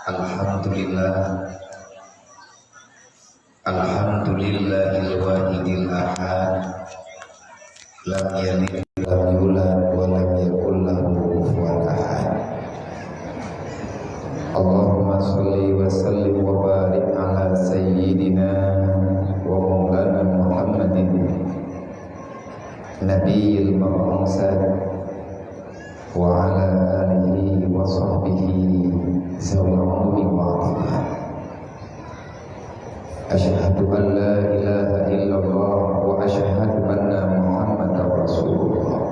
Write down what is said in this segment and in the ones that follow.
Alhamdulillah, alhamdulillahil wahidil ahad, lam yalid walam yulad walam yakul lahu kufuwan ahad. Allahumma sholli wa sallim wa barik ala sayyidina wa maulana Muhammadin nabiyil mab'usat wa ala alihi wa sahbihi zawil ulumi wa atimah. Asyhadu an la ilaha illallah wa asyhadu anna Muhammadar Rasulullah.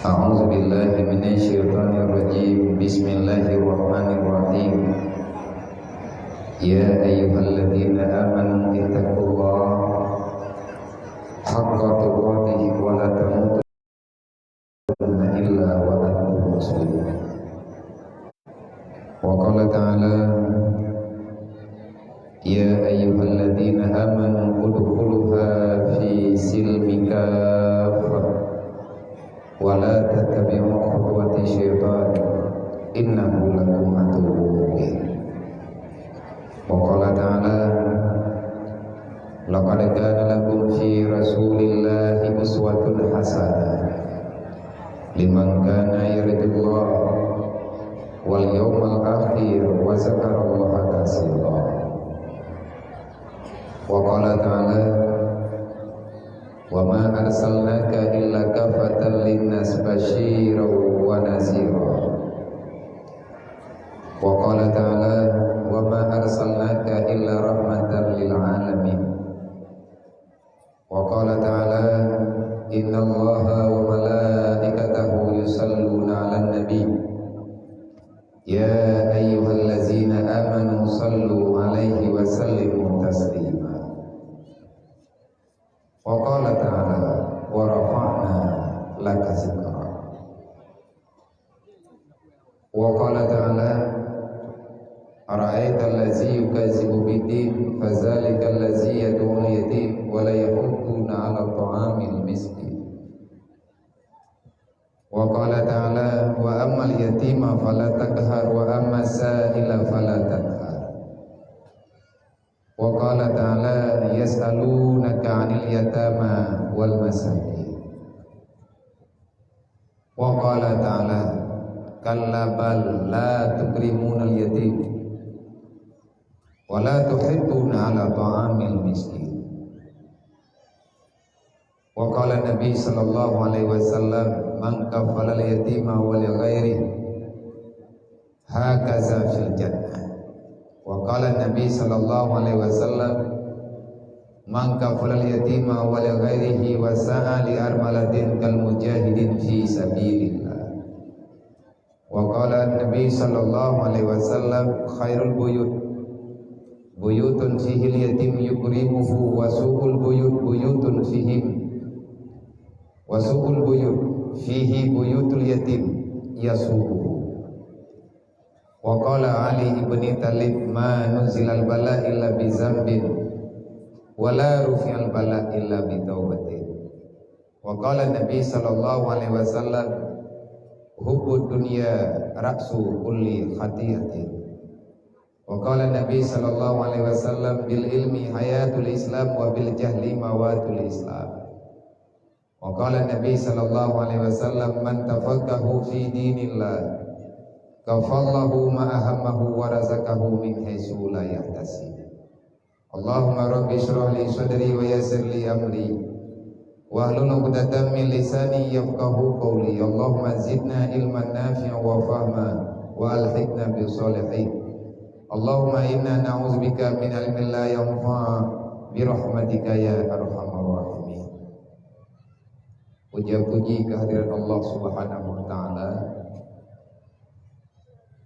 A'udzu billahi minasy syaithanir rajim. Bismillahirrahmanirrahim. Ya ayyuhalladzina amanu ittaqullaha haqqa tuqatih wa la tamutunna illa wa antum muslimun. Wa qala ta'ala ya ayyuhalladzina amanu udkhuluha fi silmi kaffah wa la tattabi'u khutuwati syaitan innahu lakum aduwwun mubin. Wa qala ta'ala laqad kana lakum fi rasulillahi uswatun hasanah liman kana yarjullaha wal yawmal akhir wa zakarallaha katsira. Wa qala ta'ala wa ma arsalnaka illa kafatan linnas basyiran wa nazira. Wa qala ta'ala wa ma arsalnaka illa rahmatan lil alamin. Wa qala ta'ala innallaha wa malaikatahu yusalluna 'alan nabi ya ayyuhallazina amanu sallu 'alaihi wa sallimu taslima. Wa qala ta'ala wa rafa'na laka zikra. Wa qala ta'ala ara'aita allazi yukazzibu bid-din fadzalika allazi yad'ul yatim wa la yahudduna 'ala ta'amil miskin. Wa qala ta'ala wa ammal yatima fala taqhar wa ammas sa'ila fala tanhar. Wa qala ta'ala yas'alunaka 'anil yatama wal masakin. Wa qala ta'ala kalla bal la tukrimunal yatim wa la tuhidduna 'ala ta'amil miskin. Wa qala Nabi sallallahu alaihi wasallam man kafala al yatima wa li ghairi hakaza fil jannah. Wa qala Nabi sallallahu alaihi wasallam man kafala al yatima wa li ghairihi wa sa'a li armalatin kal mujahidin fi sabilillah. Wa qala Nabi sallallahu alaihi wasallam khairul buyut buyutun fihi al yatim yukrimuhu wa su'ul buyut buyutun fihim wa su'ul buyut fihi buyutul yatim yasu'u. Wa qala Ali ibn Talib ma nuzilal bala illa bi zambin wa la rufi'al bala illa bi taubatin. Wa qala Nabi sallallahu alaihi wasallam hubbud dunya ra'su kulli khati'atin. Wa qala Nabi sallallahu alaihi wasallam bil ilmi hayatul islam wa bil jahli mawatul islam. Wa qala Nabi sallallahu alaihi wasallam man tafaqahu fi dinillah kafallahu ma ahammahu wa razaqahu min haitsu la yahtasib. Allahumma rabbi shrah li sadri wa yassir li amri wa hlul 'uqdatam min lisani yafqahu qawli. Allahumma zidna ilman nafi'an wa fahma wa alhiqna bis salihin. Allahumma inna na'udzubika min ilmin la yanfa' bi rahmatika ya arhamar rahimin. Puja-puji kehadiran Allah Subhanahu wa taala,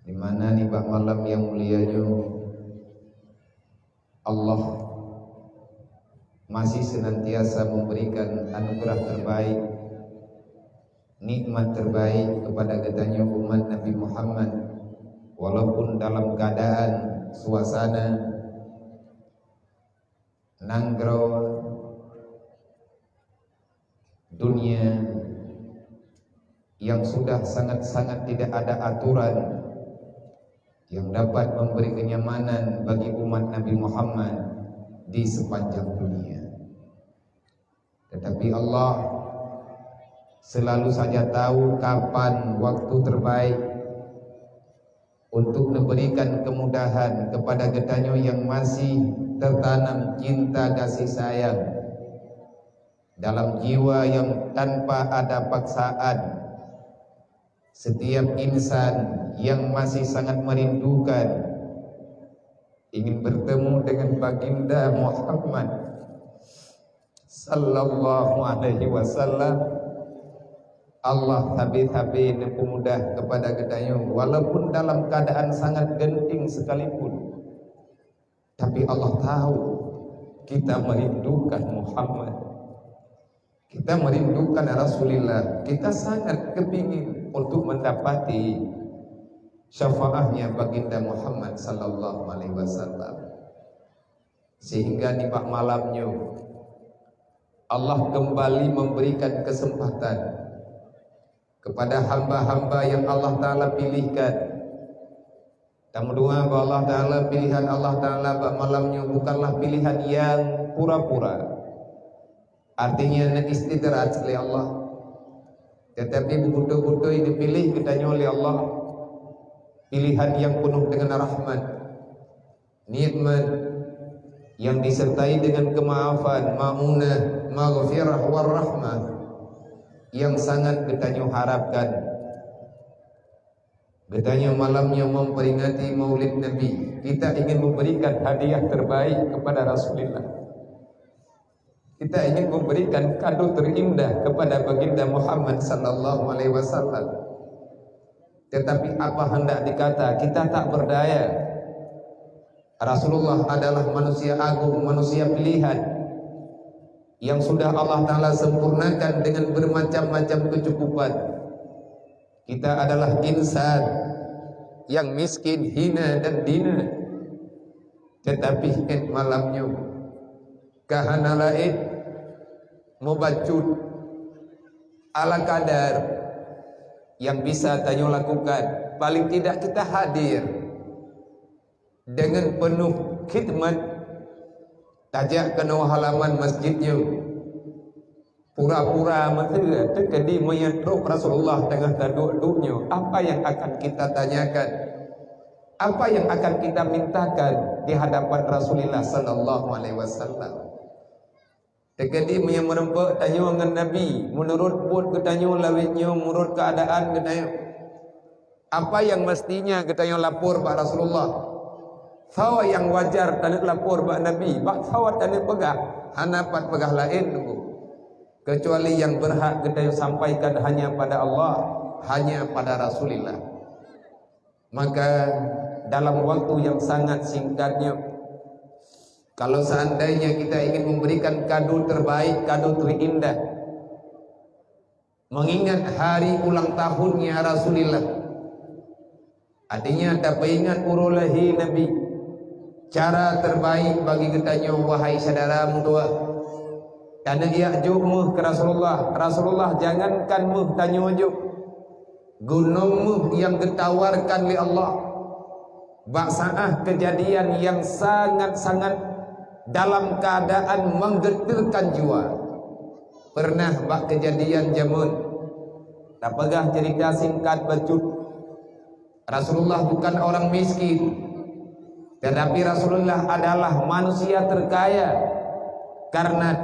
di mana nih Pak malam yang mulianya Allah masih senantiasa memberikan anugerah terbaik, nikmat terbaik kepada katanya umat Nabi Muhammad, walaupun dalam keadaan suasana nanggrow dunia yang sudah sangat-sangat tidak ada aturan yang dapat memberi kenyamanan bagi umat Nabi Muhammad di sepanjang dunia. Tetapi Allah selalu saja tahu kapan waktu terbaik untuk memberikan kemudahan kepada getanyo yang masih tertanam cinta kasih sayang dalam jiwa yang tanpa ada paksaan. Setiap insan yang masih sangat merindukan ingin bertemu dengan baginda Muhammad sallallahu alaihi wasallam, Allah habis-habis mudah kepada getanyo walaupun dalam keadaan sangat genting sekalipun. Tapi Allah tahu kita merindukan Muhammad, kita merindukan Rasulullah, kita sangat kepingin untuk mendapati syafaatnya baginda Muhammad sallallahu alaihi wasallam. Sehingga di malamnya Allah kembali memberikan kesempatan kepada hamba-hamba yang Allah Ta'ala pilihkan. Tamdua bahwa Allah Ta'ala, pilihan Allah Ta'ala malamnya bukanlah pilihan yang pura-pura, artinya nak istidrat oleh Allah, tetapi betul-betul dipilih kitanya oleh Allah, pilihan yang penuh dengan rahmat, nikmat, yang disertai dengan kemaafan, ma'unah, maghfirah, warahmah, yang sangat kitanya harapkan. Kitanya malamnya memperingati maulid Nabi, kita ingin memberikan hadiah terbaik kepada Rasulullah, kita ingin memberikan kado terindah kepada baginda Muhammad sallallahu alaihi wasallam. Tetapi apa hendak dikata, kita tak berdaya. Rasulullah adalah manusia agung, manusia pilihan yang sudah Allah Ta'ala sempurnakan dengan bermacam-macam kecukupan. Kita adalah insan yang miskin, hina dan dina, tetapi malamnya kahana lain mubacut ala kadar yang bisa tanyo lakukan. Paling tidak kita hadir dengan penuh khidmat, tajak kena halaman masjidnya, pura-pura mata terkedi menyeruk Rasulullah tengah duduk-duduknya. Apa yang akan kita tanyakan, apa yang akan kita mintakan di hadapan Rasulullah sallallahu alaihi wasallam? Terkedi menyerempuk tanya dengan Nabi, menurut buat ketanya lawitnya, menurut keadaan ketanya apa yang mestinya ketanya lapor Pak Rasulullah. Sawa yang wajar tanda lapor Pak Nabi, Pak sawa tanda pegah, hanapat pegah lain nunggu. Kecuali yang berhak kita sampaikan hanya pada Allah, hanya pada Rasulullah. Maka dalam waktu yang sangat singkatnya, kalau seandainya kita ingin memberikan kado terbaik, kado terindah, mengingat hari ulang tahunnya Rasulullah, artinya dapat ingat urulahi Nabi, cara terbaik bagi kitanya wahai saudara mutua. Karena dia jumuh ke Rasulullah. Rasulullah jangankan muh tanya ujuk, gunung muh yang ditawarkan oleh Allah. Baksaah kejadian yang sangat-sangat dalam keadaan menggetirkan jiwa. Pernah bak kejadian jamun, tak pegah cerita singkat bercut. Rasulullah bukan orang miskin, tetapi Rasulullah adalah manusia terkaya. Karena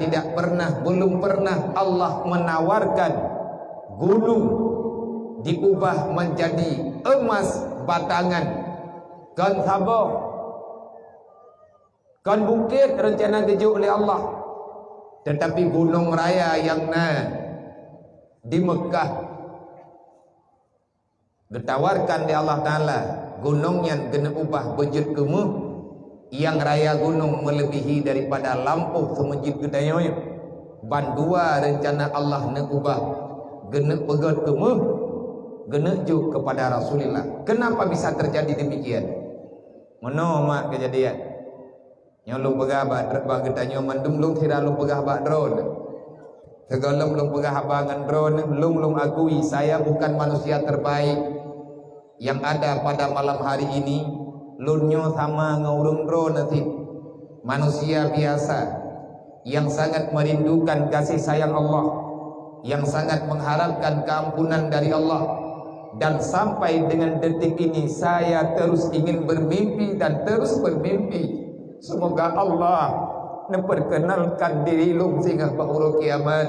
belum pernah Allah menawarkan gunung diubah menjadi emas batangan, kan sabar, kan bukit rencana kejuk oleh Allah. Tetapi gunung raya yang di Mekah ditawarkan di Allah Ta'ala, gunung yang kena ubah bejut kemuh, yang raya gunung melebihi daripada lampu semajid gedayanya. Bandua rencana Allah nak ubah genek pegat kemuh, genek juk kepada Rasulullah. Kenapa bisa terjadi demikian? Mana mak kejadian? Nyolong pegah bak gedanya mandum lung kira lung pegah bak drone. Segalung lung pegah abangan drone, lung akui saya bukan manusia terbaik. yang ada pada malam hari ini lunyo sama ngurung dro nanti manusia biasa yang sangat merindukan kasih sayang Allah, yang sangat mengharapkan keampunan dari Allah. Dan sampai dengan detik ini saya terus ingin bermimpi dan terus bermimpi semoga Allah memperkenalkan diri lum sehingga bahuru kiamat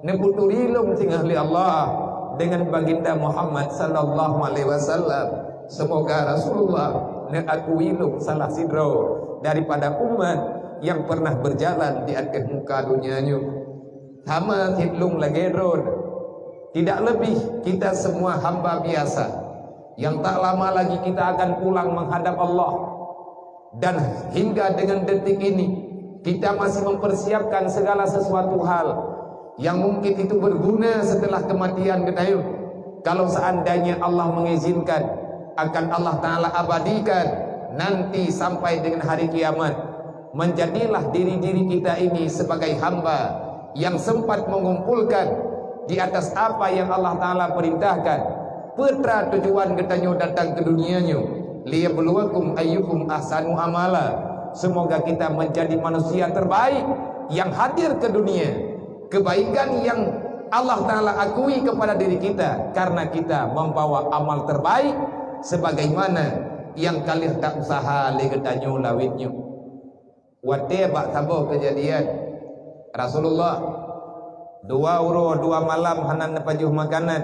neputuri lum sehingga li Allah dengan baginda Muhammad sallallahu alaihi wasallam. Semoga Rasulullah neakui lum salah sidro daripada umat yang pernah berjalan di atas muka dunianya. Sama hitlung lagi road. Tidak lebih, kita semua hamba biasa yang tak lama lagi kita akan pulang menghadap Allah. Dan hingga dengan detik ini kita masih mempersiapkan segala sesuatu hal yang mungkin itu berguna setelah kematian kita. Kalau seandainya Allah mengizinkan, akan Allah Ta'ala abadikan nanti sampai dengan hari kiamat. Menjadilah diri-diri kita ini sebagai hamba yang sempat mengumpulkan di atas apa yang Allah Ta'ala perintahkan. Putra tujuan ketanyo datang ke dunianya liyabluwakum ayyukum ahsanu amala. Semoga kita menjadi manusia terbaik yang hadir ke dunia. Kebaikan yang Allah Ta'ala akui kepada diri kita karena kita membawa amal terbaik sebagaimana yang kalian tak usaha le ketanyo lawitnya. Wate bak sabo kejadian Rasulullah 2 uro 2 malam hanan pajuh makanan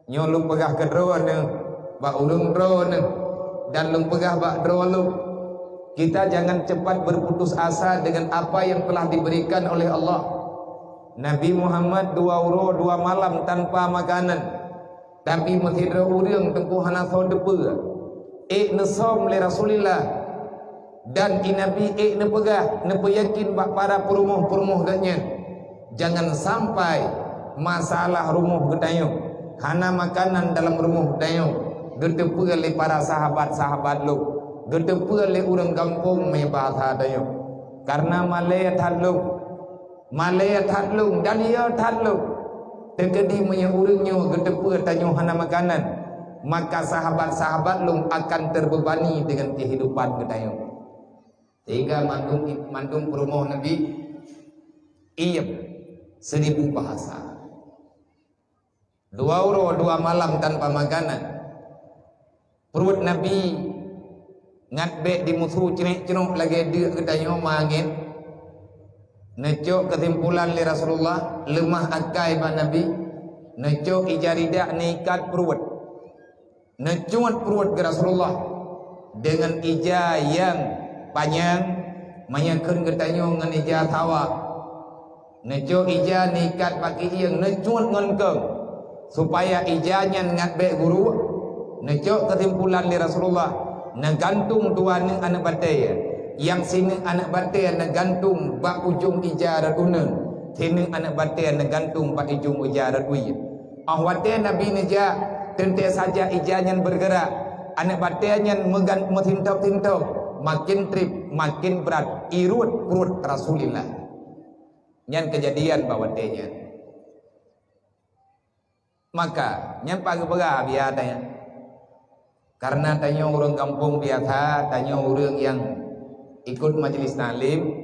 nyolong pegah ke dro ne bak ulung dro ne dan lung pegah bak dro lu. Kita jangan cepat berputus asa dengan apa yang telah diberikan oleh Allah. Nabi Muhammad 2 uro 2 malam tanpa makanan, tapi masih dro urang tengku hana sodepe nesom le Rasulillah dan inabi ne pegah ne yakin bak para perumuh-perumuh gatnya. Jangan sampai masalah rumah gedayo hana makanan dalam rumah gedayo gedepu oleh para sahabat-sahabat lu, gedepu oleh orang kampung me bahasa dayo karena malaya hadlung dan ia hadlung tegedi me urangnya gedepu tanyo hana makanan, maka sahabat-sahabat lu akan terbebani dengan kehidupan gedayo. Sehingga mandung perumah Nabi iya 1000 bahasa 2 uro 2 malam tanpa makanan. Perut Nabi ngatbek di musuh cenik-cenuk lagi dia ketanyo mangin necok kesimpulan li Rasulullah lemah akai ba Nabi necok ijaridak nikat perut necuat perut ke Rasulullah dengan ija yang panjang manyakeun ketanyo ngan ija tawa. Neco ija nikat pakai yang necuat ngengkeng supaya ijanya ngatbek guru. Neco kesimpulan li Rasulullah negantung dua neng anak bataya yang sini anak bataya negantung bak ujung ija raduneng sini anak bataya negantung bak ujung ija raduy. Ahwate Nabi neja tente saja ijanya bergerak anak batayanya megan metintop-tintop makin trip makin berat irut perut Rasulillah. Yang kejadian bawa tanya, maka nyampak berah biasa tanya, karena tanya orang kampung biasa, tanya orang yang ikut majelis talim,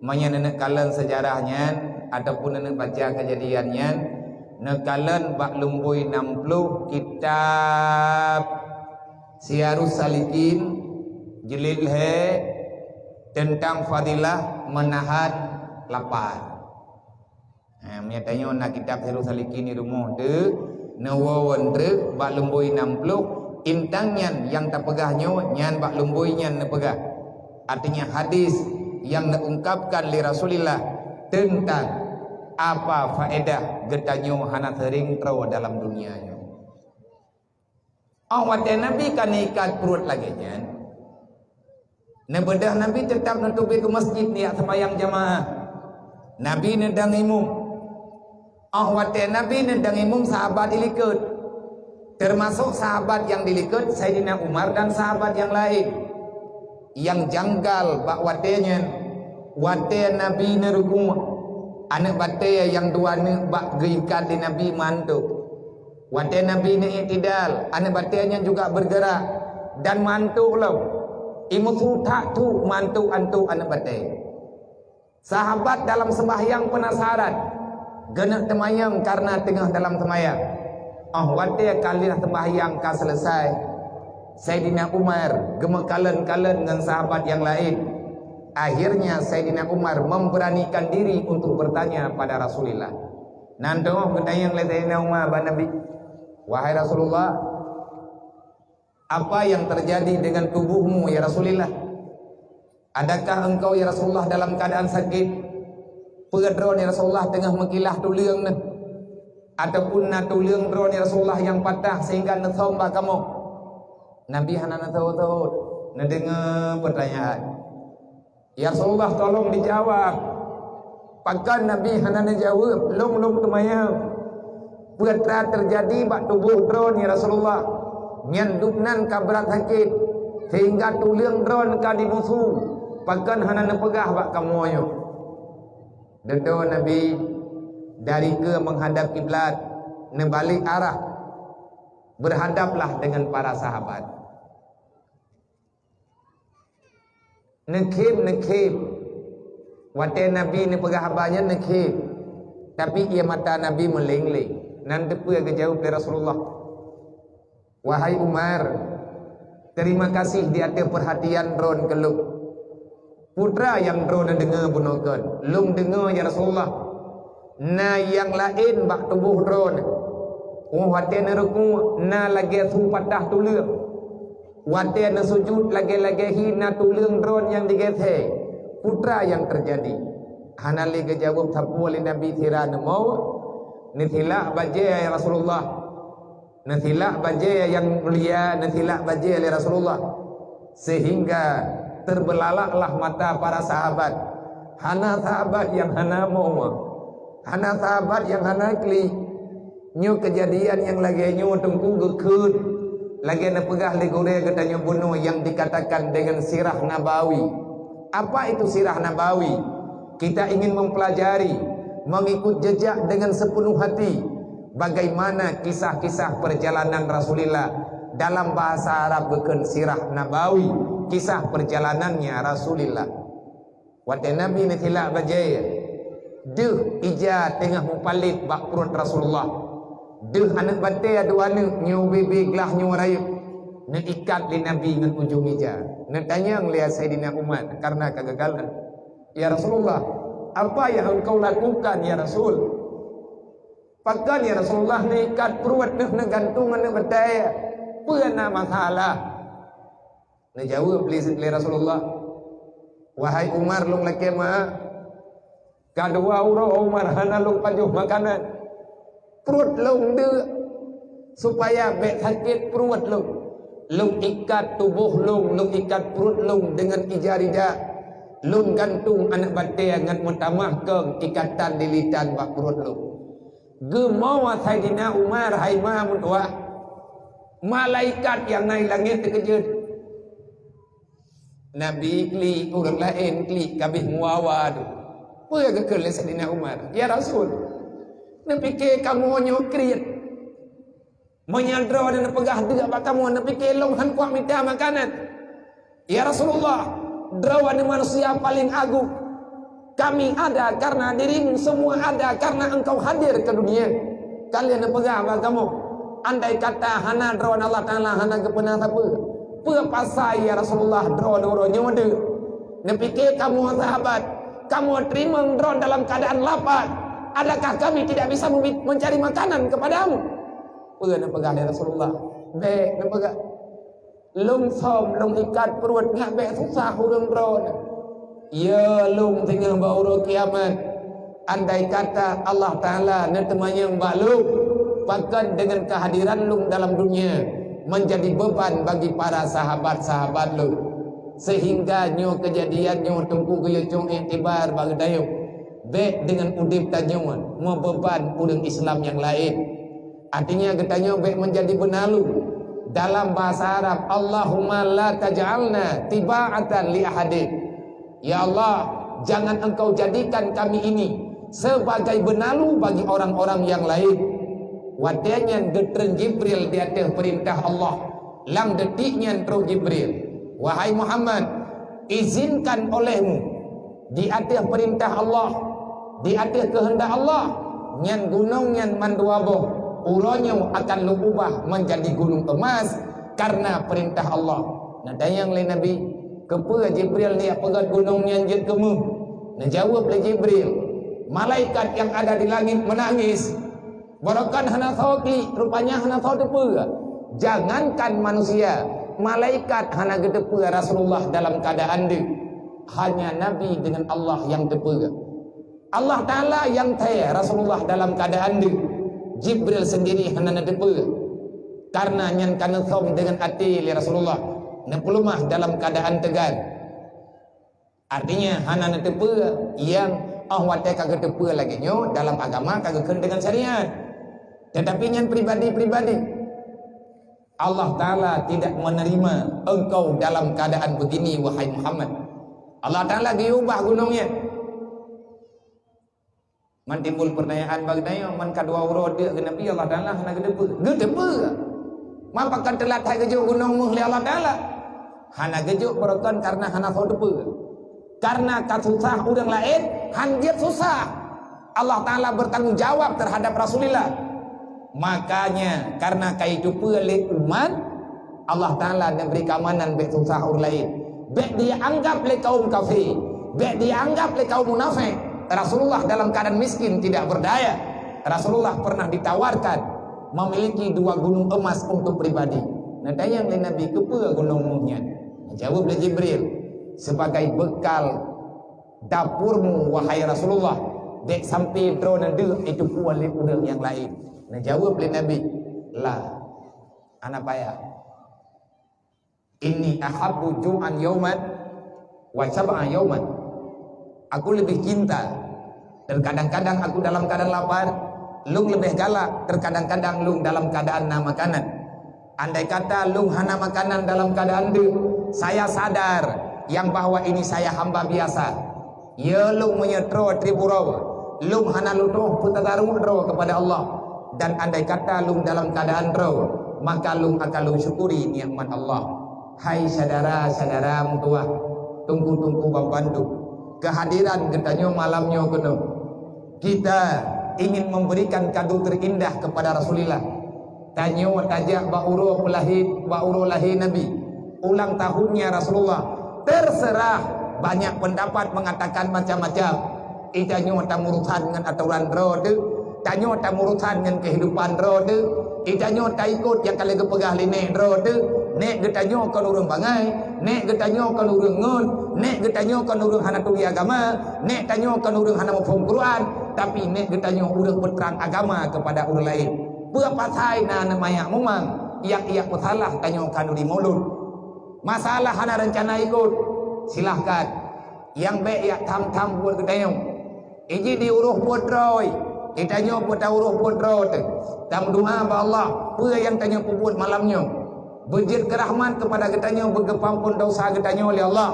nenek kalian sejarahnya ataupun nenek baca kejadiannya, nenek kalian bak lumbui 60 kitab Syiarus Salikin jilid he tentang fadilah menahan lapar. Menyatanya nak kitab Syiarus Salikin di rumah de nawawan de bak lembui 60 intangnya yang tak pegahnya nyan bak lembuinya ne pegah. Artinya hadis yang diungkapkan li Rasulillah tentang apa faedah getanyo hana sering tero dalam dunianya. Awat Nabi kan ikat perut lagi nya. Nebedah Nabi tetap nutupi ke masjid niat sembahyang jamaah. Nabi nedang imum. Ahwate Nabi nedang imum sahabat dilikut. Termasuk sahabat yang dilikut Sayyidina Umar dan sahabat yang lain. Yang janggal bak watenya. Wate Nabi nerukum. Anak bataya yang dua ni bak geikat di Nabi mantu. Wate Nabi ni i'tidal, ane batenya juga bergerak dan mantu lo. Imusu tak tu mantu antu ane bate. Sahabat dalam sembahyang penasaran, genak temayang karena tengah dalam temayang. Wate kali sembahyang ka selesai, Sayyidina Umar gemekalan dengan sahabat yang lain. Akhirnya Sayyidina Umar memberanikan diri untuk bertanya pada Rasulullah. Nanto bertanya oleh Sayyidina Umar pada Nabi, wahai Rasulullah, apa yang terjadi dengan tubuhmu ya Rasulullah? Adakah engkau ya Rasulullah dalam keadaan sakit? Pedron ya Rasulullah tengah mengkilah tuliang ni, ataupun na tuliang drone ya Rasulullah yang patah sehingga nathomba kamu? Nabi hanana tahu nadengar pertanyaan. Ya Rasulullah tolong dijawab. Pakan Nabi hanana jawab, long temayang. Putra terjadi bak tubuh drone ya Rasulullah. Nyan dupnan ka berat sakit sehingga tuliang drone ka dimusuh. Pakan hanana pegah bak kamoyo. Dedo Nabi dari ke menghadap kiblat, nebalik arah, berhadaplah dengan para sahabat. Nekib wate Nabi ni pegah habanya nekib, tapi ia mata Nabi meleng-leng. Nan depa ke jawab dari Rasulullah, wahai Umar, terima kasih di atas perhatian drone keluk. Putra yang drone dengar bunuhkan, lung dengar ya Rasulullah. Na yang lain bak tubuh drone, wate neruku na lagi su patah tuliang. Wate na sujud lagi-lagi hina tuliang drone yang digethe. Putra yang terjadi. Hanali ke jawab sapu oleh Nabi Thira mau. Nithila baje ya Rasulullah. Nithila baje yang mulia, nithila baje oleh Rasulullah. Sehingga terbelalaklah mata para sahabat. Hana sahabat yang hana mau. Hana sahabat yang hana kli. Nyu kejadian yang lagi nyu tunggu gekut. Lagi nak pegah legore katanya bunuh yang dikatakan dengan sirah nabawi. Apa itu sirah nabawi? Kita ingin mempelajari, mengikut jejak dengan sepenuh hati bagaimana kisah-kisah perjalanan Rasulullah. Dalam bahasa Arab bukan sirah nabawi, kisah perjalanannya Rasulullah. Wate Nabi ni tilak bajaya. Duh ija tengah mupalit bak perut Rasulullah. Duh anak bate adu anak nyu bibi glah nyu rayuk. Nak ikat di Nabi dengan ujung ija. Nak tanya ngelihat Sayyidina Umar karena kegagalan. Ya Rasulullah, apa yang engkau lakukan ya Rasul? Pakan ya Rasulullah ni ikat perut nak gantung nak bate. Pernah masalah. Nak jawab oleh Rasulullah, wahai Umar long laki ma, kadua Umar hana long pajuh makanan. Perut long dia supaya bek sakit perut long ikat tubuh long ikat perut long dengan ijarida long gantung anak bate dengan mutamah ke ikatan dilitan bak perut long gemau Sayyidina Umar hai ma mutua malaikat yang naik langit terkejut. Nabi kli orang lain kli kabih muawad apa ke kelih Sayyidina Umar, ya Rasul nak fikir kamu nyokrit menyandra dan pegah dia bak kamu nak fikir long han kuat minta makanan. Ya Rasulullah, drawa ni manusia paling agung. Kami ada karena dirimu, semua ada karena engkau hadir ke dunia. Kalian nak pegah bak kamu. Andai kata hana drawa Allah Taala hana kepenang apa? Apa pasal ya Rasulullah drawa doro nyoda. Nak fikir kamu sahabat, kamu terima drawa dalam keadaan lapar. Adakah kami tidak bisa mencari makanan kepadamu? Nak pegang ya Rasulullah. Bek nak pegang. Lung som, lung ikat perut ngak bek susah hurung drone. Ya lung tengah bauru kiamat. Andai kata Allah Ta'ala nak temayang baluk, bahkan dengan kehadiran lung dalam dunia menjadi beban bagi para sahabat-sahabat lung. Sehingga nyo kejadian nyo tunggu ke yung iktibar bagi dayung. Bek dengan udip tanyuan membeban orang Islam yang lain. Artinya katanya bek menjadi benalu. Dalam bahasa Arab, Allahumma la taj'alna tiba'atan li ahadin. Ya Allah, jangan engkau jadikan kami ini sebagai benalu bagi orang-orang yang lain. wadanya detren Jibril di atas perintah Allah. Lang detiknya terus Jibril, wahai Muhammad, izinkan olehmu di atas perintah Allah, di atas kehendak Allah, nyan gunung nyan manduaboh uronyo akan lu ubah menjadi gunung emas karena perintah Allah. Nah dayang le Nabi, kepa Jibril ni pegat gunung nyan jet kemu. Nah jawab le Jibril, malaikat yang ada di langit menangis. Barakan hana thawli, rupanya hana thawdepa. Jangankan manusia, malaikat hana gedepa Rasulullah dalam keadaan dia. Hanya Nabi dengan Allah yang depa. Allah Ta'ala yang taya Rasulullah dalam keadaan dia. Jibril sendiri hana depa. Karena nyan kana thom dengan hati li Rasulullah. Nepulumah dalam keadaan tegar. Artinya hana depa yang wate kagak depa lagi nyo dalam agama kagak kena dengan syariat. Tetapi yang pribadi-pribadi, Allah Ta'ala tidak menerima engkau dalam keadaan begini wahai Muhammad. Allah Ta'ala diubah gunungnya. Man timbul pertanyaan bagdanya, man kadua urut dia ke Nabi Allah Ta'ala hana gedepa. Gedepa. Mapakan telat hai gejuk gunung muhli Allah Ta'ala. Hana gejuk berokan karena hana thawdepa. Karena kasusah udang lain, hanjir susah. Allah Ta'ala bertanggung jawab terhadap Rasulullah. Makanya karena kehidupan oleh umat, Allah Ta'ala memberi keamanan bagi susah orang lain. Baik dia anggap oleh kaum kafir, baik dia anggap oleh kaum munafik. Rasulullah dalam keadaan miskin tidak berdaya. Rasulullah pernah ditawarkan memiliki 2 gunung emas untuk pribadi. Nah dayang oleh Nabi kepa gunung muhnya. Jawab oleh Jibril, sebagai bekal dapurmu wahai Rasulullah, dek sampai drone dek itu kuali udang yang lain. Nah jawab oleh Nabi, lah anak payah, inni ahabbu ju'an yauman wa sab'a yauman. Aku lebih cinta, terkadang-kadang aku dalam keadaan lapar, lung lebih galak, terkadang-kadang lung dalam keadaan na makanan. Andai kata lung hana makanan dalam keadaan dia, saya sadar yang bahwa ini saya hamba biasa. Ya lung menyetro triburawa, lung hana lutuh putataru dro kepada Allah. Dan andai kata lung dalam keadaan dro, maka lung akan lung syukuri nikmat Allah. Hai saudara-saudara tua, tunggu-tunggu babandu, kehadiran getanyo malamnya kena. Kita ingin memberikan kado terindah kepada Rasulullah. Tanyo tajak ba'uro lahi Nabi, ulang tahunnya Rasulullah. Terserah, banyak pendapat mengatakan macam-macam. Itanyo tak urusan dengan aturan rode, tanyo tak urusan dengan kehidupan rode, itanyo tak ikut yang kali kepegah line rode. Nek getanyo kan urang bangai, nek getanyo kan urang ngon, nek getanyo kan urang hana tuli agama, nek tanyo kan urang hana mafhum Quran, tapi nek getanyo urang berterang agama kepada orang lain. Pasai na namanya memang iyak salah tanyo kan di mulut. Masalah hana rencana ikut, silahkan. Yang baik ya tam-tam buat getanyo. Iji diuruh buat roy, itanyo buat uruh buat roy. Tam doa ba Allah, apa yang tanyo buat malamnya. Berjid kerahmat kepada getanyo, bergepampun dosa getanyo oleh Allah.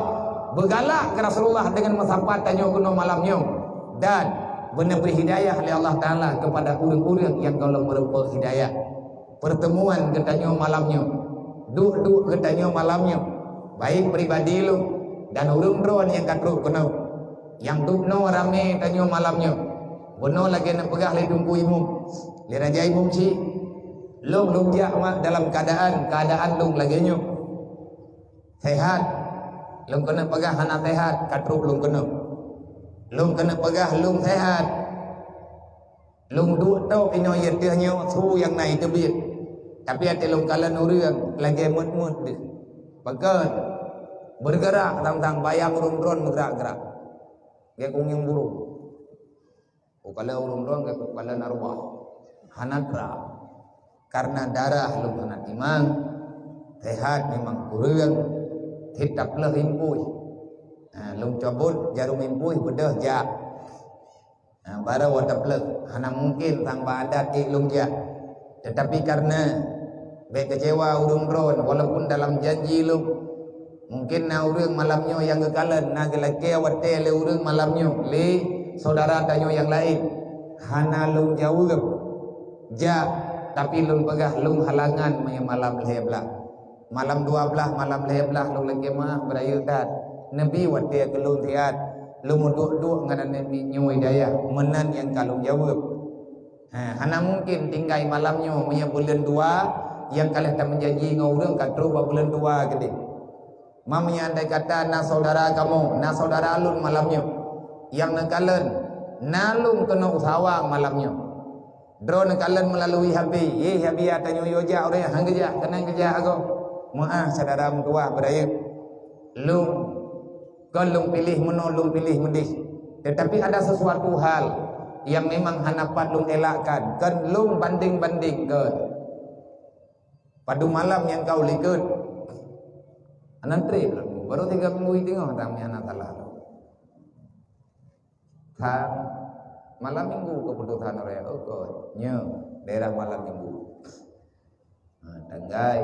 Bergalak ke Rasulullah dengan masapat tanyo guna malamnya. Dan beri hidayah oleh Allah Ta'ala kepada urang-urang yang kalau merupa hidayah. Pertemuan getanyo malamnya, duk getanyo malamnya, baik pribadi lu dan urang drone yang katruk kena. Yang duk no rame tanyo malamnya, bono lagi nak pegah le tungku imum, le raja imum si. Lung jak dalam keadaan lung lagi nyu sehat, lung kena pegah hana sehat, katruk lung kena pegah lung sehat, lung duk tau ino yetihnya su yang naik tebit, tapi hati lung kalan urang lagi mut deh, bahkan bergerak tentang bayang urung drone bergerak, dia kungyung burung, ukala urung drone ke ukala narwah, hanatra. Karena darah lu kena timang, sehat memang kurang, hitap lah impui. Lu cabut jarum impui bedah jak. Baru watap lek, hana mungkin tanpa adat lu jak. Tetapi karena baik kecewa urung drone, walaupun dalam janji lu, mungkin na urang malamnya yang kekalan, na gelake wate le urang malamnya, le saudara tanyo yang lain, hana lu jauh jak. tapi lung pegah lung halangan maya malam leheblah. Malam 12 malam leheblah lung lagi mah beraya tat. Nabi watia kelung tiat. Lung duk-duk nganan Nabi nyu hidayah menan yang kalung jawab. Hana mungkin tinggal malamnya maya bulan 2 yang kalian tak menjanji ngau urang katru bulan 2 gede. Mamanya andai kata na saudara kamu, na saudara alun malamnya yang nakalen nalung kena usawang malamnya. Drone kalian melalui habi, habi atanyo yoja ore hanggeja kenang geja ago. Maah saudara tua beraya. Lung kalau pilih menolong pilih mendih. Tetapi ada sesuatu hal yang memang hanapat lung elakkan. Kan lung banding-banding ke. Pada malam yang kau likut. Anantri baru 3 minggu tengok tamnya anak talah. Malam minggu keputusan orang nya daerah malam minggu. Tanggai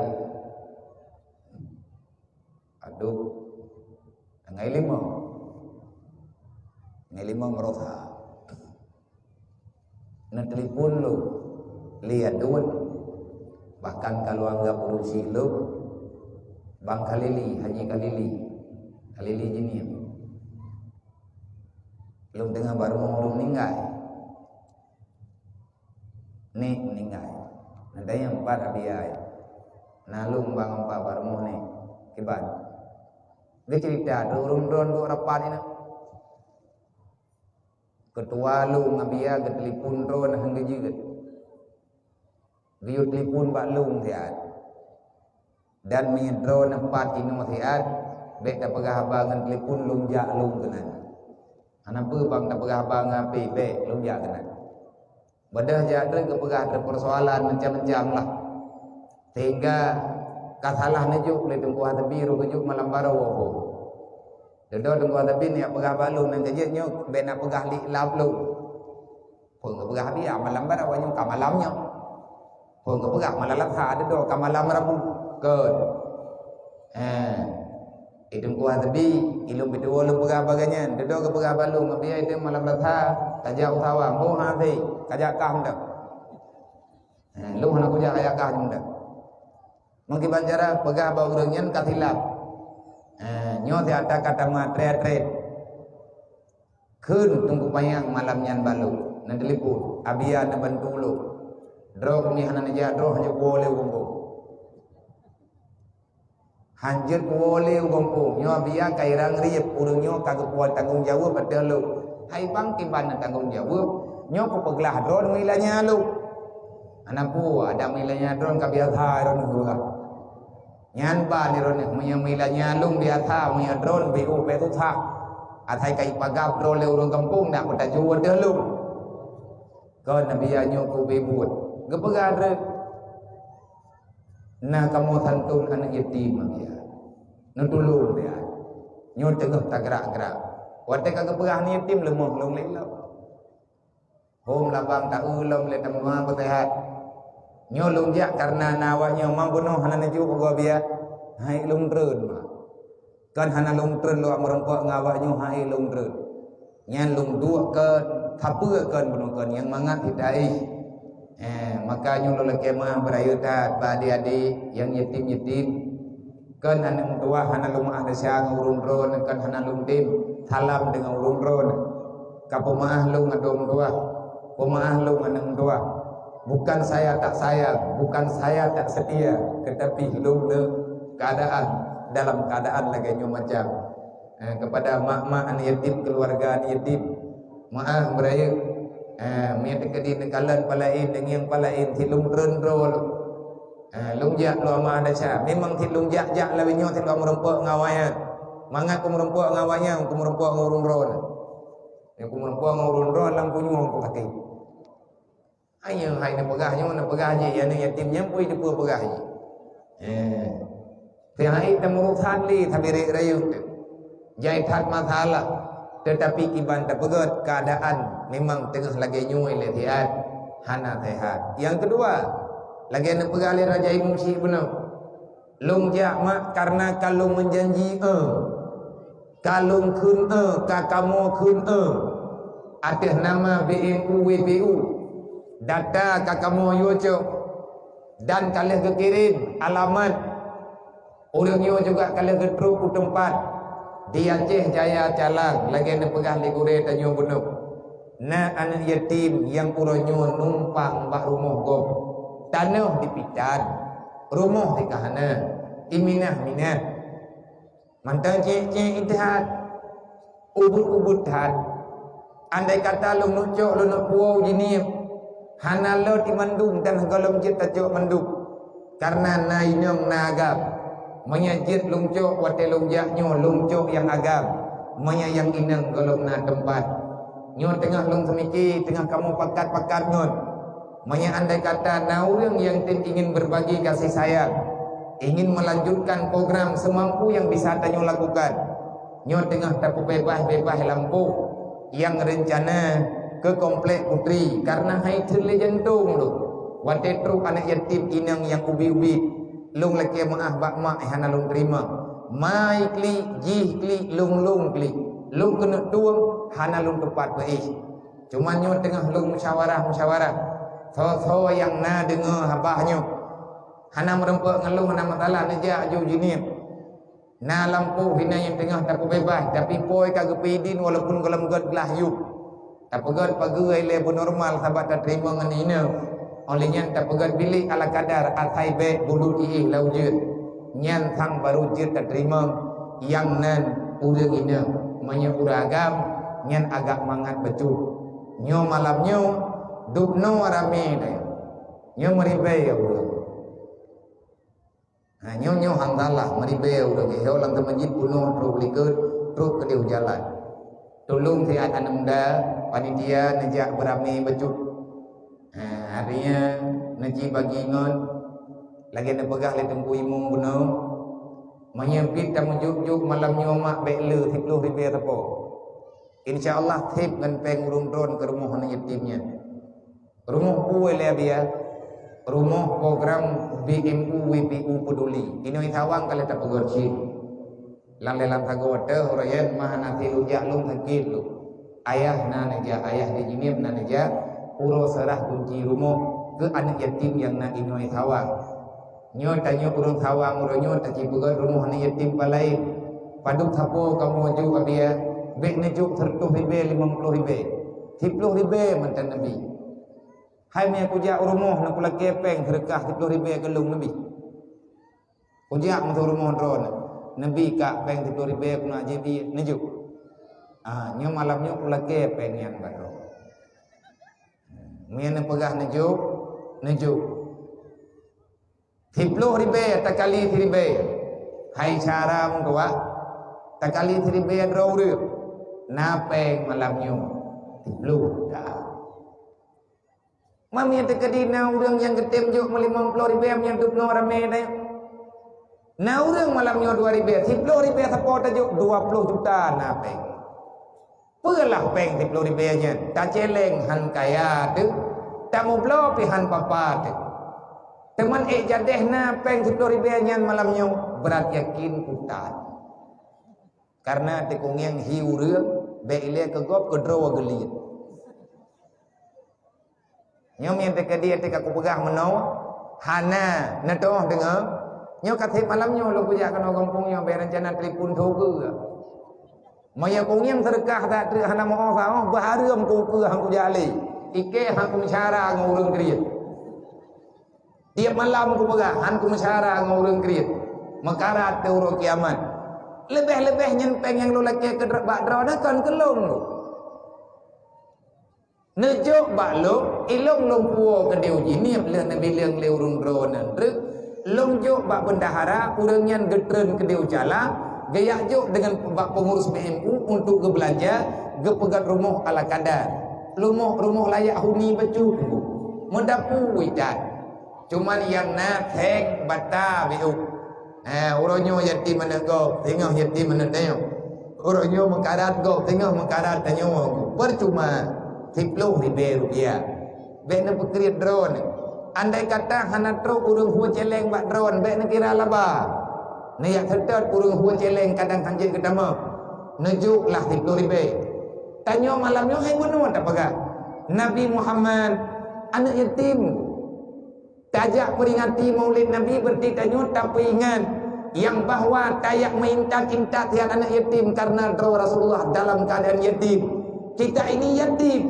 aduh tanggai 5 merosa na telepon lu lihat duit bahkan kalau anggap urusi lu Bang Khalili Haji Khalili jenis belum tengah baru mau meninggal nih meninggal ada yang 4 abiyai nalung bang 4 baru mau nih kibat dia cerita turun-turun dua rapat ini ketua lu ngabia ke telepon drone hangga juga dia telepon bak lung tiad dan drone 4 ini tiad bek tak pegah abangan telepon lung jak lung kena anak bang tak pegah abang api bek lung jak kena badah jak ke pegah ada persoalan macam-macam lah sehingga kasalah nejuk le tunggu hati biru kejuk malam baru apa dedo tunggu hati bin ya pegah balung nang kejutnya ben nak pegah li lap lu pun ke pegah dia malam baru wanyu ka malamnya pun ke pegah malam latha dedo ka malam rabu ke tunggu hati bi ilum bidua lu pegah baganya dedo ke pegah balung biar itu malam latha tajak utawa mo hati kajak kah dak lu hana kujak kajak kah dak mengkiban cara pegah bau urangnya katilap nyo ti ada kata matre kun tunggu payang malamnya balu na telepon abia na bantulo dro ni hanan ja dro hanya boleh gombo hanjir boleh gombo nyo abia kairang riep urangnya kagak kuat tanggung jawab pada lu hai bang kiban tanggung jawab nyo ko peglah dro milanya lu anapu ada milanya dro kabiasa ron gua nyan ba ni ron maya milanya lung biasa maya drone bu betu thak athai kai pagap drone le urang kampung nak pada jual dah lu ko nabi anyo ku bebut gepegar na kamu santun anak yatim dia nutulung dia nyo tengah tak gerak-gerak wate kagak pegah ni yatim lemah lung lelau hom labang tak ulam le tamma betehat nyolong jak karena nawanya mampuno hana naju gua biar hai lung trun kan hana lung trun lo merempok ngawaknya hai lung trun nyan lung dua ke thapa kan bunukan yang mangat hidai maka nyolo leke mah berayutat adik-adik yang yatim kan hana tua hana lung ada siang urun ron kan hana lung tim salam dengan urun ron kapemaah lung adom tua pemaah lung anang tua. Bukan saya tak sayang, bukan saya tak setia, tetapi hidup keadaan dalam keadaan lagi macam kepada mak-mak anak yatim, keluarga anak yatim, maaf beraya, miat kedi nekalan palain dengan yang palain tilung rendrol, lungjak lo ama ada sah, memang tilung jak lebihnya tilung merempok ngawanya, mangat merempok ngawanya, merempok ngurung rol, yang merempok ngurung rol lampu nyong kaki. Ayo hai na pegahnya mana pegahnya ya ni yatimnya pun dia pun pegahnya tiai temurusan li thabiri rayu jai that masalah tetapi kiban terpegat keadaan memang tengah lagi nyui le tiat hana sehat yang kedua lagi nak pegali raja emosi benar lung jak mak karena kalau menjanji kalung kun kakamo kun atas nama BMU WPU data kakamu yojo Dan kalau ke kirim alamat orangnya juga kalau ke truk ke tempat di Aceh Jaya Calang lagi nak pegah ligure tanyo bunuh na anak yatim yang orangnya numpang bak rumah gom tanah dipicat rumah di kahana iminah minah mantan cek intihad ubud had andai kata lu nucuk lu nak puau jinim hana lo di mandung dan golom jit tajuk mandung karena nainong nagap menyajit lungcuk wate lunjaknyo lungcuk yang agam menyayang inang golom na tempat nyo tengah lung semiki tengah kamu pakat nyon menya andai kata na orang yang ingin berbagi kasih sayang ingin melanjutkan program semampu yang bisa tanyo lakukan nyo tengah tapu bebas lampu yang rencana ke komplek putri karena hai terle jantung lu wate truk anak yatim inang yang ubi-ubi lung laki maah bak mak hana lung terima mai kli jih kli lung kli lung kena tuang hana lung tempat baik cuma nyo tengah lung musyawarah so yang na dengar habahnya hana merempak ngelung hana matalah nejak ju jinim na lampu hina yang tengah tak bebas tapi poi kagak pedin walaupun kolam god belah yuk tak pegat pagai level normal sahabat tak terima dengan ini olehnya tak pegat bilik ala kadar atai be bulu iih laujud nyan sang baru jir tak terima yang nan urang ini manya uragam nyan agak mangat betul nyo malamnyo dupno rame deh nyo meribe ya urang nyo handalah meribe urang he ulang ke masjid puno truk likut truk ke jalan tolong saya akan muda panitia nejak beramai becut artinya neji bagi ngon lagi nak pegah le tempu imung buno menyempit tamu juk malam nyomak bekle 10 ribu tepo insyaallah tip ngan peng urung drone ke rumah anak yatimnya rumah puwe le dia rumah program BMU WPU peduli ini tawang kali tak pegorci lam tagote orayan mahanati lu jak lung sakit lu ayah na neja ayah di jinim na neja uro serah kunci rumah ke anak yatim yang na inoi sawang nyo tanyo urung sawang uro nyo taci bukan rumah anak yatim palai paduk thapo kamu ju abia bek nejuk 30 ribu 50 ribu 10 ribu mantan nabi hai me kujak rumah nak kula kepeng sedekah 10 ribu ke lung nabi kujak mtu rumah drone nabi kak peng 10 ribu kuna jadi nejuk nyo malamnya pula ke pengen baru mian pegah nejuk 10 ribu tak kali 10 ribu hai cara mengkawa tak kali 10 ribu draw dia na peng malamnya 10 dah mami tekadina urang yang getem juk 50 ribu yang dupno rame dah na urang malamnya 2 ribu 10 ribu support tajuk 20 juta na peng pelah peng 10 ribu nya tak celeng han kaya tu tak mau blo pi han papa tu teman jadeh na peng 10 ribu nya malamnya berat yakin putat karena tekung yang hiu reuk be ile ke gop ke draw gelit nyom yang tekadi tek aku pegah menau hana natoh dengar nyo katip malamnya lo kujak kena kampungnya be rencana telefon tu ke maya kongiem sedekah tak ter hana mau sah baharum ku ke hang kujali ike hang kumsyara ngurung kriet tiap malam ku pegah hang kumsyara ngurung kriet makarat teuro kiamat lebih-lebih nyempeng yang lu laki ke bak draw dah kan kelong lu nejuk bak lu ilong lumpuo ke deu jinim le nabi leung leurung draw nan long juk bak bendahara urangnya getren ke deu jala gaya juk dengan bak pengurus BMU untuk ke belanja ke pegat rumah ala kadar rumah layak huni becu mendapu wicat cuman yang na thek bata BU uronyo yatim mana go tengah yatim mana tengok uronyo mengkarat go tengah mengkarat tengok percuma 10 ribu rupiah bek pekrit drone andai kata hana truk urung hu celeng bak drone bek kira laba nayak setet urung hu celeng kadang kanjit ketama nejuklah 10 ribu tanyo malamnya hai bunuh tak pegah Nabi Muhammad anak yatim Tajak peringati Maulid Nabi berarti tanya tapi ingat yang bahwa tayak minta-minta tiada anak yatim karena doa Rasulullah dalam keadaan yatim. Kita ini yatim.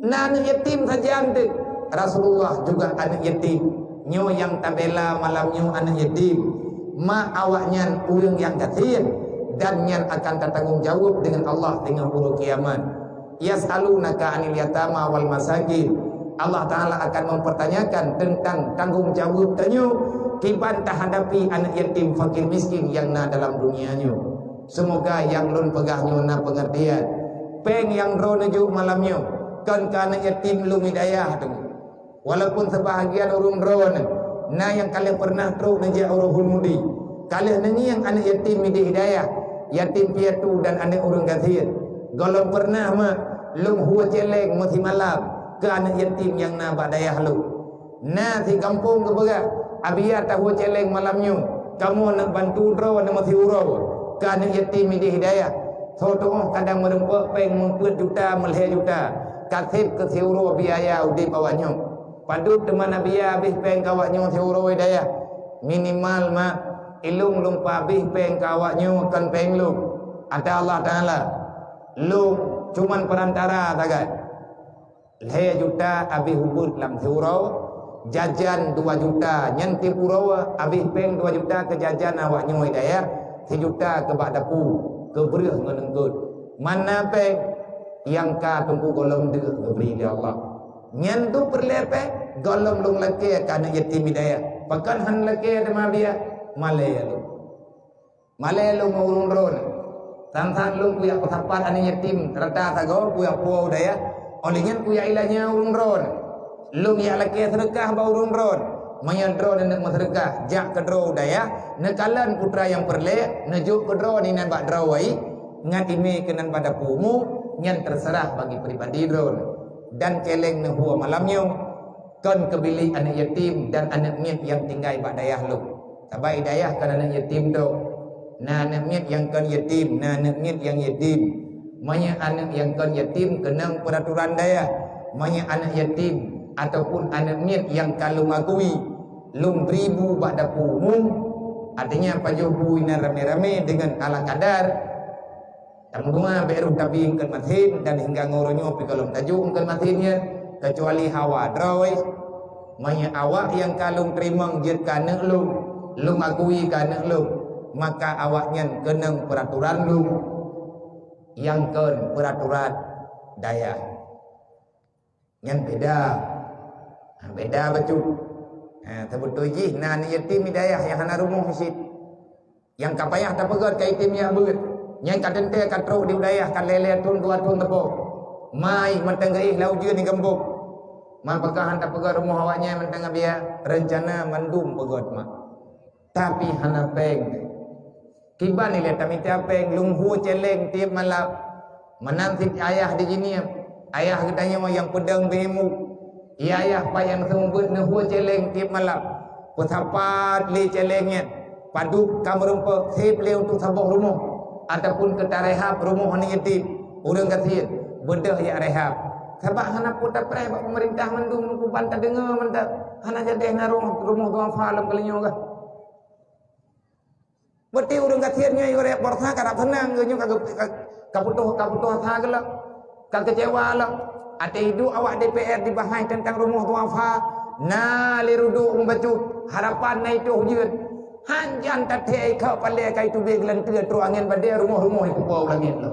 Nah, anak yatim saja anda. Rasulullah juga anak yatim. Nyo yang tabela malamnya anak yatim. Ma awaknya urang yang kathir dan yang akan tertanggung jawab dengan Allah dengan hari kiamat. Yas'alunaka 'anil yatama wal masakin. Allah Ta'ala akan mempertanyakan tentang tanggung jawab tanya kiban tak hadapi anak yatim fakir miskin yang na dalam dunianya. Semoga yang lun pegahnya na pengertian peng yang ro nejuk malamnya kan ke anak yatim lu hidayah tu walaupun sebahagian urung ro na yang kalian pernah tru nejak urung mudi kalian ni yang anak yatim midi hidayah yatim piatu dan anak urung gathir golong pernah ma lung huwa celeng mati malam ke anak yatim yang na badayah lu na si kampung ke berat abia tahu celeng malamnya kamu nak bantu draw nak mati urau ke anak yatim di hidayah sotoh kadang merempek peng memput juta meleh juta kasih ke siuro biaya udi bawahnya padut teman abia habis peng kawaknya siuro hidayah minimal mak ilung lumpa habis peng kawaknya kan peng lu ada Allah Ta'ala lu cuman perantara tagat leh juta habis hubut dalam siuro jajan 2 juta nyanti purau habis peng 2 juta ke jajan awaknya hidayah 1 juta ke bak dapu ke berih ngenenggut mana peng yang ka tunggu golong de beri dia Allah nyantu perlepe golong lung leke kana yatim hidayah pakan han leke de mabia malelu ngurun ron tantan lung puya petapat ane yatim rata tago puya puau daya olingan puya ilahnya urun ron lung ya leke sedekah bau urun ron mayan dro dan nak sedekah jak ke dro daya nekalan putra yang perle nejuk ke dro ni nan bak dro wai ngat ime kenan pada pumu nyan terserah bagi pribadi dro dan celeng ne huwa malamnya kon kebili anak yatim dan anak miat yang tinggal bak dayah lu tabai dayah kan anak yatim dro na anak miat yang kon yatim na anak miat yang yatim manya anak yang kon yatim kenang peraturan dayah manya anak yatim ataupun anak miat yang kalau ngakui lum ribu pada umum artinya pajuhu ina rame-rame dengan ala kadar tanggungan beru tabing ke matin dan hingga ngoronyo pi kalau tajuk ke matinnya kecuali hawa droy manya awak yang kalung terima jir kana lum akui kana maka awaknya kenang peraturan yang ken peraturan daya yang beda betul terbetul ji nah ni yatim hidayah yang hana rumah hisit yang kapayah tak pegat ke yatim ya beut yang kadente katro di hidayah kan lele tun 2 tun tepo mai mentenggai lau je ni gembok man pekahan tak pegat rumah awaknya menteng biar rencana mandum pegat mak tapi hana peng kiban ni le tamita peng lunghu celeng tiap malam menanti ayah di sini ayah katanya yang pedang bemu ya ayah payang sembut nehu celeng tiap malam pesapat le celengnya padu kamerumpa sip le untuk sabah rumah ataupun ke tarehab rumah ni yatim urang kasih bedah ya rehab sebab hana puta preh pemerintah mendung ku bantah dengar mentah hana jadi na rumah tuan falam kelinyo kah berarti urang kasihnya yo rek borsa kadap senang genyo kaputuh sagala kecewa lah ada hidup awak DPR dibahas tentang rumah tuafa na lirudu membacu harapan na itu hujud hanjan tathe kau pale kai tu beglan tu tru angin bade rumah-rumah itu bau langit lo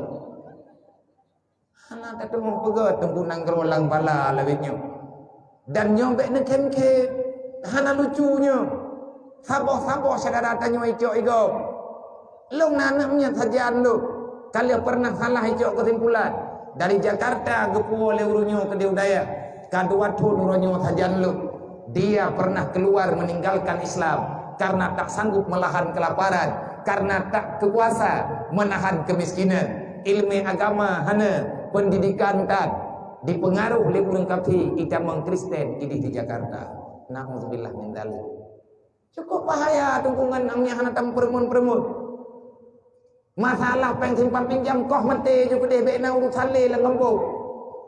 hana tatu mau pegat tunggu nang gerolang bala lawitnya dan nyong bek ne kemke hana lucunya saboh saudara tanya ijo igo long nanamnya sajian lo kalian pernah salah ijo kesimpulan dari Jakarta gepu oleh urunyo ke Diudaya kadua tu urunyo sajan lu dia pernah keluar meninggalkan Islam karena tak sanggup melahan kelaparan karena tak kuasa menahan kemiskinan ilmu agama hana pendidikan tak dipengaruh oleh urang kafir kita mengkristen di Jakarta na'udzubillah min dzalik cukup bahaya tungkungan namanya hana tam permun masalah peng simpan pinjam koh mete juga deh bena urusan le lang ngembok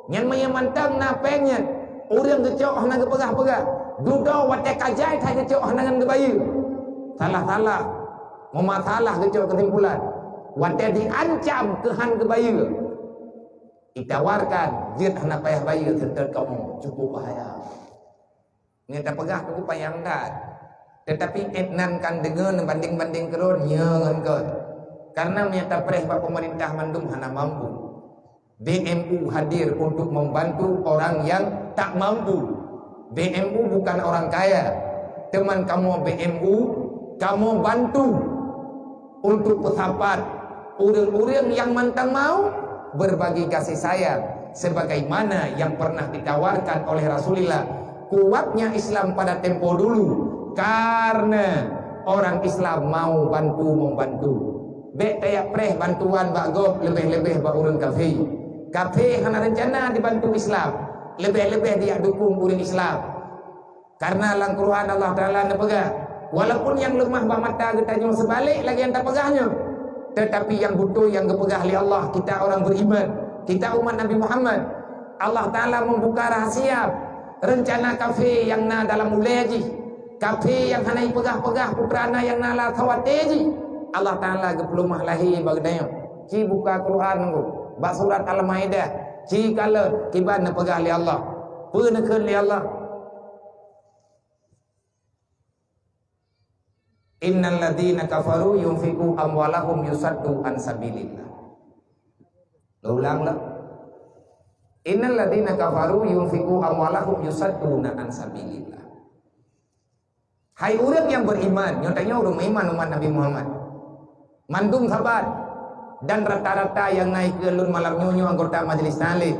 nyan maya mantang na pengnya urang gecok hana gepegah-pegah Duda watak kajai tak kecok hanangan gebaya. Salah-salah. Memasalah kecok kesimpulan. Watak diancam kehan gebaya. Ditawarkan jid hana payah bayar serta kamu cukup bahaya. Ni tak pegah tu payang dah. Tetapi etnan kan dengan banding-banding keron nyangan ke. Karena menyata preh pemerintah mandum hana mampu. BMU hadir untuk membantu orang yang tak mampu. BMU bukan orang kaya. Teman kamu BMU, kamu bantu untuk pesawat orang-orang yang mantang mau berbagi kasih sayang sebagaimana yang pernah ditawarkan oleh Rasulullah. Kuatnya Islam pada tempo dulu karena orang Islam mau bantu membantu. Bek tayak preh bantuan bak gop lebih-lebih bak orang kafir. Kafir hana rencana dibantu Islam, lebih-lebih dia dukung orang Islam. Karena dalam Quran Allah Taala nepegah, walaupun yang lemah bak mata kita nyo sebalik lagi yang tak pegahnya. Tetapi yang butuh yang kepegah oleh Allah, kita orang beriman, kita umat Nabi Muhammad. Allah Ta'ala membuka rahasia rencana kafir yang na dalam uleji, kafir yang hanai pegah-pegah putrana yang nala tawateji. Allah Ta'ala kepelumah lahir bagdanya. Ci buka Quran nunggu, bak surat Al-Maidah. Ci kala kiban na pegah oleh Allah, penekan oleh Allah. Innal ladzina kafaru yunfiqu amwalahum yusaddu an sabilillah. Ulanglah. Innal ladzina kafaru yunfiqu amwalahum yusadduna an sabilillah. Hai orang yang beriman, nyatanya orang beriman umat Nabi Muhammad. Mandum sahabat dan rata-rata yang naik ke lun malam nyonyo anggota majelis taklim,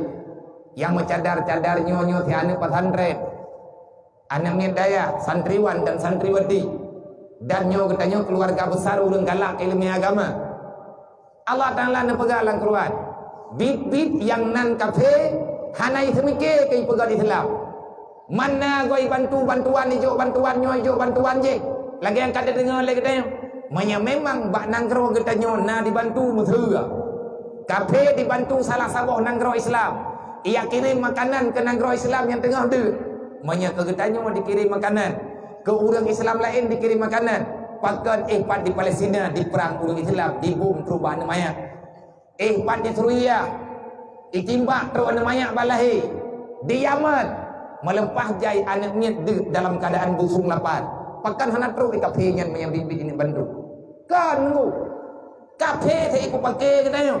yang mencadar-cadar nyonyo tiane pesantren, anak medaya, santriwan dan santriwati. Dan nyo katanya keluarga besar urang galak ilmu agama. Allah Taala nepegah dalam Quran. Bit-bit yang nan kafe hanai semike kai pegang Islam. Mana goi bantu bantuan ijo bantuan nyo ijo bantuan je. Lagi yang kata dengar lagi katanya. Manya memang bak nangro katanya na dibantu mesra. Kafe dibantu salah sabah nangro Islam. Ia kirim makanan ke nangro Islam yang tengah tu. Manya kegetanya dikirim makanan. Ke orang Islam lain dikirim makanan. Pakan ihpat di Palestina diperang orang Islam, dibom perubahan mayat. Ihpat di Suriah ditimbak terus mayat balahi. Di Yaman melepah jai anak nyet dalam keadaan busung lapar. Pakan hana terus dikapingan menyambibit ini bantu. Kan lu kafe saya ikut pakai katanya.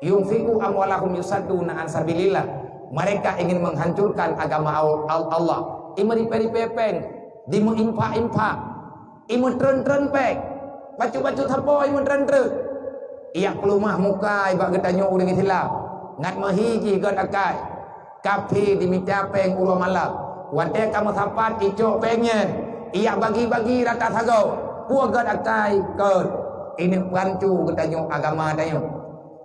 Yunfiqu amwalahum yusadduna an sabilillah. Mereka ingin menghancurkan agama Allah. Imari peri-pepeng di impak-impak, imun tren-tren pek, bacu-bacu tapo imun tren-tren. Ia pelumah muka ibak katanya orang Islam. Ngat mahiji gat akai. Kafe diminta peng ulo malam. Wate kamu sapat icok pengen. Ia bagi-bagi rata sagau. Puak gat akai ker. Ini bantu katanya agama tanya.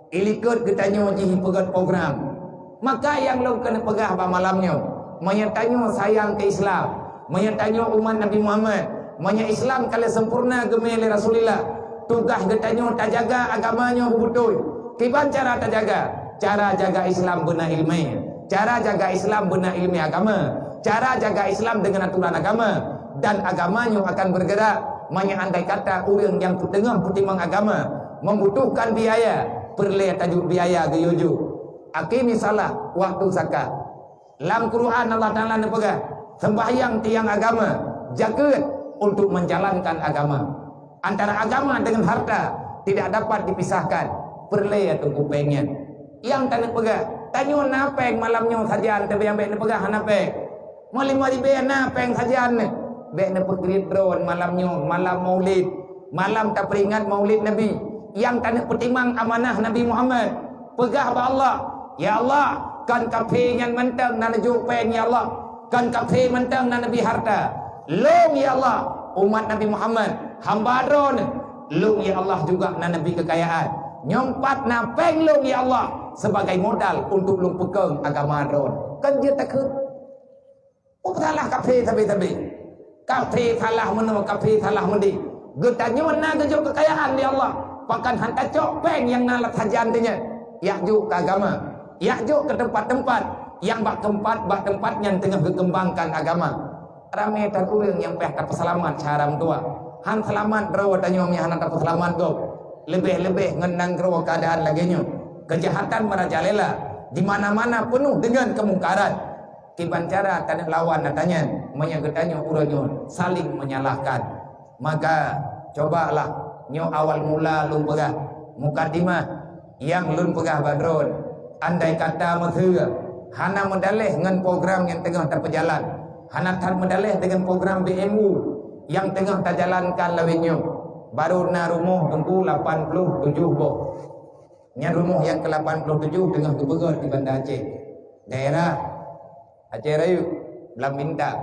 Ilikut katanya jihi pegat program. Maka yang lo kena pegah ba malamnya. Menyatanya sayang ke Islam. Menyatanya umat Nabi Muhammad. Manya Islam kalau sempurna gemele Rasulullah. Tugas getanya tak jaga agamanya betul. Kiban cara tak jaga? Cara jaga Islam benar ilmu. Cara jaga Islam benar ilmu agama. Cara jaga Islam dengan aturan agama. Dan agamanya akan bergerak. Manya andai kata orang yang tengah pertimbang agama membutuhkan biaya. Perlu tajuk biaya geyoju. Akimi salah waktu zakat. Dalam Quran Allah Ta'ala nepegah. Sembahyang tiang agama, jaga untuk menjalankan agama. Antara agama dengan harta tidak dapat dipisahkan. Perle atau kupengen. Yang tanah pegah, tanyo napeng malamnya sajian, tapi yang baik pegah napeng. Malim mari be napeng sajian. Baik nepegrit drone malamnya, malam Maulid, malam tak peringat Maulid Nabi. Yang tanah pertimbang amanah Nabi Muhammad. Pegah ba Allah, ya Allah, kan kapengan mentang dan jupeng ya Allah. Kan kafe mentang na Nabi harta. Long ya Allah umat Nabi Muhammad hamba dron. Long ya Allah juga na Nabi kekayaan. Nyompat na peng long ya Allah sebagai modal untuk long pegang agama dron. Kan dia takut. Oh salah kafe tabi-tabi. Kafe salah mana kafe salah mandi. Getanya na gejo kekayaan ya Allah. Pakan hantar cok peng yang nalat hajan tanya. Yakjuk ke agama. Yakjuk ke tempat-tempat yang bak tempat yang tengah berkembangkan agama. Ramai tan urang yang peh dapat selamat caram tua. Han selamat draw tanyo mi han dapat selamat go. Lebih-lebih ngenang draw keadaan lagi nyo. Kejahatan merajalela di mana-mana penuh dengan kemungkaran. Kiban cara tanah lawan natanya menyagetanyo uranyo saling menyalahkan. Maka cobalah nyo awal mula lun pegah mukadimah yang lun pegah badron. Andai kata mathua hana mendalih dengan program yang tengah terjalan. Hana tan mendalih dengan program BMU yang tengah terjalankan lawinyo. Baru na rumah tunggu 87 boh. Nya rumah yang ke-87 tengah dibegar di Banda Aceh. Daerah Aceh Rayu belah minta.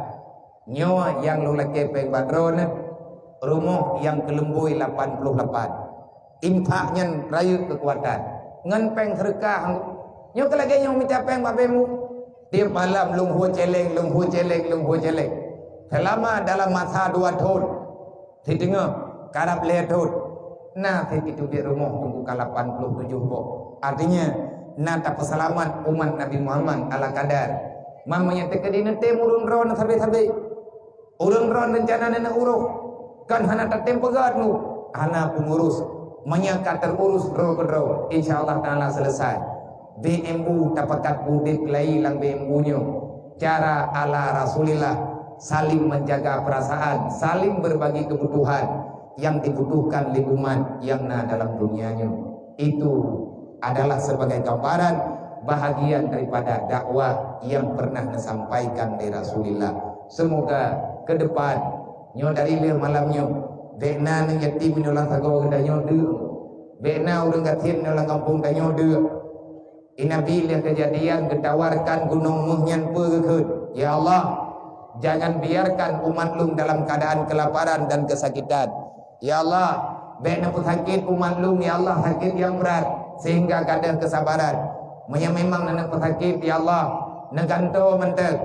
Nyo yang lu laki peng badron rumah yang kelembui 88. Impaknya rayu kekuatan. Ngan peng serkah nyo kelagi nyo minta peng babemu. Dia malam lunghu celeng. Selama dalam masa 2 tahun. Di tengah karab le tahun. Nah, itu di rumah tunggu ke 87 boh. Artinya, nata peselamat umat Nabi Muhammad ala kadar. Mamanya tekedi nete urun ron sabe-sabe. Urun ron rencana nena uruh. Kan hana tatem pegat nu. Hana pengurus. Menyangka terurus ro. InsyaAllah ta'ala selesai. BMU tapakat budit lai lang BMU nyo. Cara ala Rasulillah. Saling menjaga perasaan. Saling berbagi kebutuhan yang dibutuhkan lingkungan yang dalam dunianya. Itu adalah sebagai gambaran bahagian daripada dakwah yang pernah disampaikan dari Rasulullah. Semoga ke depan nyo dari lir malamnya bekna nang yatim nolang sago gedanyo de bekna urang gatin nolang kampung danyo de inabil kejadian getawarkan gunung muhnyan pegekeun. Ya Allah, jangan biarkan umat lum dalam keadaan kelaparan dan kesakitan. Ya Allah, bekna pun sakit umat lum, ya Allah, sakit yang berat sehingga kadar kesabaran. Memang nana pesakit, ya Allah, neganto mentek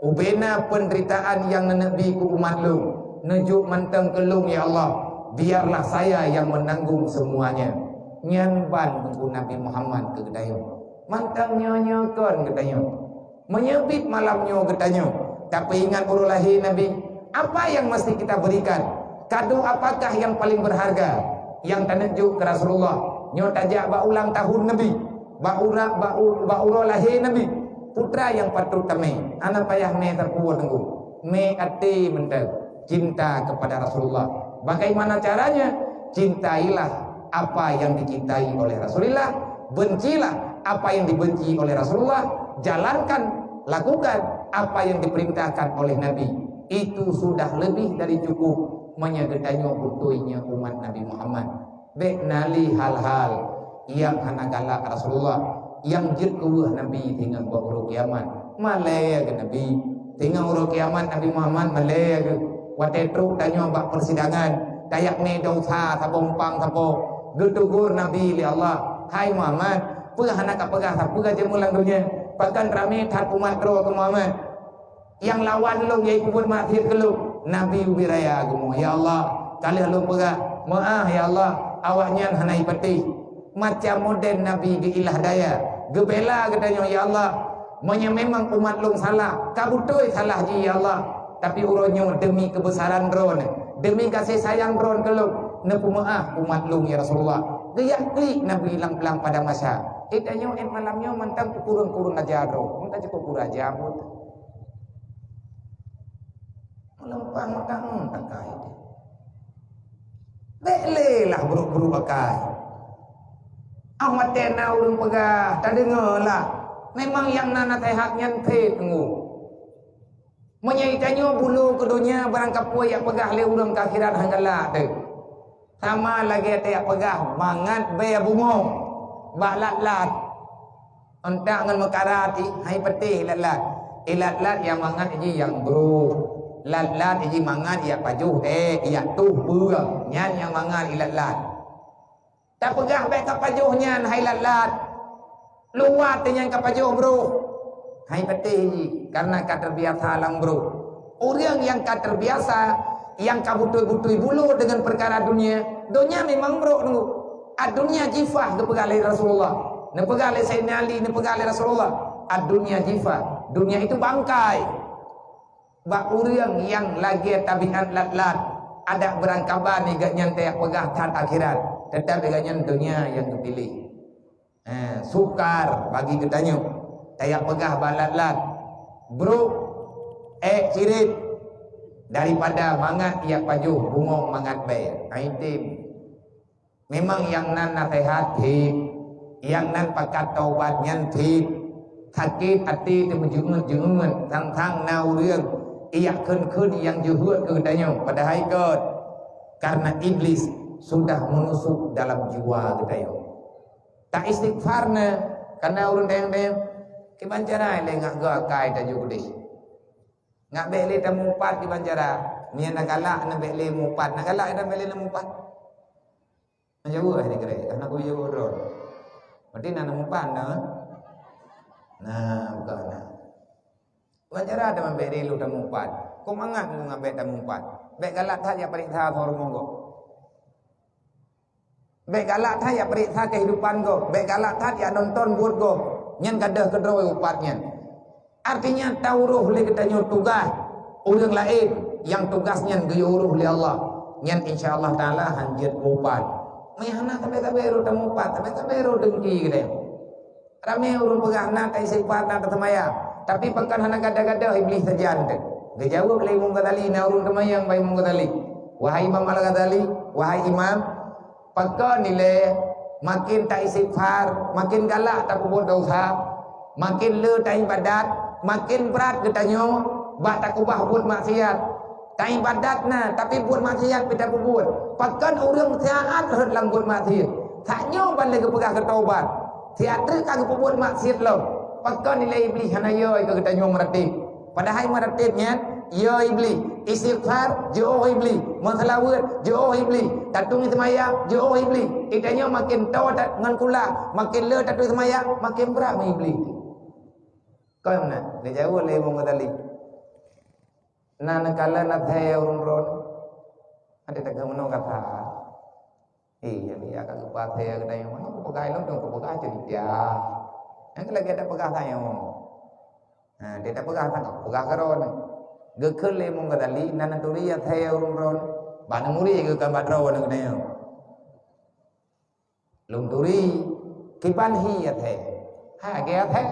ubena penderitaan yang nenebi ku umat lum, nejuk menteng kelum, ya Allah, biarlah saya yang menanggung semuanya. Nyan ban ku Nabi Muhammad ke gedayo. Mantang nyonya kon gedayo. Menyebit malamnya gedayo. Tapi ingat urulahi Nabi, apa yang mesti kita berikan? Kado apakah yang paling berharga yang tanejuk ke Rasulullah? Nyo tajak ba ulang tahun Nabi, ba lahir Nabi, putra yang patut tamai. Anak payah me terpuat tunggu. Me ati mentek cinta kepada Rasulullah. Bagaimana caranya? Cintailah apa yang dicintai oleh Rasulullah, bencilah apa yang dibenci oleh Rasulullah, jalankan, lakukan apa yang diperintahkan oleh Nabi. Itu sudah lebih dari cukup menyagedanyo butuhnya umat Nabi Muhammad. Beknali hal-hal yang hana galak Rasulullah, yang jirkuh Nabi tinggal buat kiamat. Malaya ke Nabi tinggal urut kiamat Nabi Muhammad malaya ke. Watetruk tanyo bak persidangan dayak ne dosa sabompang sapo getugur Nabi li Allah. Hai Muhammad, pegah hana ka pegah pegah jemulang dunia. Bahkan rame tat umat ro ke Muhammad. Yang lawan lu yai kubur makhir ke lu. Nabi ubiraya agama. Ya Allah, kalian lu pegah maah ya Allah, awaknya hanai peti macam modern Nabi di ilah daya gebela katanya ya Allah, memang umat lu salah kabutoi salah ji ya Allah, tapi uronyo demi kebesaran ron, demi kasih sayang ron ke lu nepu maah umat lu ya Rasulullah. Geyak klik Nabi hilang-hilang pada masa itanyo malamnya mantang kurun-kurun aja ro minta cukup aja abut lempang matang takai bele lah buruk-buruk pakai ahmad tena urung pegah tak dengar lah memang yang nana tehatnya tenggu menyaitannya bulu ke dunia barang kapua yang pegah le urung kakhiran hangalah tu sama lagi ada yang pegah mangat be bungo balat-lat entak ngan mekarati hai petih lat-lat ilat-lat yang mangat ji yang bro lat-lat iji mangan ia pajuh ia tuh burang nyan yang mangan ilat-lat tak pegah baik ke pajuhnya hai lat-lat luat yang ke pajuh bro hai petih karena ka terbiasa lang bro orang yang ka terbiasa yang ka butui-butui bulu dengan perkara dunia memang bro nunggu dunia jifah ke pegalai Rasulullah ne pegalai Sayyidina Ali ne pegalai Rasulullah dunia jifah dunia itu bangkai bak urang yang lagi tabiat lat-lat ada berangkaban ni gak nyantai pegah tat akhirat tetapi gak nyan dunia yang dipilih. Sukar bagi ketanya tayak pegah balat-lat bro cirit daripada mangat ia pajuh bungong mangat bay aitim memang yang nan nasihat hit yang nan pakat taubat nyan hit sakit hati tu menjungun tang nau reung ia kun yang juhud ke katanya padahal ikut karena iblis sudah menusuk dalam jiwa katanya tak istighfarna karena urun deng-deng ke bancara le ngak ga kai ta jugudi ngak bele ta mumpat di bancara ni nak galak na bele mumpat nak galak dah bele na mumpat menjauh ni kere anak ku jauh ro berarti nak mumpat nah bukan bancara ada bele lu ta mumpat ko mangat lu ngak be ta mumpat be galak ta ya periksa thor monggo baik galak tha ya periksa kehidupan go, baik galak tha ya nonton buat go, nyan kadah kedroy upatnya. Artinya tauruh le katanya tugas orang lain yang tugasnya geuruh li Allah. Nyan insyaallah taala hanjit upat. Mayana tabe-tabe ro temu upat, tabe-tabe ro dengki gede. Rame urun pegahna tai sifat na temaya, tapi pekan hana gada-gada iblis saja ante. Gejawab le mung gadali na urun temayang bai mung gadali. Wahai Imam Al-Ghazali, wahai Imam Paka nilai makin tak istighfar, makin galak tak berbuat dosa, makin le tak ibadat, makin berat katanya, bah tak ubah buat maksiat. Tak ibadat na, tapi buat maksiat kita berbuat. Pakan orang taat hendak buat maksiat. Tak nyo balik ke pegah ke taubat. Tiada kagak berbuat maksiat lo. Pakan nilai iblis hanaya ke katanya meratib. Padahal meratibnya ya iblis istighfar jauh iblis menselawat jauh iblis tatung semaya jauh iblis itanya makin tahu tak ngan kula makin le tatung semaya makin berat mai iblis kau mana dia jauh le mong tali nan kala na thay urun ron ada tak menong kata ya dia akan lupa thay ke dayo mana pegai lo dong pegai jadi dia yang lagi ada pegai saya dia tak pegai tak pegai karon gekel le mong gadali nana turiya thay urun ron bana muri ke kambatro nang ne lung turi kipan hi ya thay ha ge ya thay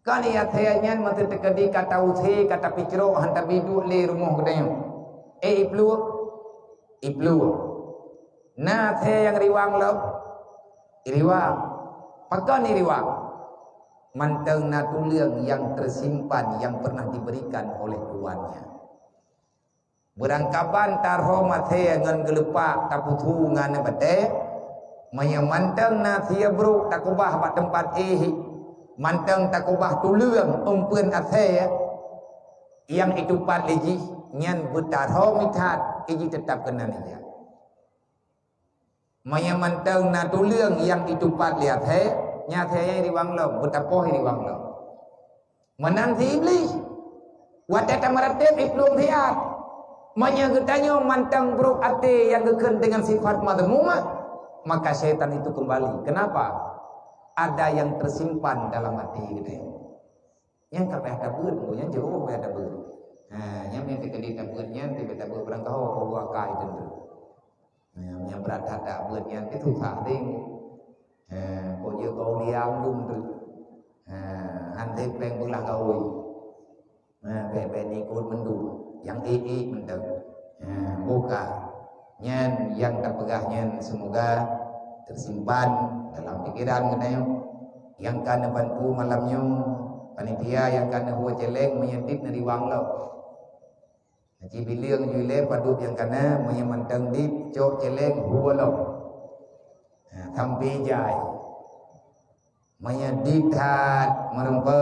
kan ya thay nyan mate tekadi kata uthi kata pikro hantar bidu le rumah gede iplu na thay yang riwang lo riwang pakan ni riwang manteng natuliang yang tersimpan yang pernah diberikan oleh tuannya. Berangkapan tarho mathe ngan gelepak taputu ngan bate maya manteng na thia bro takubah ba tempat manteng takubah tuliang umpeun athe yang itu pat leji nyan betarho mithat iji tetap kena dia. Maya manteng na tuliang yang itu pat lihat nyatanya riwang lo, betapoh riwang lo. Menang si iblis. Watata meratib iplung hiat. Menyagetannya mantang bro ate yang geken dengan sifat madmumah, maka syaitan itu kembali. Kenapa? Ada yang tersimpan dalam hati gitu. Yang kabeh tabeur, yang jauh kabeh tabeur. Nah, yang mimpi kedi tabeurnya tiba tabeur berang kau bawa kai tentu. Yang berat ada beurnya itu saling có như câu đi ăn đun từ ăn thêm bên bữa là gồi về bên đi côn mình đủ yang mình được buka nyan yang terpegahnya semoga tersimpan dalam pikiran kita yang kana bantu malamnya panitia yang kana huwa celeng menyentip dari wang lo Haji biliang jule padut yang kana menyemantang di cok celeng huwa lo tampi jai menyedithat merempe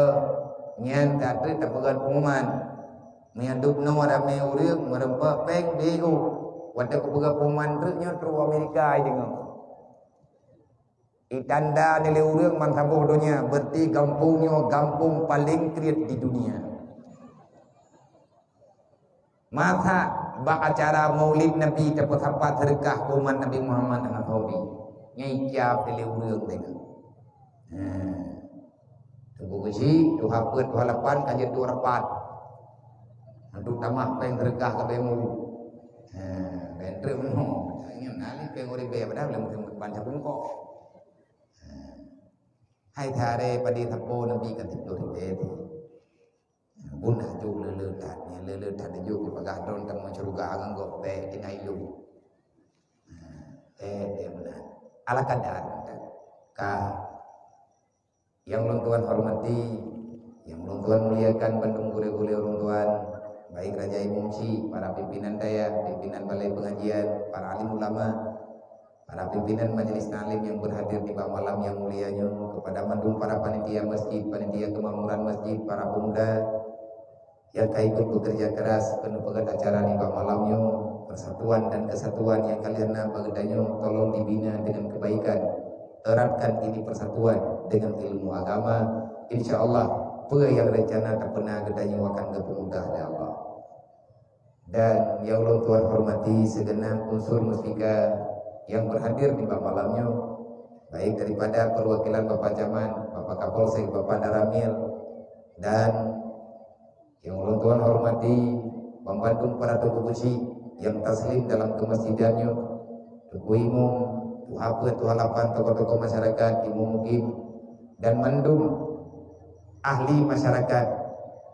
nyan tatri tapagan pengumuman menyaduk nomor rame urang merempe peng diu wada kepaga pengumuman truknya tru Amerika jeung itanda nilai urang man saboh dunia berarti kampungnya kampung paling kreat di dunia. Masa bak acara Maulid Nabi dapat apa sedekah umat Nabi Muhammad dengan hobi ngicap nilai urang teh. Tunggu kusi, 2 halapan kajian 2 rapat. Untuk tamak peng tergah ke bemu. Bentre mo. Ingin nali peng ori be pada belum banca bungko. Hai thare padi thapo nabi kan tidur di beti. Bun haju lele tat ju pagah don tam surga anggo be tinailu. Mana ala kadar ka yang ulun tuan hormati, yang ulun tuan muliakan bandung gule-gule ulun tuan, baik Raja Imumsi, para pimpinan daya, pimpinan balai pengajian, para alim ulama, para pimpinan majelis taklim yang berhadir di malam yang mulianya, kepada mandung para panitia masjid, panitia kemakmuran masjid, para pemuda yang ikut bekerja keras penuh pegat acara di malamnya, persatuan dan kesatuan yang kalian bagedanya tolong dibina dengan kebaikan, eratkan ini persatuan dengan ilmu agama, insyaallah apa yang rencana tak pernah gedanya akan kemudah ya Allah. Dan yang Allah Tuhan hormati segenap unsur musbika yang berhadir di malamnya, baik daripada perwakilan Bapak Camat, Bapak Kapolsek, Bapak Daramil, dan yang Allah Tuhan hormati membantu para tokoh besi yang taslim dalam kemasjidannya, tokoh imam, tuh apa, tuh halapan, tokoh-tokoh masyarakat, imam mukim, dan mandum ahli masyarakat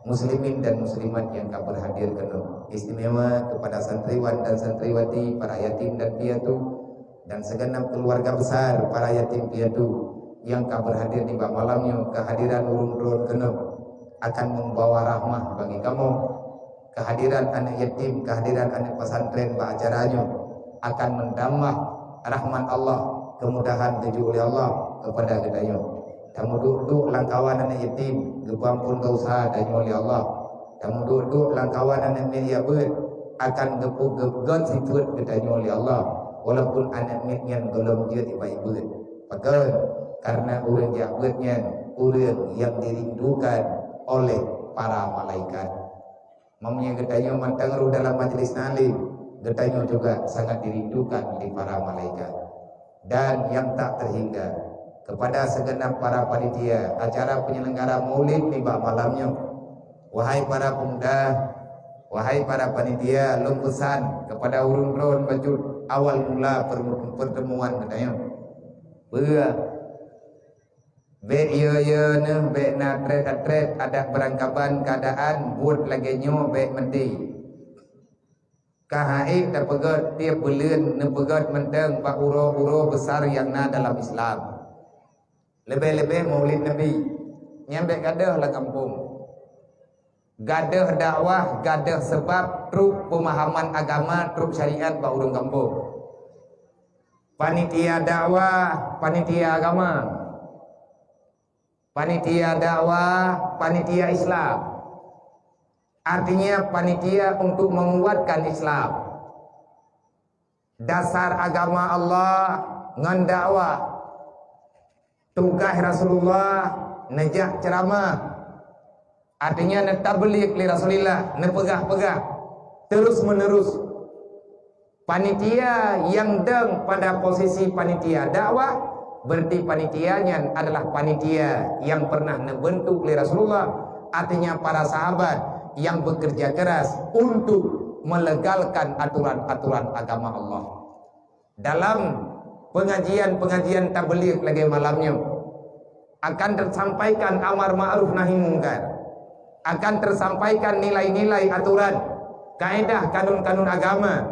muslimin dan muslimat yang kau berhadir kena istimewa kepada santriwan dan santriwati, para yatim dan piatu, dan segenap keluarga besar para yatim piatu yang kau berhadir di malamnya. Kehadiran urun-urun kena akan membawa rahmah bagi kamu. Kehadiran anak yatim, kehadiran anak pesantren acaranya akan mendamah rahmat Allah, kemudahan tuju oleh Allah kepada kedanya. Kamu duduk langkawan anak yatim, gepampun dosa dan oleh Allah. Kamu duduk langkawan anak media ber akan gepuk-gepuk sifat kedanya oleh Allah. Walaupun anak media belum dia dibaik ber. Maka karena urang jabutnya urang yang dirindukan oleh para malaikat. Mamanya gedanya mantang dalam majelis nalim, gedanya juga sangat dirindukan di para malaikat. Dan yang tak terhingga kepada segenap para panitia acara penyelenggara maulid di malamnya, wahai para pemuda, wahai para panitia, lum pesan kepada urun-urun bajut awal mula pertemuan gedanya. Be iya ne be na tret ada berangkapan keadaan buat lagi nyo be menti kahai terpegat tiap bulan ne pegat menteng pak uro besar yang na dalam Islam lebih-lebih maulid Nabi nyampe gadah lah kampung gadah dakwah gadah sebab truk pemahaman agama truk syariat pak urung kampung panitia dakwah panitia agama panitia dakwah, panitia Islam. Artinya panitia untuk menguatkan Islam. Dasar agama Allah ngan dakwah. Tugas Rasulullah nejak ceramah. Artinya netabligh li Rasulillah, nepegah-pegah terus menerus. Panitia yang deng pada posisi panitia dakwah berarti panitianya adalah panitia yang pernah membentuk oleh Rasulullah, artinya para sahabat yang bekerja keras untuk melegalkan aturan-aturan agama Allah. Dalam pengajian-pengajian tabligh lagi malamnya akan tersampaikan amar ma'ruf nahi mungkar, akan tersampaikan nilai-nilai aturan, kaedah kanun-kanun agama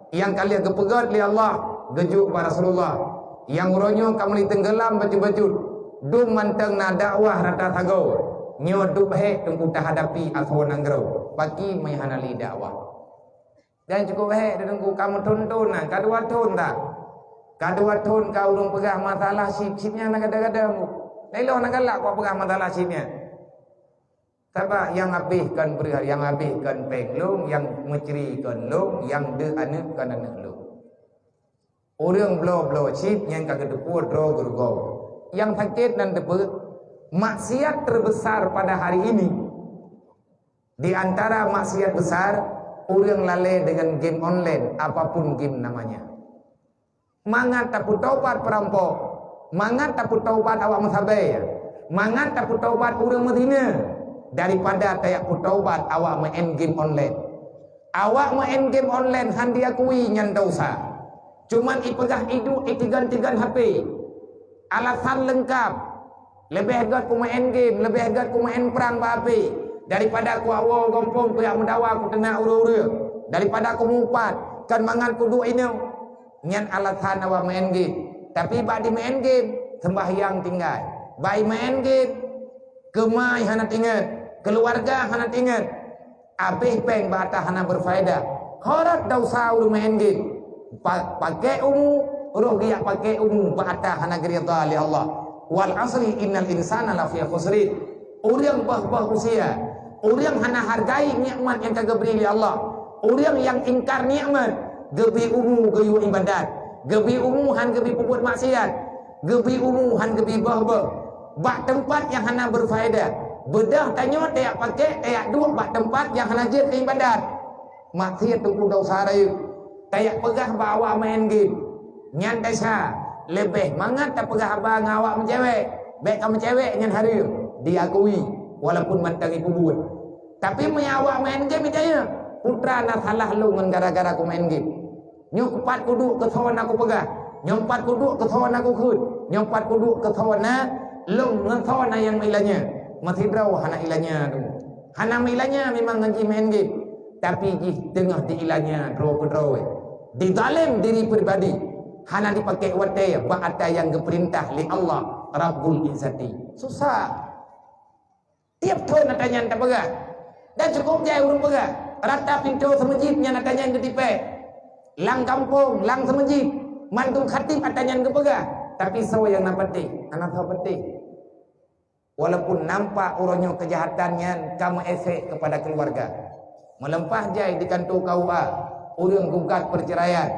yang kalian kepegat oleh Allah, gejuk para Rasulullah. Yang ronyo kamu tenggelam baju-baju dum manteng na dakwah rata thago nyo dup he tungku ta hadapi aswa nanggro bagi maihanali dakwah dan cukup he tungku kamu tuntun nah kadua tun kau urung pegah masalah sip-sipnya na gada-gadamu lailo na galak kau pegah masalah sipnya sabak yang habiskan berhar yang habiskan penglung yang mencerikan lung yang de anak kan anak lung. Orang blow chip yang kagak depu draw gergo. Yang sakit dan depu maksiat terbesar pada hari ini. Di antara maksiat besar, orang lalai dengan game online, apapun game namanya. Mangat tapu taubat perampok, mangat tapu taubat awak masabai, mangat tapu taubat orang Medina. daripada tayak putaubat awak main game online. Awak main game online han diakui nyan dosa. Cuman ipegah hidup itigan-tigan HP. Alasan lengkap. Lebih agak ku main game, lebih agak ku main perang HP daripada ku awal gompong ku yang mendawa ku kena ura-ura. Daripada ku mumpat kan mangan ku duk ini. Nyan alasan awak main game. Tapi bak di main game sembahyang tinggal. Bai main game kemai hana tinggal, keluarga hana tinggal. Habis peng bata hana berfaedah. Horat dosa ulu main game. Pakai umum, roh dia pakai umum bata hana gerita li Allah. Wal asri innal insana lafi khusrin. Orang bah usia, orang hana hargai nikmat yang kagak beri li Allah. Orang yang ingkar nikmat, gebi umum gayu ibadat. Gebi umum han gebi puput maksiat. Gebi umum han gebi bah-bah. Bak tempat yang hana berfaedah. Bedah tanya tayak pakai, tayak duk bak tempat yang hana jet ibadat. Maksiat tu dosa raya. Tayak pegah bawa main game. Nyan desa lebih mangat tak pegah abang awak mencewek. Baik kamu cewek nyan hari diakui walaupun mantangi puput. Tapi menyawak main game itanya. Putra nak salah lu gara-gara aku main game. Nyompat kuduk ke sawan aku pegah. Nyompat kuduk ke sawan aku khut. Nyompat kuduk ke sawan na long ngan sawan yang milanya. Masih draw hana ilanya tu. Hana milanya memang ngaji main game. Tapi di tengah di ilanya draw ke draw. Di dalam diri pribadi hana dipakai wate ba'ata yang keperintah li Allah Rabbul Izzati. Susah. Tiap tahun nak tanya tak pegah. Dan cukup jaya urung pegah. Rata pintu semajidnya nak tanya ke tipe. Lang kampung, lang semajid, mantung khatib atanyan ke pegah. Tapi sawa yang napati, anak napati. Walaupun nampak orangnya kejahatannya, kamu efek kepada keluarga. Melempah jai di kantor KUA, orang gugat perceraian,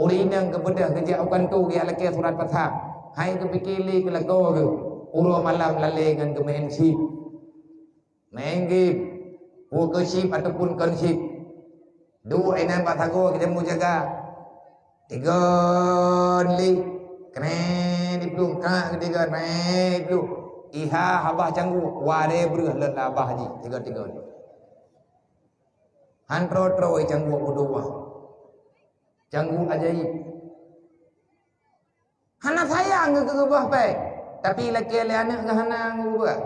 orang yang kebedah kerja kantor dia laki surat pasal. Hai kepikili ke lagu ke, orang malam lalai dengan main ship, main game, ke ship ataupun konship. Dua enan batago kita mau jaga. Tiga li kena di belum kena ketiga naik dulu. Iha habah canggu ware beruh lelabah ji tiga ni. Hantro troi canggu berdua. Canggu ajaib. Hana sayang ke gebah pe. Tapi laki le anak ke hana ngubah.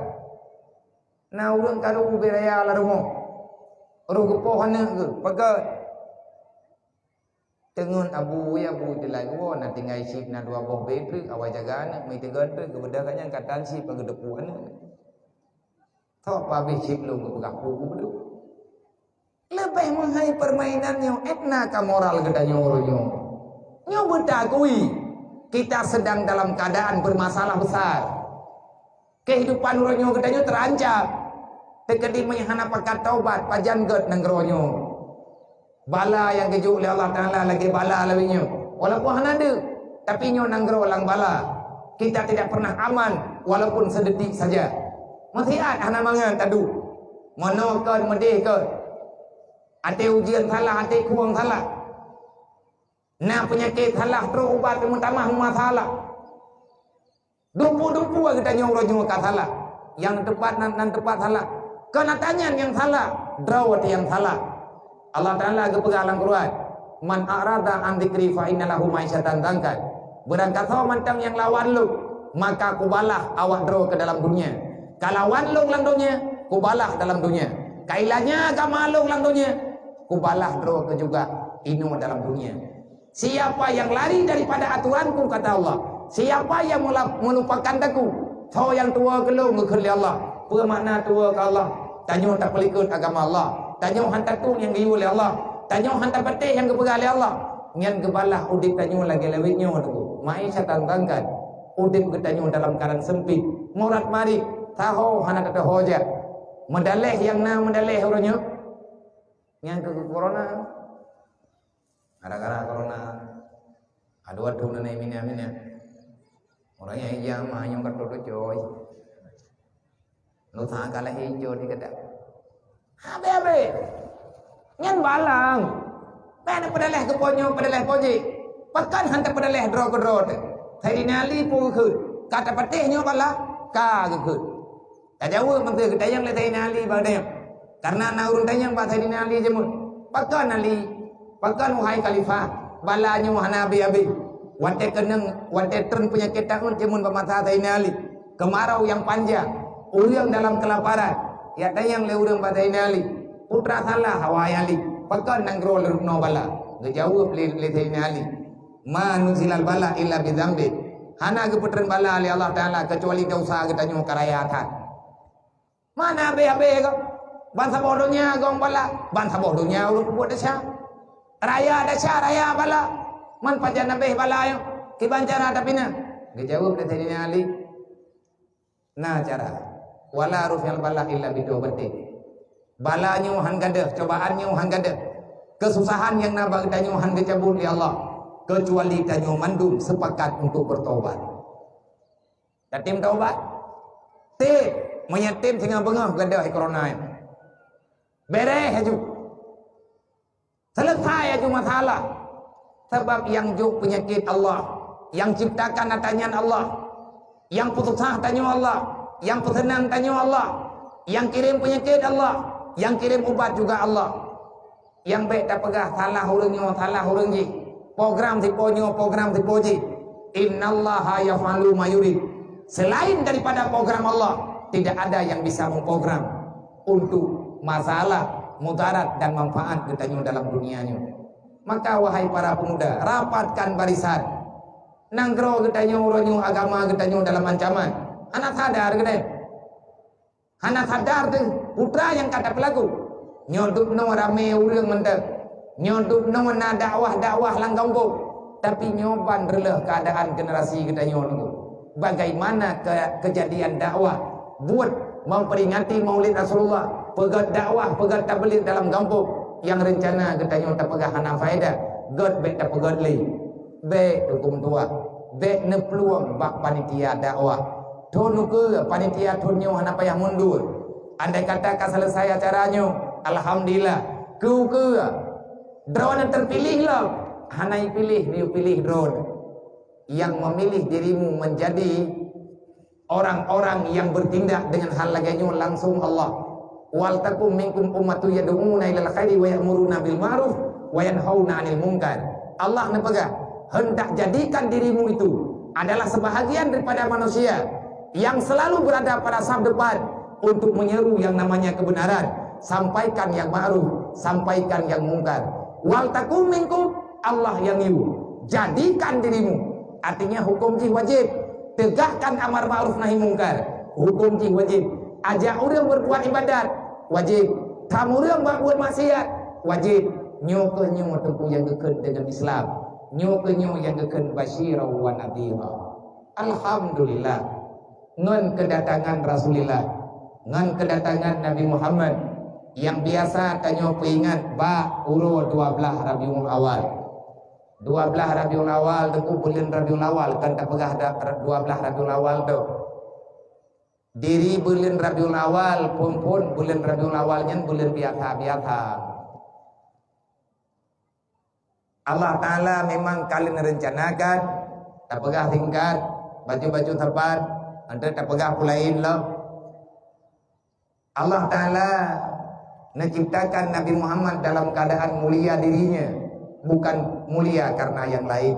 Na urang karu beraya la rumah. Orang gepoh hana ke pagat tengun abu ya abu delai wo na tinggal sip na dua boh betri awak jaga anak mai tegan tu kebedah kanya katan sip pagi depu anak tho pa bi sip lu ke pegah pu bedu lebih menghai permainannya etna ka moral gedanyo ronyo nyo betakui kita sedang dalam keadaan bermasalah besar kehidupan ronyo gedanyo terancam. Tekedi menyahana pakat taubat pajan god nangronyo. Bala yang kejuk oleh Allah Ta'ala lagi bala lawinya. Walaupun hanada, tapi nyo nanggro lang bala. Kita tidak pernah aman walaupun sedetik saja. Masih ada hana mangan tadu. Mono ke medih ke. Ate ujian salah, ate kuang salah. Na penyakit salah terus ubat kemutamah masalah. Dumpu-dumpu kita nyo ka salah. Yang tepat nan tepat salah. Kenatanyan yang salah, drawat yang salah. Allah Ta'ala kepegalang Quran. Man a'rada an dzikri fa inna lahu ma'isyatan dangkan. Berangkat kau mantang yang lawan lu, maka kubalah awak draw ke dalam dunia. Kalawan lu lang dunia, kubalah dalam dunia. Kailanya kamalung lang dunia, kubalah draw ke juga inu dalam dunia. Siapa yang lari daripada aturanku kata Allah, siapa yang melupakan aku, kau yang tua gelung ngekeli Allah. Apa makna tua ke Allah? Tanya tak pelikut agama Allah. Tanya hantar tu yang giyu oleh Allah. Tanya hantar petih yang kepegal oleh Allah. Ngan kebalah udip tanya lagi lewitnya tu. Mai syaitan tangkan. Udip ketanya dalam keadaan sempit. Morat mari. Tahu hana kata hoja. Medaleh yang na medaleh orangnya. Ngan ke corona. Gara-gara corona. Aduh nanai mina. Orangnya hijau mah yang kata coy. Lu tak kalah hijau di kata. Habe. Nyan balang. Pada pedaleh ke ponyo, pedaleh poji. Pakan hantar pedaleh draw ke draw. Saya dinali pun ke. Kata patihnya bala, ka ke. Tak jauh menteri kita yang letai Ali badai. Karena na urun tayang ba Sayyidina Ali jemun. Pakan Ali, pakan wahai khalifah, balanya wahana abi-abi. Wate keneng, wate tren penyakit tahun jemun pemata Sayyidina Ali. Kemarau yang panjang, urang dalam kelaparan. Ya tayang le urang ba Sayyidina Ali. Putra salah hawai Ali. Pakan nanggro lerukno bala. Gejawab le Sayyidina Ali. Ma nuzilal bala illa bidzambi. Hana geputren bala ali Allah Taala kecuali dosa kita nyu karayatan. Mana be-be kau? Bangsa bodohnya gong bala, bangsa bodohnya urut buat dasar. Raya dasar raya bala. Man pajan nabe bala yo. Kibancara tapi na. Dijawab dari Sayyidina Ali. Nah cara. Wala rufyal bala illa bidobati. Balanya han gadah, cobaannya han gadah. Kesusahan yang nabang tanya han dicabut ya Allah. Kecuali tanya mandum sepakat untuk bertobat. Yatim taubat. Menyatim sehingga bengah gadah corona. Beres haju. Selesai haju masalah. Sebab yang juk penyakit Allah, yang ciptakan tanya Allah, yang putus asa tanya Allah, yang pesenang tanya Allah, yang kirim penyakit Allah, yang kirim ubat juga Allah. Yang baik tak pegah salah hurung ji. Program tiponyo, program tipoji. Innallaha yaf'alu ma yurid. Selain daripada program Allah, tidak ada yang bisa memprogram untuk masalah, mudarat dan manfaat kita dalam dunianya. Maka wahai para pemuda, rapatkan barisan. Nanggro kita uronyo agama kita dalam ancaman. Anak sadar kita. Anak sadar tu putra yang kata pelaku. Nyoduk no rame urang mentek. Nyoduk no na dakwah langgaungko. Tapi nyoban releh keadaan generasi kita nyono. Bagaimana kejadian dakwah buat memperingati Maulid Rasulullah, pegat dakwah, pegat tabligh dalam kampung yang rencana kita nyota pegah hana faedah, god bek ta pegat li. Bek hukum tua, bek ne peluang bak panitia dakwah. Tonu ke panitia tunyo hana payah mundur. Andai kata ka selesai acaranya, alhamdulillah. Ku ke drone terpilih lah. Hana pilih drone yang memilih dirimu menjadi orang-orang yang bertindak dengan hal laganya langsung Allah. Wal takum minkum ummatu yad'una ilal khairi wa ya'muruna bil ma'ruf wa yanhauna 'anil munkar. Allah nepegah, hendak jadikan dirimu itu adalah sebahagian daripada manusia yang selalu berada pada saf depan untuk menyeru yang namanya kebenaran, sampaikan yang ma'ruf, sampaikan yang munkar. Wal takum minkum, Allah yang jadikan dirimu, artinya hukum wajib. Tegakkan amar ma'ruf nahi mungkar, hukum wajib. Ajak orang berbuat ibadat, wajib. Tamu orang berbuat maksiat, wajib. Nyo tempuh yang geken dengan Islam, nyo yang geken basyira wa nadhira. Alhamdulillah. Ngan kedatangan Rasulullah, ngan kedatangan Nabi Muhammad yang biasa tanyo peingat ba uro 12 Rabiul Awal. 12 Rabiul Awal tu bulan Rabiul Awal kan tak pegah ada 12 Rabiul Awal tu. Diri bulan Rabiul Awal pun bulan Rabiul Awalnya bulan biasa. Allah Taala memang kalian rencanakan tak pegah tingkat baju-baju tepat, anda tak pegah pulain lah. Allah Taala menciptakan Nabi Muhammad dalam keadaan mulia dirinya. Bukan mulia karena yang lain.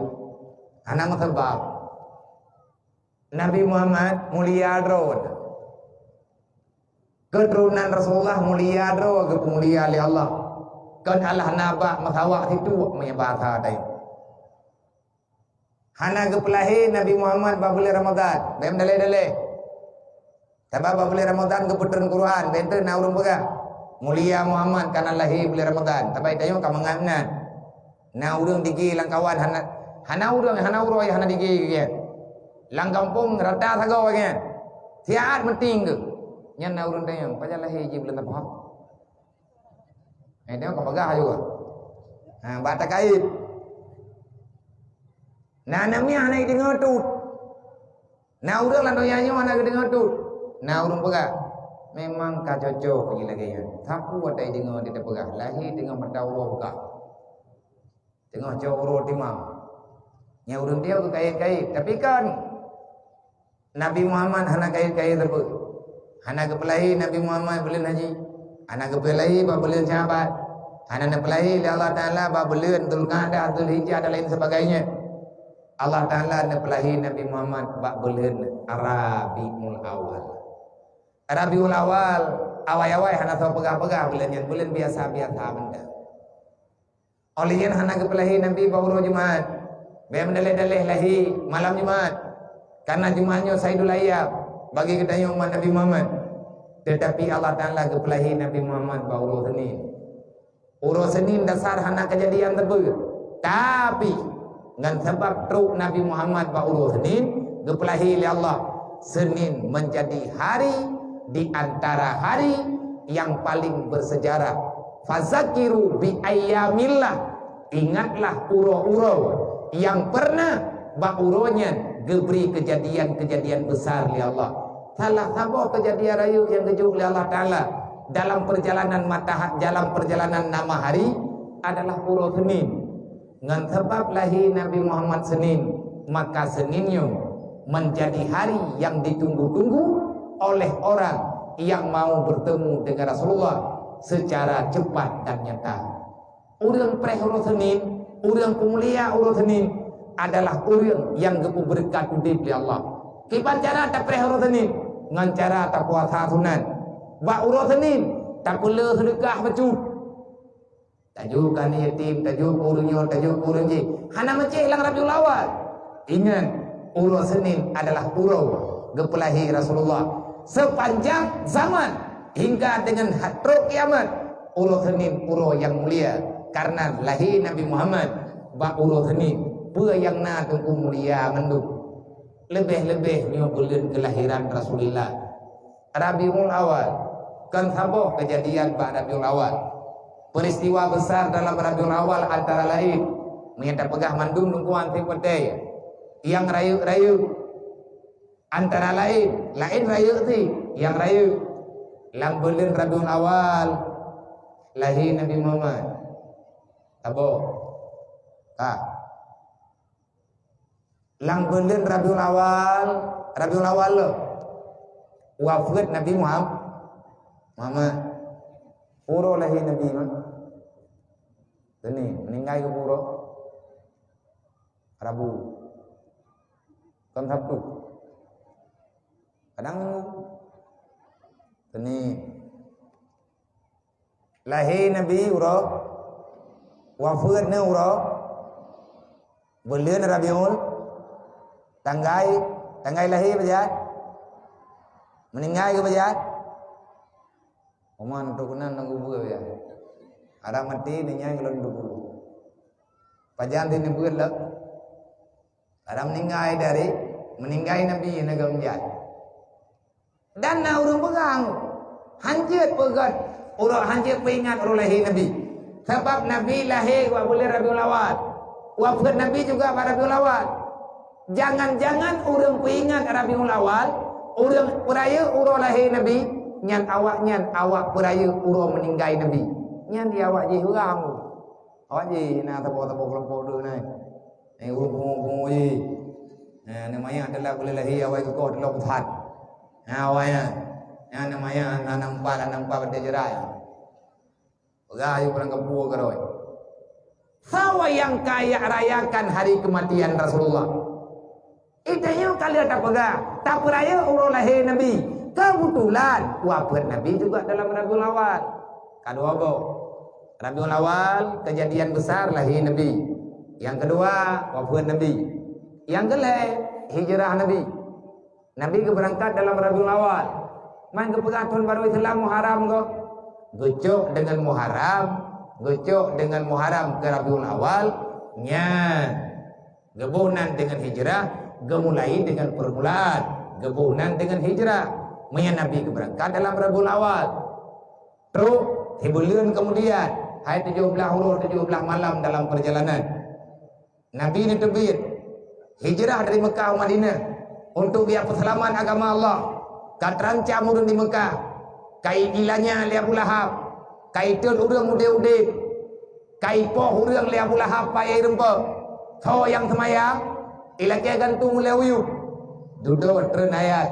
Anak sebab Nabi Muhammad mulia drone. Keturunan Rasulullah mulia drone, kemulia oleh Allah. Kan Allah nabak masawak itu menyebata dai. Hana kepelahi Nabi Muhammad babuli Ramadan, bem dale. Sebab babuli Ramadan keputeran Quran, benten naurun pegah. Mulia Muhammad karena lahir bulan Ramadan. Tapi tayo kamanganan. Na urang digi lang kawan hana urang hana digi ge. Lang kampung rata sago ge. Siat penting ke. Nyan na urang tayang pajal lahir ji bulan apa. Dia ka bagah juga. Bata kait. Na namnya hana dengar tu. Na urang lan doyanyo hana dengar tu. Na urang pegah. Memang ka cocok pergi lagi ya. Tapi ada dengar dia pegah lahir dengan mendawah buka. Tengah jauh timam. Yang urun dia ke kait-kait. Tapi kan Nabi Muhammad hana kait-kait tersebut. Hana kepelahi Nabi Muhammad belian haji. Hana kepelahi ba belian sahabat. Hana kepelahi Allah Taala ba belian Dzulqa'dah, Dzulhijjah dan lain sebagainya. Allah Taala kepelahi Nabi Muhammad ba belian Rabiul Awal. Rabiul Awal awai-awai hana tahu pegah-pegah bulan biasa-biasa benda. Oleh yang hana kepelahi Nabi ba Jumat. Be mendalih-dalih lahi malam Jumat. Karena Jumatnya Saidul Ayyam bagi kita yang umat Nabi Muhammad. Tetapi Allah Taala kepelahi Nabi Muhammad ba Senin. Senin dasar hana kejadian tersebut. Tapi dengan sebab truk Nabi Muhammad ba Senin kepelahi oleh Allah. Senin menjadi hari di antara hari yang paling bersejarah. Fazakiru bi ayyamillah. Ingatlah uro-uro yang pernah ba uronya geberi kejadian-kejadian besar oleh Allah. Salah satu kejadian rayu yang kejuk oleh Allah Taala dalam perjalanan dalam perjalanan nama hari adalah uro Senin. Dengan sebab lahir Nabi Muhammad Senin, maka Seninnya menjadi hari yang ditunggu-tunggu oleh orang yang mau bertemu dengan Rasulullah secara cepat dan nyata. Urang prehoro Senin, urang pemulia uro Senin adalah urang yang gepu berkat udip li Allah. Kipan cara tak prehoro Senin, ngan cara tak puasa sunat. Ba uro Senin tak pula sedekah becut. Tajuk kan yatim, tajuk urangnya, tajuk urang je. Hana maceh lang Rabiul Awal. Ingat, uro Senin adalah uro gepelahi Rasulullah sepanjang zaman hingga dengan hatruk kiamat. Uro Senin uro yang mulia karena lahir Nabi Muhammad ba uro Senin pua yang na tunggu mulia menduk. Lebih-lebih nyo bulan kelahiran Rasulullah Rabiul Awal. Kan saboh kejadian ba Rabiul Awal. Peristiwa besar dalam Rabiul Awal antara lain menyata pegah mandung nungguan tipedai yang rayu-rayu antara lain rayu sih yang rayu lang bulan Rabiul Awal lahir Nabi Muhammad. Tabo lang bulan Rabiul Awal lo wafat Nabi Muhammad puro lahir Nabi Muhammad ini meninggal ke puro Rabu kan Sabtu kadang ini lahir Nabi uro wafatnya uro bulan Rabiul tanggai lahir bejat meninggal ke bejat oman tukunan nang ubur ya ada mati ninya ngelon dulu pajan din buat lek ada meninggal Nabi negam bejat dan na urang pegang hancur pegat urang hancur peingat urang lahir Nabi sebab Nabi lahir wa bulan Rabiul Awal wafat Nabi juga pada Rabiul Awal. Jangan-jangan urang peingat Rabiul Awal, urang peraya urang lahir Nabi, nyan awak peraya urang meninggal Nabi. Nyan dia awak je hurang. Awak je na tapo-tapo kelompok tu nai. Urang je. Namanya adalah boleh lahir awak kau dalam pesat. Awaknya namanya nampak pada jerai. Pegah orang kampung keroi. Sawa yang kaya rayakan hari kematian Rasulullah. Itanya kalian tak pegah, tak peraya urang lahir Nabi. Kebetulan wafat Nabi juga dalam Rabiul Awal. Kedua apa? Rabiul Awal kejadian besar lahir Nabi. Yang kedua wafat Nabi. Yang kelai hijrah Nabi. Nabi keberangkat dalam Rabiul Awal. Main kepegah tahun baru Islam Muharram kok. Gocok dengan Muharram ke Rabiul Awal. Gebunan dengan hijrah, gemulai dengan permulaan, gebunan dengan hijrah. Menyang Nabi keberangkat dalam Rabiul Awal. Terus sebulan kemudian, hari 17 malam dalam perjalanan, Nabi ini terbit hijrah dari Mekah ke Madinah untuk biar perselaman agama Allah. Katerancam urang di Mekah, kai ilanya li Abu Lahab, kai tun urang ude-ude, kai poh urang li Abu Lahab pai rempa. So yang semayang ilake gantung lewyu. Duduk tren ayat.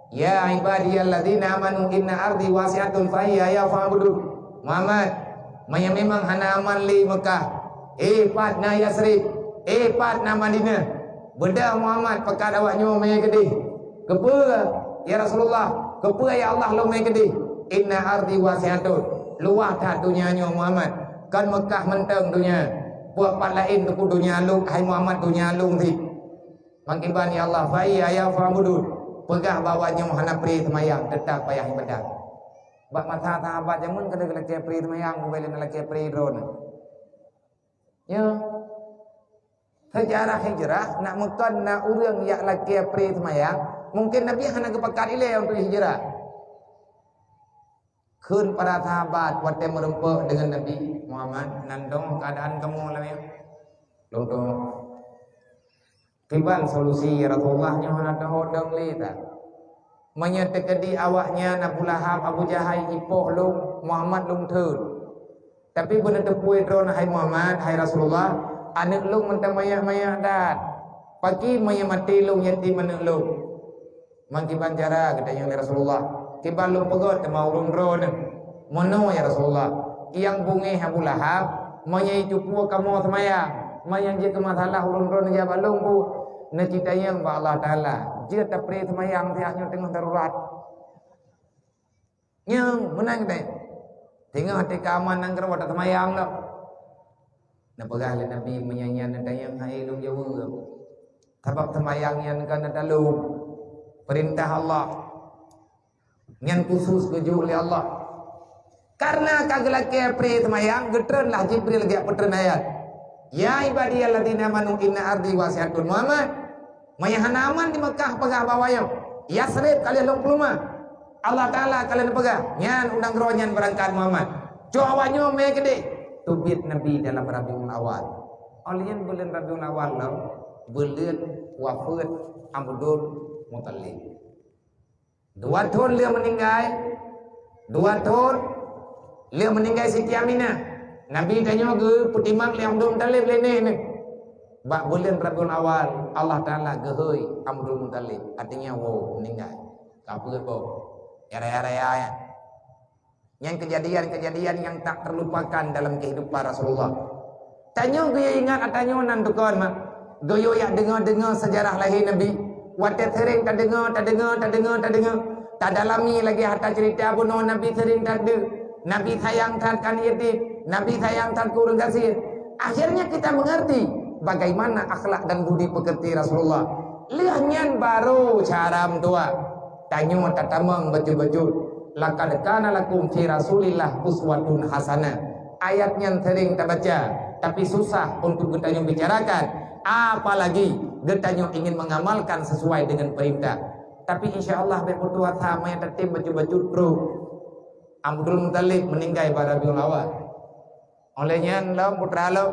Ya ibadiyalladzina amanu inna ardi wasi'atun fa iyaya fa'budun. Muhammad, maya memang hana aman li Mekah. Pat na Yasrib, pat na Madinah. Benda Muhammad pekat awaknya mai gede. Kepa ya Rasulullah, kepa ya Allah lo mai gede. Inna ardi wasi'atun. Luah tak dunianya Muhammad. Kan Mekah menteng dunia. Buat pat lain tu dunia lu, hai Muhammad dunia lu ti. Makin ban ya Allah, fa iyaya fa'budun. Pegah bawanya hana pri semayang tetap payah ibadah. Bak mata sahabat jamun kada laki pri semayang mobile laki pri drone. Ya. Sejarah hijrah nak mekan nak urang yak laki pri semayang, mungkin Nabi hana kepakat ile untuk hijrah. Kun para sahabat wate merempek dengan Nabi Muhammad nandong keadaan kamu lah ya. Lontong Tiban solusi Rasulullah nya hana hodong li tak. Menyetekedi awaknya Abu Lahab, Abu Jahal ipoh lung Muhammad lung thud. Tapi benar tepui drone hai Muhammad, hai Rasulullah, anak lung mentang maya-maya dat. Pagi maya mati lung yatim anak lung. Mangkiban cara kata yang Rasulullah. Tiban lung pegot mau lung drone. Mono ya Rasulullah. Yang bungi Abu Lahab, maya cupu kamu semaya. Maya je ke masalah lung drone jawab lung bu. Necitayang ba Allah Ta'ala dia tak peri semayang tiaknya tengah darurat yang menang deh tengah tika aman nang kerwa tak semayang dah nak pegah le Nabi menyanyian dayang hai lu jawa sebab semayangnya kan dalu perintah Allah yang khusus keju oleh Allah karena kagelake peri semayang getren lah Jibril gak petren ayat. Ya ibadiyalladzina amanu inna ardi wasi'atun. Muhammad, maya hana aman di Mekah pegah bawayam. Yasrib kalian long peluma. Allah Taala kalian pegah. Nyan undang roh nyan berangkat Muhammad. Jo awaknya me gede. Tubit Nabi dalam Rabiul Awal. Alian bulan Rabiul Awal law bulan wafat Abdul Muttalib. 2 tahun dia meninggal. 2 tahun dia meninggal Siti Aminah. Nabi tanya ke putimang li Abdul Muttalib lene ni. Bak bulan Rabiul Awal Allah Taala gehoi Abdul Muttalib artinya wo meninggal. Apa bo? Ya. Yang kejadian-kejadian yang tak terlupakan dalam kehidupan Rasulullah. Tanya ge ingat atanya nan tukon mak. Goyo yak dengar sejarah lahir Nabi. Wate sering tak dengar. Tak dalami lagi harta cerita bunuh Nabi sering tak ada. Nabi sayang kan yatim. Nabi sayang tak kurang kasih. Akhirnya kita mengerti bagaimana akhlak dan budi pekerti Rasulullah. Lihatnya baru cara tua. Tanya tatamang betul-betul. Laqad kana lakum fi Rasulillah uswatun hasanah. Ayatnya sering kita baca, tapi susah untuk kita bicarakan. Apalagi kita ingin mengamalkan sesuai dengan perintah. Tapi insya-Allah berputua sama yang tertim betul-betul pro. Abdul Muttalib meninggal pada Rabiul Awal. Olehnya dalam putra lo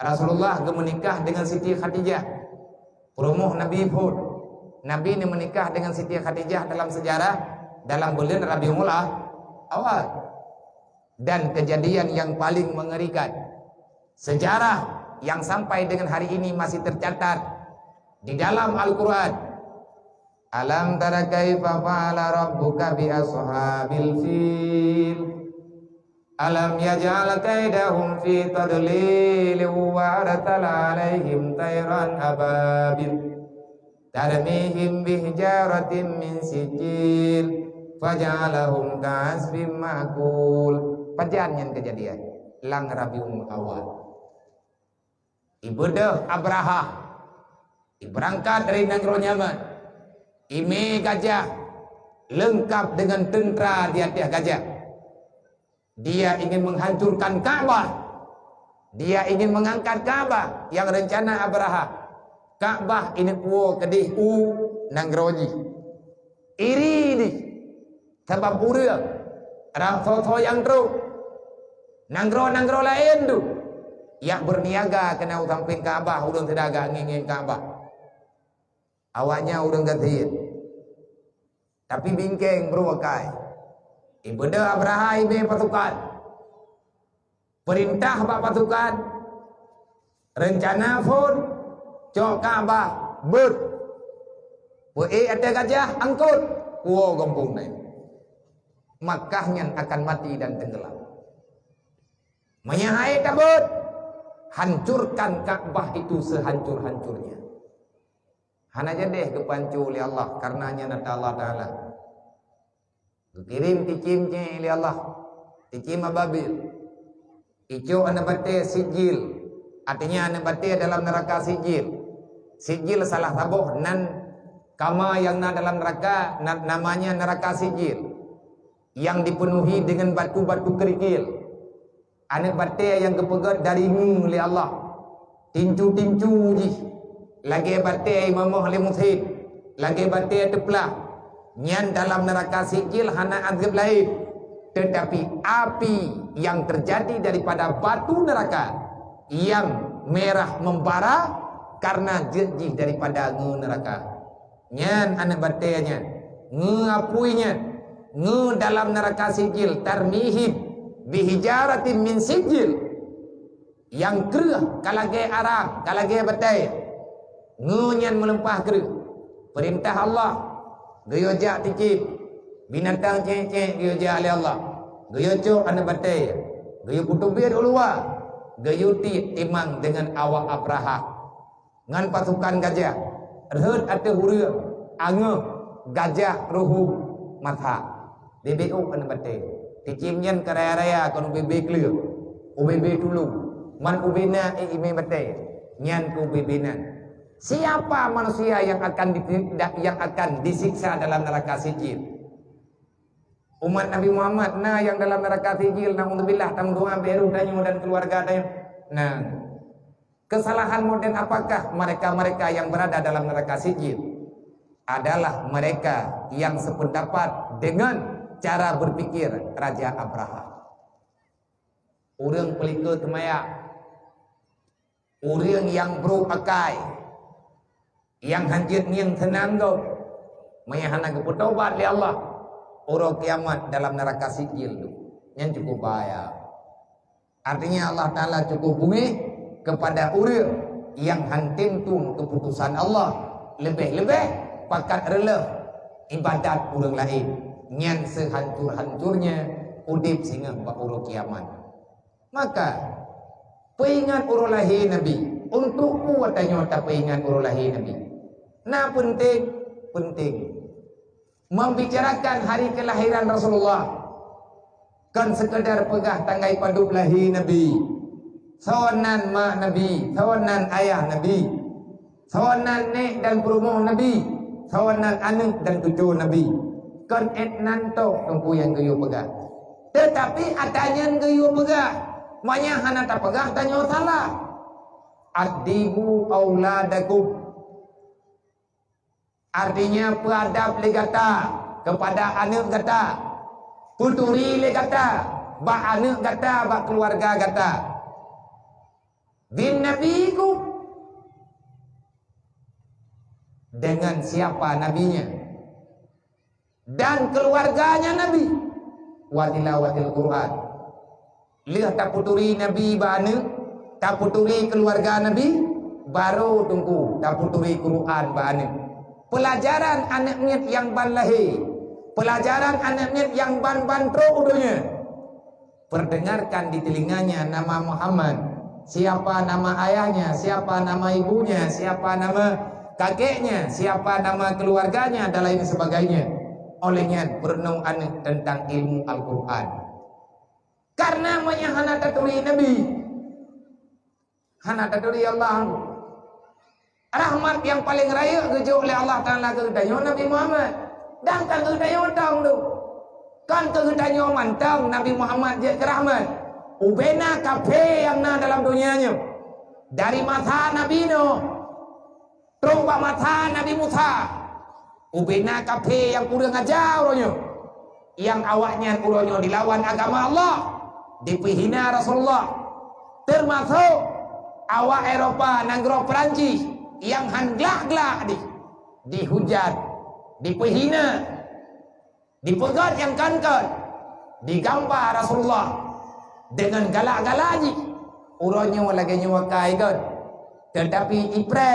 Rasulullah menikah dengan Siti Khadijah. Promoh Nabi pun Nabi ini menikah dengan Siti Khadijah dalam sejarah dalam bulan Rabiul Awal. Dan kejadian yang paling mengerikan, sejarah yang sampai dengan hari ini masih tercatat di dalam Al-Quran. Alam tara kaifa fa'ala rabbuka bi ashabil fil. Alam yaj'al kaidahum fi tadlil wa arsala alaihim tayran ababil tarmihim bihijaratin min sijil faj'alahum ka'asfin ma'kul. Pajangan kejadian lang Rabiul Awal. Ibadah Abraha berangkat dari negeri Yaman. Ime gajah lengkap dengan tentera di atas gajah. Dia ingin menghancurkan Ka'bah. Dia ingin mengangkat Ka'bah yang rencana Abraha. Ka'bah ini puo kedih nang groji. Iri ni sebab uria orang so yang teruk. Nanggro lain tu yang berniaga kena samping Ka'bah udang sedaga ngingin Ka'bah. Awaknya udang ganti. Tapi bingkeng berwakai. Ibadah Abraha ibe pasukan. Perintah pak pasukan. Rencana pun cok Ka'bah ber. Ada gajah angkut. kuo gompong naik. Makkahnya akan mati dan tenggelam. Menyahai tabut, hancurkan Ka'bah itu sehancur-hancurnya. Hana deh kepancu oleh Allah karenanya nata Allah Ta'ala. Kirim ticimnya oleh Allah. Ticim ababil. Ijo anda bate sijil. Artinya anda bate dalam neraka sijil. Sijil salah tabuh nan kama yang dalam neraka namanya neraka sijil. Yang dipenuhi dengan batu-batu kerikil. Anak bate yang kepegat dari oleh Allah. Tincu-tincu ji. Lagi bate imamah oleh muthid. Lagi bate teplah. Nyan dalam neraka sijil hana azab lain. Tetapi api yang terjadi daripada batu neraka yang merah membara karena jejih daripada neraka. Nyan anak batenya, apuinya, dalam neraka sijil tarmihib bihijaratin min sijil yang kerah kalage arang kalage batai nyan melempah kerah. Perintah Allah gayojak tikip binatang cek-cek gayojak oleh Allah. Gayo cok anda batai, gayo kutubir ulua, gayo timang dengan awak Abraha, ngan pasukan gajah, rehet ate huria, angeh gajah ruhu matha, BBU anda batai, ticimnya keraya-raya kon BB clear, UBB dulu, man ubina ime batai, nyan ubibinan. Siapa manusia yang akan disiksa dalam neraka sijil? Umat Nabi Muhammad yang dalam neraka sijil, naudzubillah tang doa beru danyo dan keluarga danyo. Nah, kesalahan modern apakah mereka-mereka yang berada dalam neraka sijil? Adalah mereka yang sependapat dengan cara berpikir Raja Abraha. Urang pelika temaya, urang yang bro akai, yang hanjit yang tenang go, mayahana keputobat li Allah. Orang kiamat dalam neraka sijil tu yang cukup bahaya. Artinya Allah Ta'ala cukup bumi kepada urir yang hantimtum keputusan Allah. Lebih-lebih pakat rela ibadat orang lain. Yang sehancur-hancurnya udip singa bak orang kiamat. Maka peingat orang lahir Nabi. Untukku watanya tak peingat orang lahir Nabi. Nah penting. Membicarakan hari kelahiran Rasulullah kan sekadar pegah tanggai padu lahir Nabi, sawanan mak Nabi, sawanan ayah Nabi, sawanan nek dan perumoh Nabi, sawanan anak dan cucu Nabi, kan etnanto tungku yang gayo pegah. Tetapi adanya gayo pegah, maknya hana tak pegah tanya salah. Adibu auladakum, artinya beradab legata kepada anak kata, puturi legata, bak anak kata, bak keluarga kata. Bin nabiku, dengan siapa nabinya dan keluarganya Nabi. Watilawatil Quran. Lihat tak puturi Nabi bak anak, tak puturi keluarga Nabi, baru tunggu tak puturi Quran bak anak. Pelajaran anak niat yang ban lahir, pelajaran anak niat yang ban tro udonya. Perdengarkan di telinganya nama Muhammad, siapa nama ayahnya, siapa nama ibunya, siapa nama kakeknya, siapa nama keluarganya dan lain sebagainya. Olehnya berenung anak tentang ilmu Al-Quran. Karena hana taturi Nabi, hana taturi Allah. Rahmat yang paling raya gejo oleh Allah Ta'ala kegedanyo Nabi Muhammad. Dan kan kegedanyo tang tu. Kan kegedanyo mantang Nabi Muhammad je rahmat. Ubena kafe yang dalam dunianya. Dari mata Nabi Nuh, terumpa mata Nabi Musa. Ubena kafe yang kurang ajar uronyo. Yang awaknya uronyo dilawan agama Allah, dipihina Rasulullah. Termasuk awak Eropa nanggro Perancis yang hanglak-glak dihujat, dipehina, dipegat yang kan, digambar Rasulullah dengan galak-galak ji. Uronyo lagi nyuakai kan. Tetapi ipre,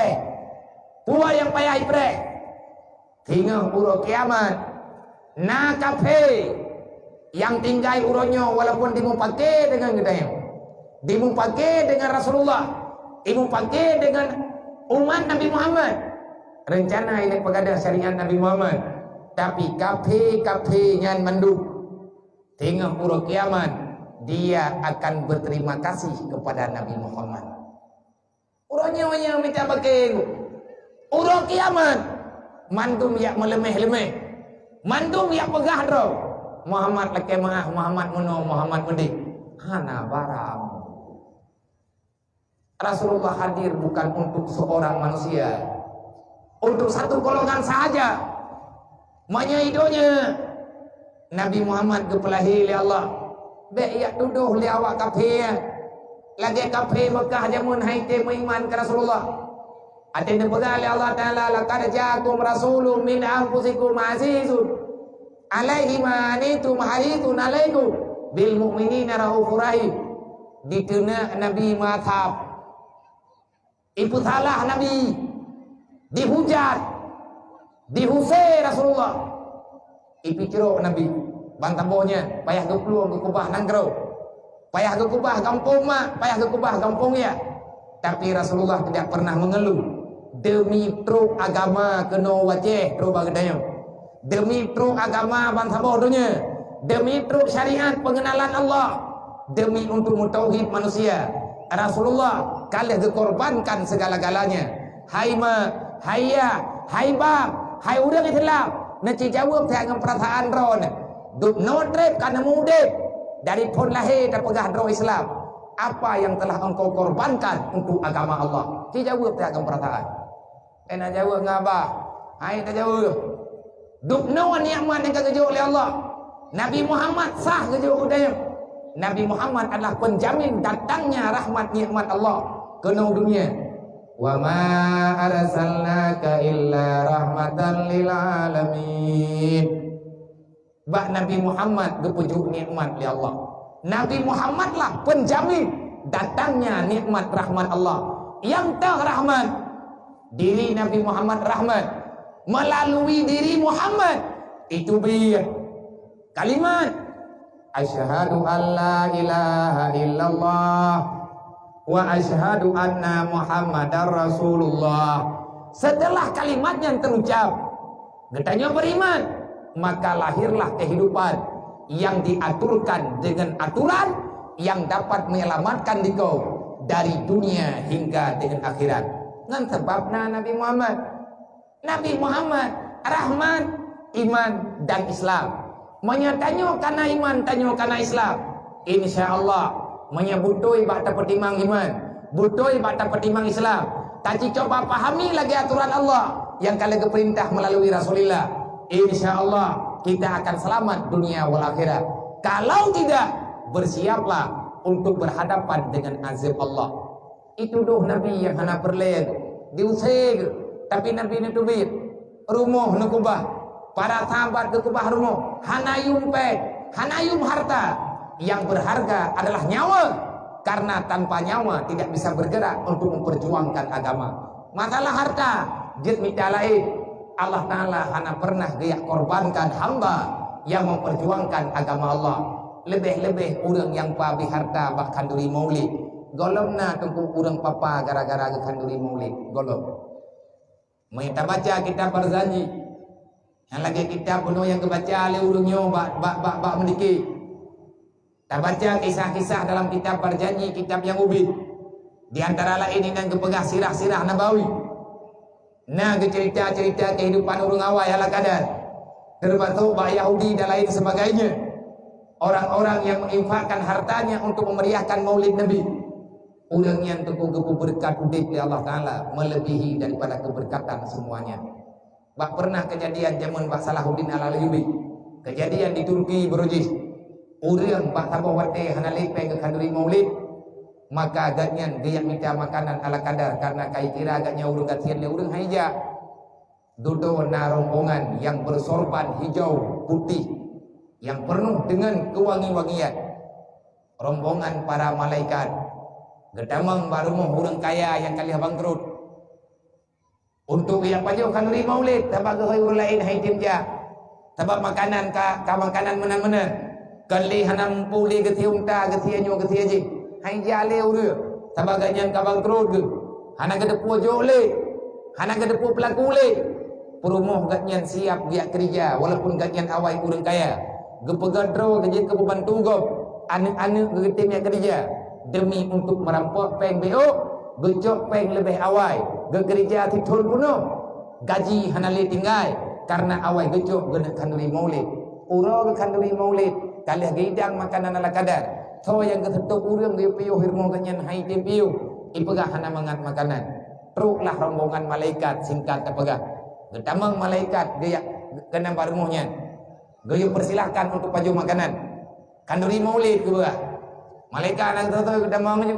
puan yang payah ipre. Hingga uro kiamat, Na kafe yang tinggal uronyo walaupun dimu pakai dengan gedanya, dimu pakai dengan Rasulullah, dimu pakai dengan umat Nabi Muhammad. Rencana ini pegadah syariat Nabi Muhammad. Tapi kafe yang menduk tengah uro kiamat, dia akan berterima kasih kepada Nabi Muhammad. Uronyo yang minta pakai uro kiamat, mandum yang melemeh-lemeh, mandum yang pegah draw. Muhammad laki maah, Muhammad muno, Muhammad mudik. Hana baram. Rasulullah hadir bukan untuk seorang manusia, untuk satu golongan sahaja. Menyaidonya Nabi Muhammad kepelahi oleh Allah. Bek ya tuduh li awak kafir. Lagi kafir Mekah jamun haite beriman ke Rasulullah. Ada pegang oleh Allah Taala, laqad ja'akum rasulun min anfusikum azizun alaihi ma anitum harisun alaikum bil mu'minina raufur rahim. Dituna Nabi mathab, ibu salah Nabi, dihujat, dihusai Rasulullah. Ipi kira Nabi bantabonya payah ke peluang ke kubah nangkro, payah ke kubah kampung mak, payah ke kubah kampung ya. Tapi Rasulullah tidak pernah mengeluh. Demi truk agama kena wajah truk bagadayo, demi truk agama bantaboh dunia, demi truk syariat pengenalan Allah, demi untuk mentauhid manusia, Rasulullah kalah dikorbankan segala-galanya. Hai ma, hayya, hai bab, hai udang Islam. Nanti jawab dengan perasaan ron. Duk no trip karena mudik dari pun lahir dan pegah dro Islam. Apa yang telah engkau korbankan untuk agama Allah? Ci jawab dengan perasaan. Nak jawab ngabah. Hai nak jawab. Duk no nikmat yang kejual oleh Allah. Nabi Muhammad sah kejual udang. Nabi Muhammad adalah penjamin datangnya rahmat nikmat Allah ke dunia. Wa ma arsalnaka illa rahmatan lil alamin. Bak Nabi Muhammad kepujuk nikmat oleh Allah. Nabi Muhammadlah penjamin datangnya nikmat rahmat Allah. Yang tak rahmat, diri Nabi Muhammad rahmat, melalui diri Muhammad itu bir kalimat asyhadu an la ilaha illallah wa asyhadu anna Muhammadar Rasulullah. Setelah kalimatnya terucap, getanya beriman, maka lahirlah kehidupan yang diaturkan dengan aturan yang dapat menyelamatkan dikau dari dunia hingga dengan akhirat. Ngan sebabna Nabi Muhammad. Nabi Muhammad rahmat, iman dan Islam. Menyatanya karena iman, tanya karena Islam. InsyaAllah menyebutui bakta pertimang iman, butui bakta pertimang Islam. Taci coba pahami lagi aturan Allah yang kalian keperintah melalui Rasulullah. InsyaAllah kita akan selamat dunia wal akhirat. Kalau tidak, bersiaplah untuk berhadapan dengan azab Allah. Itu doh Nabi yang hana perleg diusir, tapi Nabi ini tubir rumah nekubah, para sahabat nekubah rumah, hanayum pet, hanayum harta. Yang berharga adalah nyawa, karena tanpa nyawa tidak bisa bergerak untuk memperjuangkan agama. Masalah harta jid minta lain, Allah Ta'ala hana pernah dia korbankan hamba yang memperjuangkan agama Allah. Lebih-lebih orang yang pabi harta bak kanduri maulid, golomna tengku orang papa gara-gara kanduri maulid golom. Kita baca kitab Barzanji, yang lagi kitab penuh yang kebaca oleh urungnya bak mendiki. Kita baca kisah-kisah dalam kitab Barzanji, kitab yang ubid. Di antara lain ini yang kepegah sirah-sirah Nabawi. Nah, cerita-cerita kehidupan orang awal ala kadar, termasuk bak Yahudi dan lain sebagainya. Orang-orang yang menginfakkan hartanya untuk memeriahkan maulid Nabi. Orang yang teguh-teguh berkat udip di Allah Ta'ala melebihi daripada keberkatan semuanya. Bak pernah kejadian zaman Bak Salahuddin Al-Ayyubi, kejadian di Turki berujis. Orang bak tabah wate hana lepeng ke kanduri maulid, maka agaknya dia minta makanan ala kadar, karena kai kira agaknya urang katian le urang haija. Duduk na rombongan yang bersorban hijau putih yang penuh dengan kewangi-wangian. Rombongan para malaikat. Gedamang baru mau orang kaya yang kalian bangkrut. Untuk yang pajau kanduri maulid, tabak ke orang lain hai timja. Sebab makanan ka makanan mana-mana. Kali hanam puli ke tiung ta ke tianyo ke tiaji. Hai jale uru. Sebab ganyan kabang terus ke. Hana ke depu jole. Hana ke depu pelaku le. Perumoh ganyan siap dia kerja walaupun ganyan awai urang kaya. Gepegadro kerja ke pembantu gop. Anak-anak getimnya kerja demi untuk merampok peng BO. Gejok peng lebih awai. Gekerja titul puno. Gaji hana le tinggai karena awai gejok gena kanduri maulid. Uro ke kanduri maulid kali hidang makanan ala kadar. Tho yang ketetuk urang dia piu hirmo ganyan hai dia piu. Ipegah hana mangat makanan. Truklah rombongan malaikat singkat tepegah. Getamang malaikat dia kena barumuhnya. Gaya persilahkan untuk paju makanan. Kanduri maulid ke bah. Malaikat nak tahu getamang je.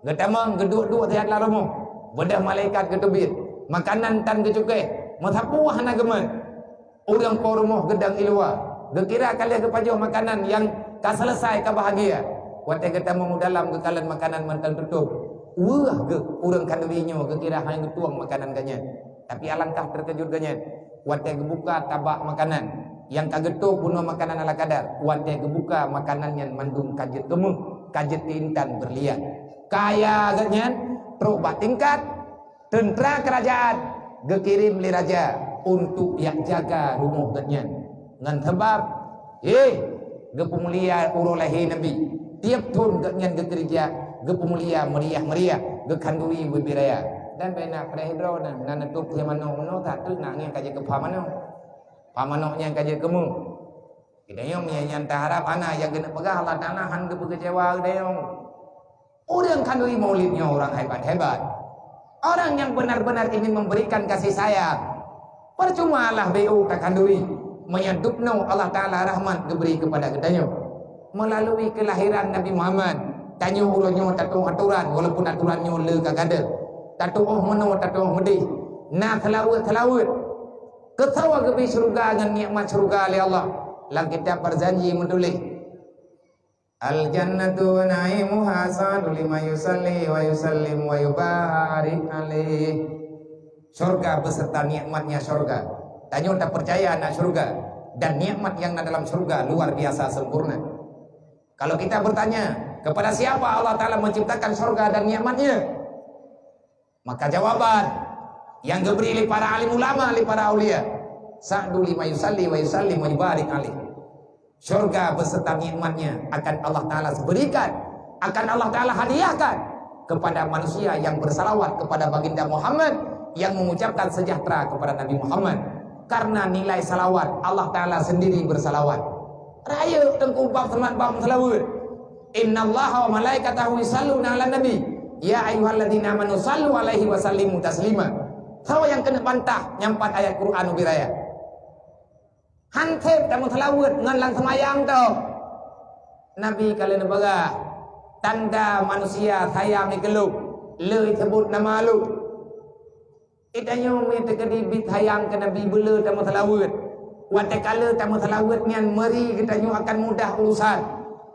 Getamang geduk-duk tiat lah romoh. Bedah malaikat gedubit. Makanan tan kecukai. Mathapuah hana geman. Urang po rumah gedang ilwa. Gekira kali ke paju makanan yang tak selesai ke bahagia. Watai getamang dalam kekalan makanan mantan tutup. Wah ge urang kandurinya gekira hang getuang makanan ganyan. Tapi alangkah terkejut ganyan. Watai gebuka tabak makanan yang kagetuh puno makanan ala kadar. Watai gebuka makanan yang mandung kajet gemuk, kajet intan berlian. Kaya ganyan, truk bat tingkat, tentera kerajaan gekirim li raja untuk yang jaga rumah ganyan. Ngan sebab, gepemulia urolahi Nabi. Tiap tahun ganyan gekerja, gepemulia meriah-meriah, gekandui berbiraya. Dan benar pada hidro dan nanetuk dia mano tak tu nangnya kaje ke pamano. Pamanoknya kaje kemu. Kita yang nyanta harap anak yang kena pegah Allah Taala han kecewa deong. Orang kandui maulidnya orang hebat-hebat. Orang yang benar-benar ingin memberikan kasih sayang. Percuma lah BU kandui menyadupno Allah Taala rahmat diberi kepada kita melalui kelahiran Nabi Muhammad. Tanya uronyo tatu aturan walaupun aturannya le kagada. Tatu meno tatu medih. Nah telawut ketawa kebi surga dengan nikmat surga oleh Allah. Lang kita berjanji menulis al jannatu wa na'imuha sa'du lima yusalli wa yusallim wa yubarik alaih. Surga beserta nikmatnya surga. Tanya tak percaya nak surga dan nikmat yang dalam surga luar biasa sempurna. Kalau kita bertanya kepada siapa Allah Ta'ala menciptakan surga dan nikmatnya, maka jawaban yang diberi oleh para alim ulama, oleh para aulia, sa'du lima yusalli wa yusallim wa yubarik alaih. Surga beserta nikmatnya akan Allah Ta'ala berikan, akan Allah Ta'ala hadiahkan kepada manusia yang bersalawat kepada baginda Muhammad, yang mengucapkan sejahtera kepada Nabi Muhammad. Karena nilai salawat, Allah Ta'ala sendiri bersalawat. Raya tengku bab salawat. Inna Allah wa malaikatahu yusalluna ala nabi. Ya ayyuhalladzina amanu sallu alaihi wa sallimu taslima. Tahu yang kena bantah nyampat ayat Quran ubiraya. Hantep kamu telawut ngan semayang tu. Nabi kalian baga tanda manusia sayang dikeluk. Le sebut nama lu. Itanyo mi tekedi bit hayang ke Nabi bela tamu telawut. Wate kala tamu telawut ngan meri kitanyo akan mudah urusan.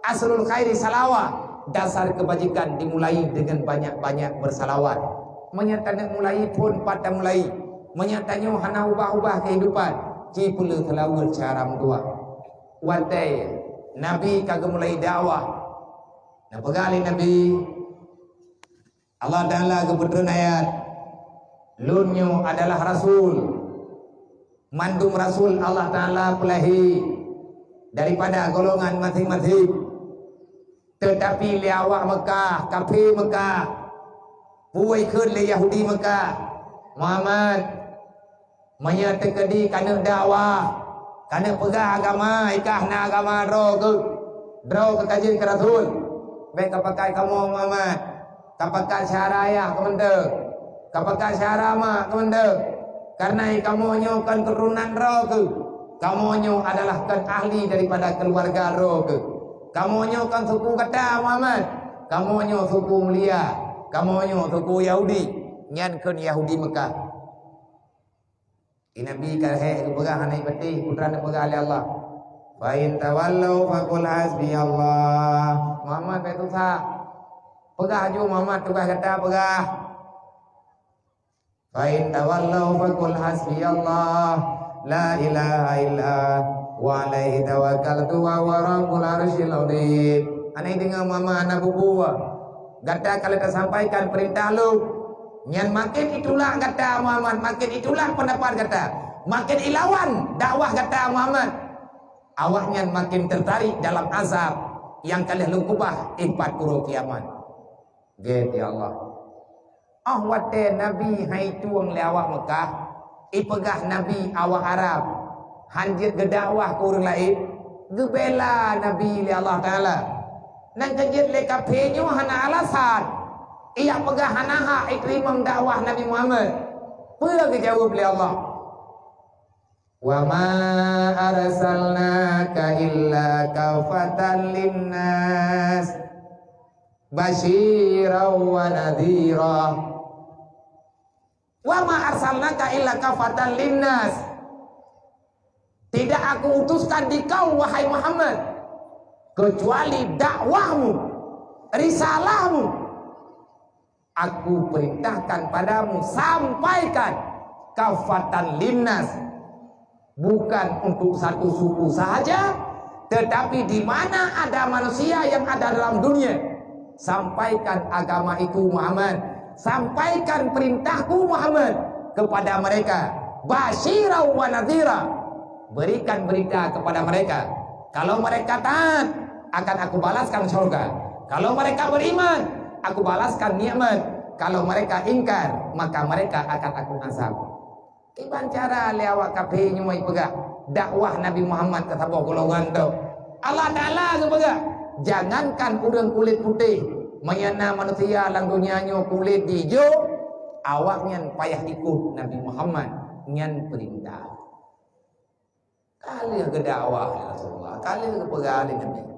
Asrul khairi salawat. Dasar kebajikan dimulai dengan banyak-banyak bersalawat. Menyatanya mulai pun pada mulai. Menyatanya hana ubah-ubah kehidupan. Cipula telawut cara mendua. Watai Nabi kagak mulai dakwah. Nah pegali Nabi Allah Ta'ala kebetulan ayat. Lunyo adalah Rasul. Mandum Rasul Allah Ta'ala pelahi daripada golongan masing-masing. Tetapi liawak Mekah, kafir Mekah, puai kun le Yahudi Mekah, Muhammad menyatakan di kana dakwah, kana pegah agama, ikah na agama dro ke kajian ke Rasul. Baik kapakai kamu Muhammad, kapakai syarayah kemende, kapakai syarama kemende. Karena kamu nyokan keturunan roh, kamu nyo adalah kan ahli daripada keluarga roh. Kamu nyo kan suku kata Muhammad, kamu nyo suku mulia, kamu nyo suku Yahudi, nyan kan Yahudi Mekah. Nabi kalhe pegah hanai peti putra nak pegah oleh Allah. Fa in tawallau faqul hasbi Allah. Muhammad itu sah. Pegah ju Muhammad tugas kata pegah. Fa in tawallau faqul hasbi Allah. la ilaha illa wa alaihi tawakkaltu wa huwa rabbul arsyil azim. Anai dengar mama anak bubuah. Kata kalau kita sampaikan perintah lu, nyan makin itulah kata Muhammad, makin itulah pendapat kata, makin ilawan dakwah kata Muhammad. Awak nyan makin tertarik dalam azab yang kalian lukubah ipat kuro kiamat. Get ya Allah. Wate Nabi hai tuang le awak Mekah, ipegah Nabi awak Arab. Hanjir gedakwah kurang lain, gebela Nabi li Allah Taala. Nang kejit le kapenyo hana alasan. Ia pegah hanaha ikrimam dakwah Nabi Muhammad. Pula dijawab oleh Allah. Wa ma arsalnaka illa kafatan linnas basyiran wa nadhira. Wa ma arsalnaka illa kafatan linnas. Tidak aku utuskan di kau wahai Muhammad kecuali dakwahmu, risalahmu. Aku perintahkan padamu sampaikan kafatan linnas, bukan untuk satu suku sahaja, tetapi di mana ada manusia yang ada dalam dunia, sampaikan agama itu Muhammad, sampaikan perintahku Muhammad kepada mereka. Basyirau wa nadhira, berikan berita kepada mereka. Kalau mereka taat, akan aku balaskan surga. Kalau mereka beriman, aku balaskan nikmat. Kalau mereka ingkar, maka mereka akan aku azab. Iban cara le awak kafe nyumai pegah dakwah Nabi Muhammad kata bawa golongan tu. Allah Taala ke pegah. Jangankan urang kulit putih, mayana manusia lang dunianya kulit hijau, awaknya payah ikut Nabi Muhammad nyan perintah. Kali ke dakwah ya Rasulullah, kali ke pegah Nabi.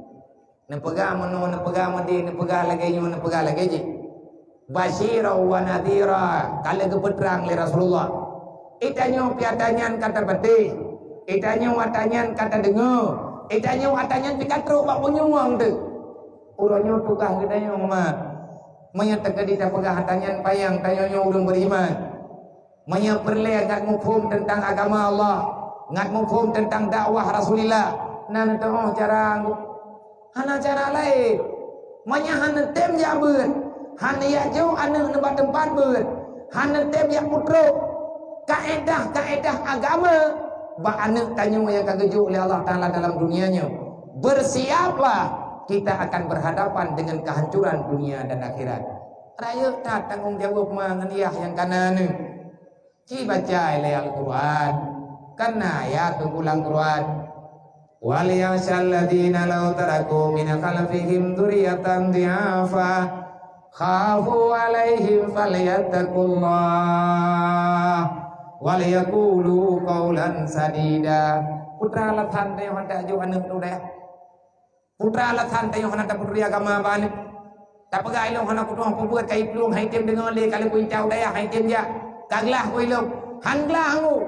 Nepegah mano, nepegah madi, nepegah lagi nyu, nepegah lagi je. Basyira wa nadhira, kali ke peterang le Rasulullah. Itanyo piatanyan kata betih, itanyo watanyan kata dengar, itanyo watanyan pikatro bak punyuang tu. Uronyo tukah kedanyo mah. Maya tegadi ta pegah hatanyan payang tanyonyo urang beriman. Maya perle ngat mufhum tentang agama Allah, ngat mufhum tentang dakwah Rasulullah. Nan tu cara hana cara lain. Manya hana tem ya beut. Hana ya jauh anu nempat tempat beut. Hana tem ya putro. Kaedah agama ba anu tanyo yang kageju oleh Allah Taala dalam dunianya. Bersiaplah, kita akan berhadapan dengan kehancuran dunia dan akhirat. Raya tak tanggung jawab menganiah yang kana anu. Ci baca ile Al-Qur'an. Kana ya ulang Qur'an. Wal yashal ladina law taraku min khalfihim dzurriyyatan dhi'afa khafu 'alaihim falyattaqullah wal yaqulu qawlan sadida. Putra lathan tayo handa jo anu tu dah. Putra lathan tayo handa putri agama balik. Tapagai lo hana kutu hampu buat kai plung hai tem dengar le kalau kui tau daya hai tem ya. Kaglah kui lo hanglah hangu.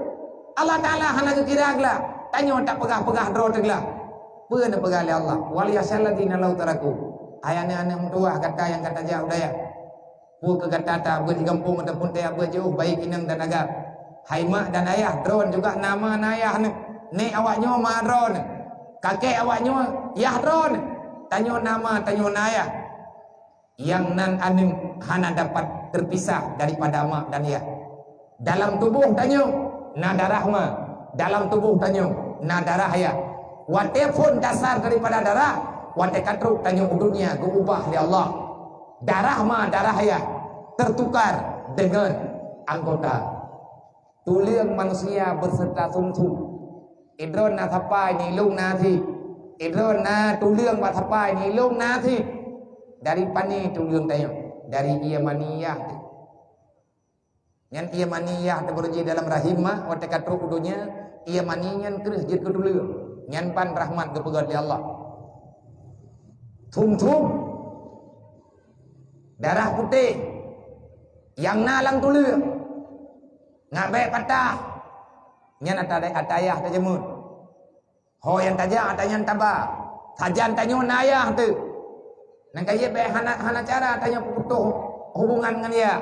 Allah Taala hana kira aglah. Tanyo tak pegah-pegah dro teglah. Peun pegah le Allah. Wal yasalladina law taraku. Ayana anak tua kata yang kata jauh daya. Pu ke kata ta ber di kampung ataupun dia berjauh baik inang dan agak. Hai mak dan ayah dron juga nama ayah ni. Ni awaknya ma dron. Kakek awaknya yah dron. Tanyo nama tanyo ayah. Yang nan anu hana dapat terpisah daripada mak dan ayah. Dalam tubuh tanyo na darah ma. Dalam tubuh tanyo na darah ya. Wate pun dasar daripada darah, wate katruk tanyo dunia diubah oleh Allah. Darah ma darah ya tertukar dengan anggota. Tuliang manusia berserta sumsum. Idron na thapai ni lung na thi. Idron na tuliang ba thapai ni lung na thi. Dari pani tuliang tanyo, dari Yamaniyah. Yang Yamaniyah terberji dalam rahimah wate katruk dunia. Ia maninyan terus jid ke dulu nyan pan rahmat ke pegat Allah. Thum darah putih yang nalang dulu ngabe patah nyan atayah tajamut ho yang tajah atanyan tabah sajan tanyo nayah tu nang kaya be hana cara tanya putuh hubungan dengan dia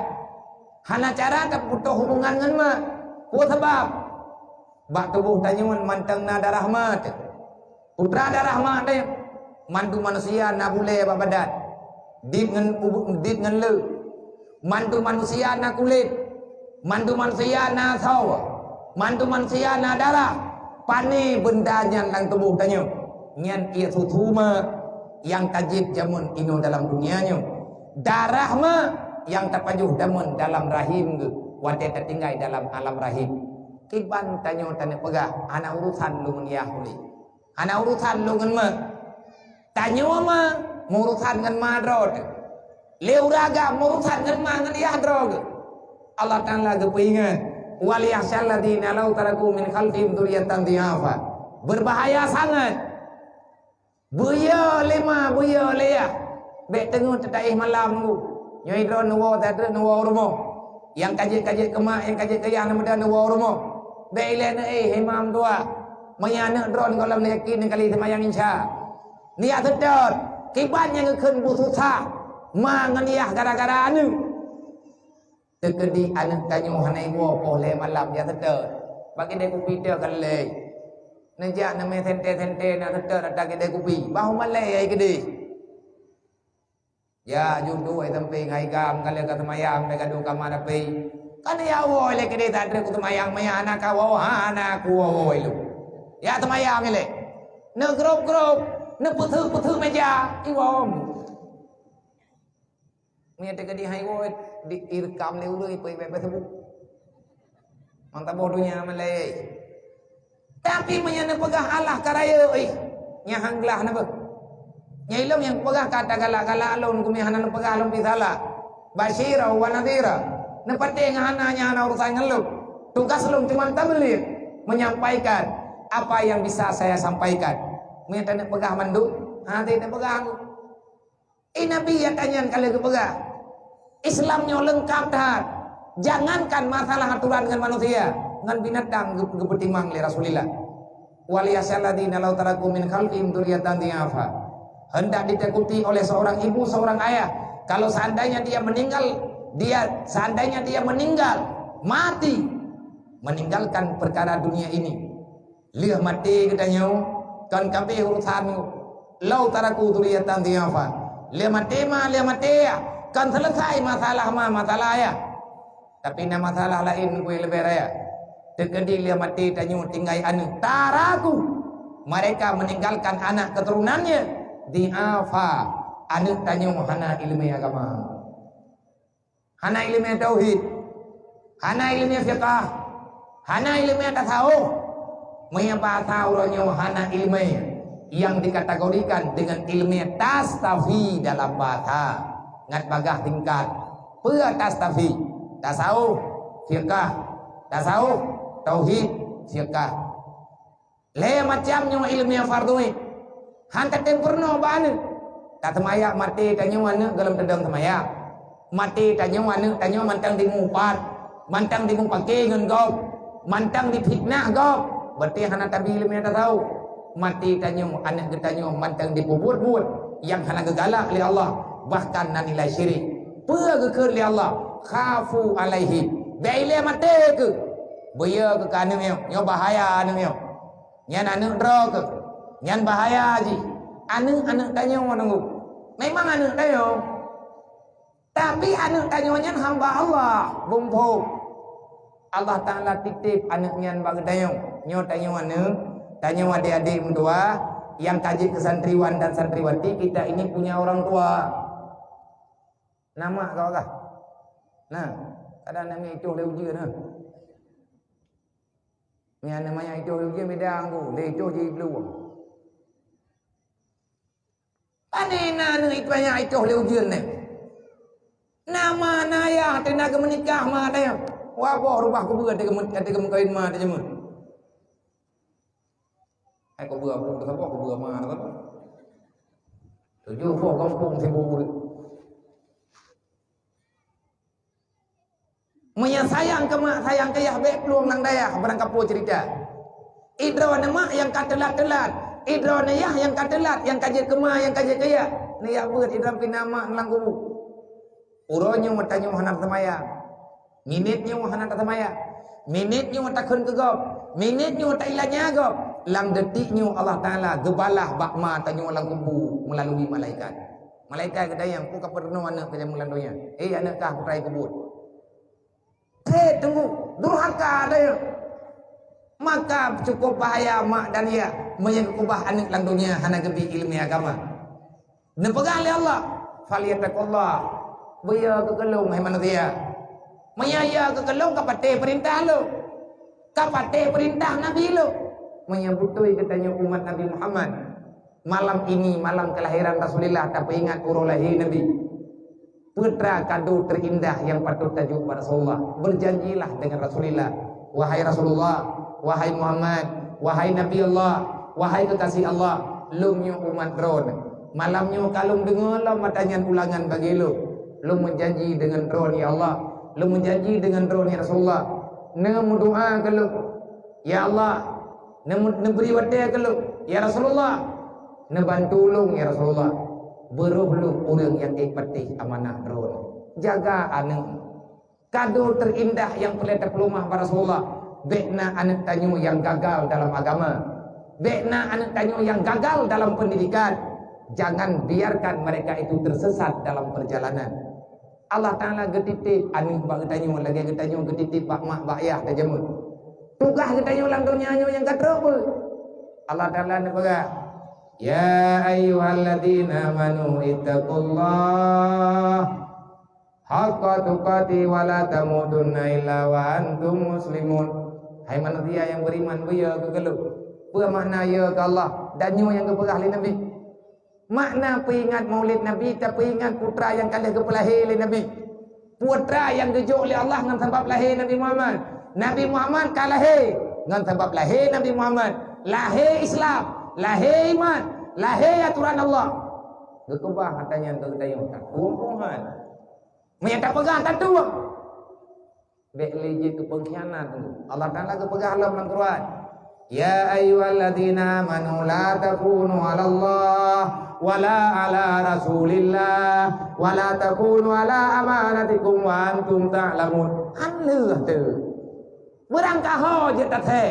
hana cara tak putuh hubungan dengan mak ku sebab Bak tubuh tanyuan mantang nada rahmat. Putra ada rahmat dia. Mandu manusia na bule babadat. Dit ngan le. Mandu manusia na kulit. Mandu manusia na sawa. Mandu manusia na darah. Pani benda yang dalam tubuh tanya. Nyan ia tutuma yang tajib jamun ino dalam dunianya. Darah ma yang terpajuh damun dalam rahim ke. Wadah tertinggal dalam alam rahim. Kiban tanya tanya pegah. Anak urusan lu meniyah uli. Anak urusan lu ngan ma. Tanya ma urusan ngan ma drod. Leu raga urusan ngan ma ngan iyah drod. Allah Ta'ala kepingan. Waliyahsyal ladina law taraku min khalfihim dzurriyyatan dhi'afa. Berbahaya sangat. Buya lima buya leya. Bek tengok tetaih malam tu. Nyoi drone nuwa tadre nuwa rumah. Yang kajet-kajet kemak yang kajet kayang nama nuwa rumah. Bek ilan imam tua. Menyana drone kalau yakin kali semayang insya. Niat sedot. Kiban yang keun bususah. Manganiah gara-gara anu. Tekedi anak tanya hanai wo boleh malam ya sedot. Bagi dia kopi dia kali. Nejak nama sente-sente nak sedot ada kedai kopi. Bahu malai ai kedai. Ya judu ai tempe ngai gam kali ka semayang dekat du kamar api. Kan ya wo le kedai tak ada ku semayang maya anak ka wo anak ku wo lu. Ya semayang le. Ne grop-grop, ne puthu meja iwom. Mia dekat di hai wo direkam le urui pe Facebook. Mantap bodohnya malai. Tapi menyana pegah Allah karaya nya hanglah napa. Nya ilmu yang pegah kata galak-galak alun kumi hanan pegah alun pisala. Basyira wa nadhira. Nepate ngahananya ana urusan ngeluk. Tugas lu cuma tabligh menyampaikan apa yang bisa saya sampaikan. Menyana pegah mandu, hati tak pegah. Nabi ya tanyan kali ke pegah. Islamnya lengkap dah. Jangankan masalah aturan dengan manusia, dengan binatang gebetimang li Rasulillah. Waliyasyaladina law taraku min khalfihim dzurriyyatan dhi'afa. Hendak ditakuti oleh seorang ibu, seorang ayah. Kalau seandainya dia meninggal, mati, meninggalkan perkara dunia ini. Lihat mati katanya, kan kabeh urusanmu. Law taraku dzurriyyatan dhi'afa. Lihat mati ya. Kan selesai masalah ya. Tapi nama masalah lain gue lebih raya. Tegedi dia mati tanya tinggal anu. Taraku. Mereka meninggalkan anak keturunannya. Dhi'afa. Anu tanya hana ilmu agama. Hana ilmu tauhid. Hana ilmu fiqh. Hana ilmu tasawuf. Mengapa tahunya hana ilmu yang dikategorikan dengan ilmu tastafi dalam bahasa. Ngat bagah tingkat tastafi tasawuf fiqh tasawuf tauhid fiqh le macamnya ilmu yang fardhu hantar tempurno bane tatemaya mati tanya mana dalam tedang temaya mati tanya mana tanya mantang di mupat mantang di mupake ngan gop mantang di fitnah gop berarti hana tabi ilmu yang tahu mati tanya anak getanya mantang di bubur-bubur yang hana gegalak oleh Allah bahkan nan nilai syirik pegekeur li Allah khafu alaihi baile mate ke beya ke kanu nyo bahaya anu nyo nyan anu dro ke nyan bahaya ji anu tanya nunggu memang anu tayo tapi anu tanyo nyan hamba Allah bumpu Allah Ta'ala titip anu nyan bagi tayo nyo tanyo adik-adik mendua yang kaji kesantriwan dan santriwati kita ini punya orang tua. Nama kau kah? Nah, ada nama itu leuji nah. Yang namanya itu leuji medang tu, itu je belum. Anena nu itu banyak itu leuji ni. Nama naya tenaga menikah mah ada. Wah, rubah ku buat ada kawin mah ada cuma. Aku buat mah apa? Tujuh kampung sibuk. Menyayang kemak sayang kayah bek peluang nang dayah barang kapo cerita. Idro nama yang katelat-telat, idro nayah yang katelat, yang kajet kemak, yang kajet kayah. Nayah buat idro pinama nang kubu. Uronyo matanya hanap semaya. Minitnya hanap semaya. Minitnya takun ke gop. Minitnya tak ilahnya gop. Lang detiknya Allah Ta'ala gebalah bakma tanya lang kubu melalui malaikat. Malaikat kata yang ku kaperno anak kerja melandonya. Anak kah putra kubur. Tunggu. Durhaka ada yang. Maka cukup bahaya mak dan ya menyekubah anak landonya hana gebi ilmu agama. Nepegang oleh Allah. Faliyatakullah. Buya kekelung hai manusia. Maya kekelung kapate perintah lo. Kapate perintah Nabi lo. Menyebutui katanya umat Nabi Muhammad. Malam ini malam kelahiran Rasulullah, tapi ingat urulahi Nabi. Putra kado terindah yang patut tajuk pada Rasulullah. Berjanjilah dengan Rasulullah. Wahai Rasulullah, wahai Muhammad, wahai Nabi Allah, wahai kekasih Allah, lumnya umat drone. Malamnya kalung dengar lah matanya ulangan bagi lu. Lu menjanji dengan drone ya Allah. Lu menjanji dengan drone ya Rasulullah. Nemu doa ke lu. Ya Allah. Neberi wadah ke lu. Ya Rasulullah. Nebantu lu ya Rasulullah. Beruh lu orang yang ikpati amanah drone. Jaga anak. Kado terindah yang boleh terpelumah pada Rasulullah. Bekna anak tanyu yang gagal dalam agama. Bekna anak tanyu yang gagal dalam pendidikan. Jangan biarkan mereka itu tersesat dalam perjalanan. Allah Ta'ala getitip anu bak getanyu lagi getanyu getitip bak mak bak ayah tajamu. Tugas getanyu lang dunianya yang kadro pun. Allah Ta'ala ni baga. Ya ayyuhalladzina amanu ittaqullah haqqa tuqati wa la tamutunna illa wa antum muslimun. Hai manusia yang beriman buya ke gelu. Apa makna ya ke Allah dan nyu yang keperah li Nabi. Makna peringat maulid Nabi tapi ingat putra yang kali kepelahir oleh Nabi. Putra yang gejuk oleh Allah dengan sebab lahir Nabi Muhammad. Nabi Muhammad kalahir dengan sebab lahir Nabi Muhammad. Lahir Islam, lahir iman, lahir aturan Allah. Gekubah katanya untuk dayung tak tuang-tuangan. Menyata pegang tak tuang. Bek lejit tu pengkhianat tu. Allah Ta'ala kepegang dalam Al-Quran. Ya ayyuhalladzina amanu la takunu 'ala Allah wala 'ala Rasulillah wala takunu 'ala amanatikum wa antum ta'lamun. Hanleuh tu. Berangkah je tathe.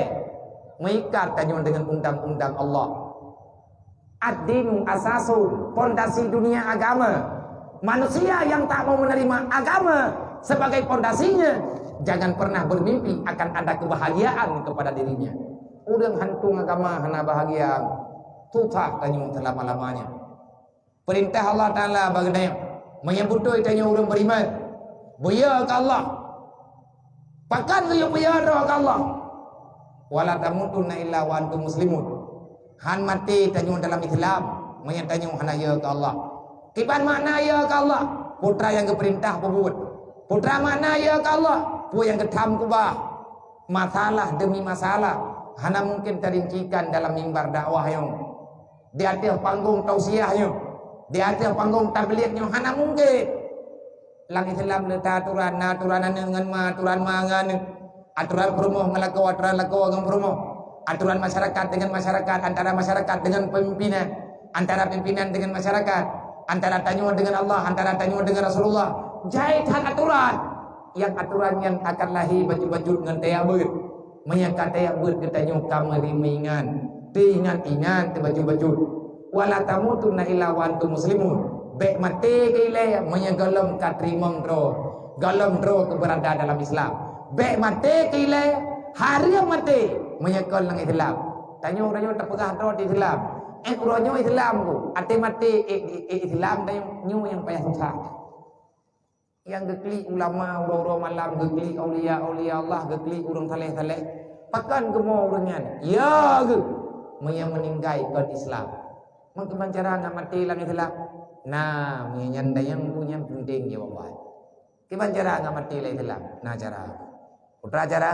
Mengikat tanyo dengan undang-undang Allah. Ad-dinu asasun, pondasi dunia agama. Manusia yang tak mau menerima agama sebagai pondasinya, jangan pernah bermimpi akan ada kebahagiaan kepada dirinya. Udang hantung agama hana bahagia tutah tanyo selama-lamanya. Perintah Allah Ta'ala baginda menyebut tanyo orang beriman. Buya ke Allah. Pakan ke buya ke Allah. Wala tamutunna illa wa antum muslimun. Han mati tanyo dalam Islam, menyantanyo hana ya ke Allah. Kiban makna ya ke Allah? Putra yang keperintah pebut. Putra makna ya ke Allah? Pu yang ketam kubah. Masalah demi masalah. Hana mungkin terincikan dalam mimbar dakwah yang di atas panggung tausiahnya, di atas panggung tablignya hana mungkin. Lang Islam letak aturan dengan aturan mangan, aturan promo ngelako aturan lako dengan promo, aturan masyarakat dengan masyarakat, antara masyarakat dengan pimpinan, antara pimpinan dengan masyarakat, antara tanyo dengan Allah, antara tanyo dengan Rasulullah. Jahitan aturan yang aturannya akan lahir baju-baju dengan tayabut. Menyakat ayak berketanyo kamari mengingan ingat baju-baju wala tamutunna illa wa antum muslimun. Bek mati ke ilai menyegalam katrimang galam keberada dalam Islam. Bek mati ke ilai hari mati menyekal nang Islam. Tanyo tak pegah dro di Islam. Uronyo Islam ku ate mati Islam tanyo yang payah susah. Yang gekli ulama urang malam, gekli aulia Allah, gekli urang saleh pakan gemau urangnya ya ge yang meninggai ke Islam mengkeman cara nak mati lang Islam nah menyanda yang punya penting jawaban keman cara nak mati lang Islam nah cara putra cara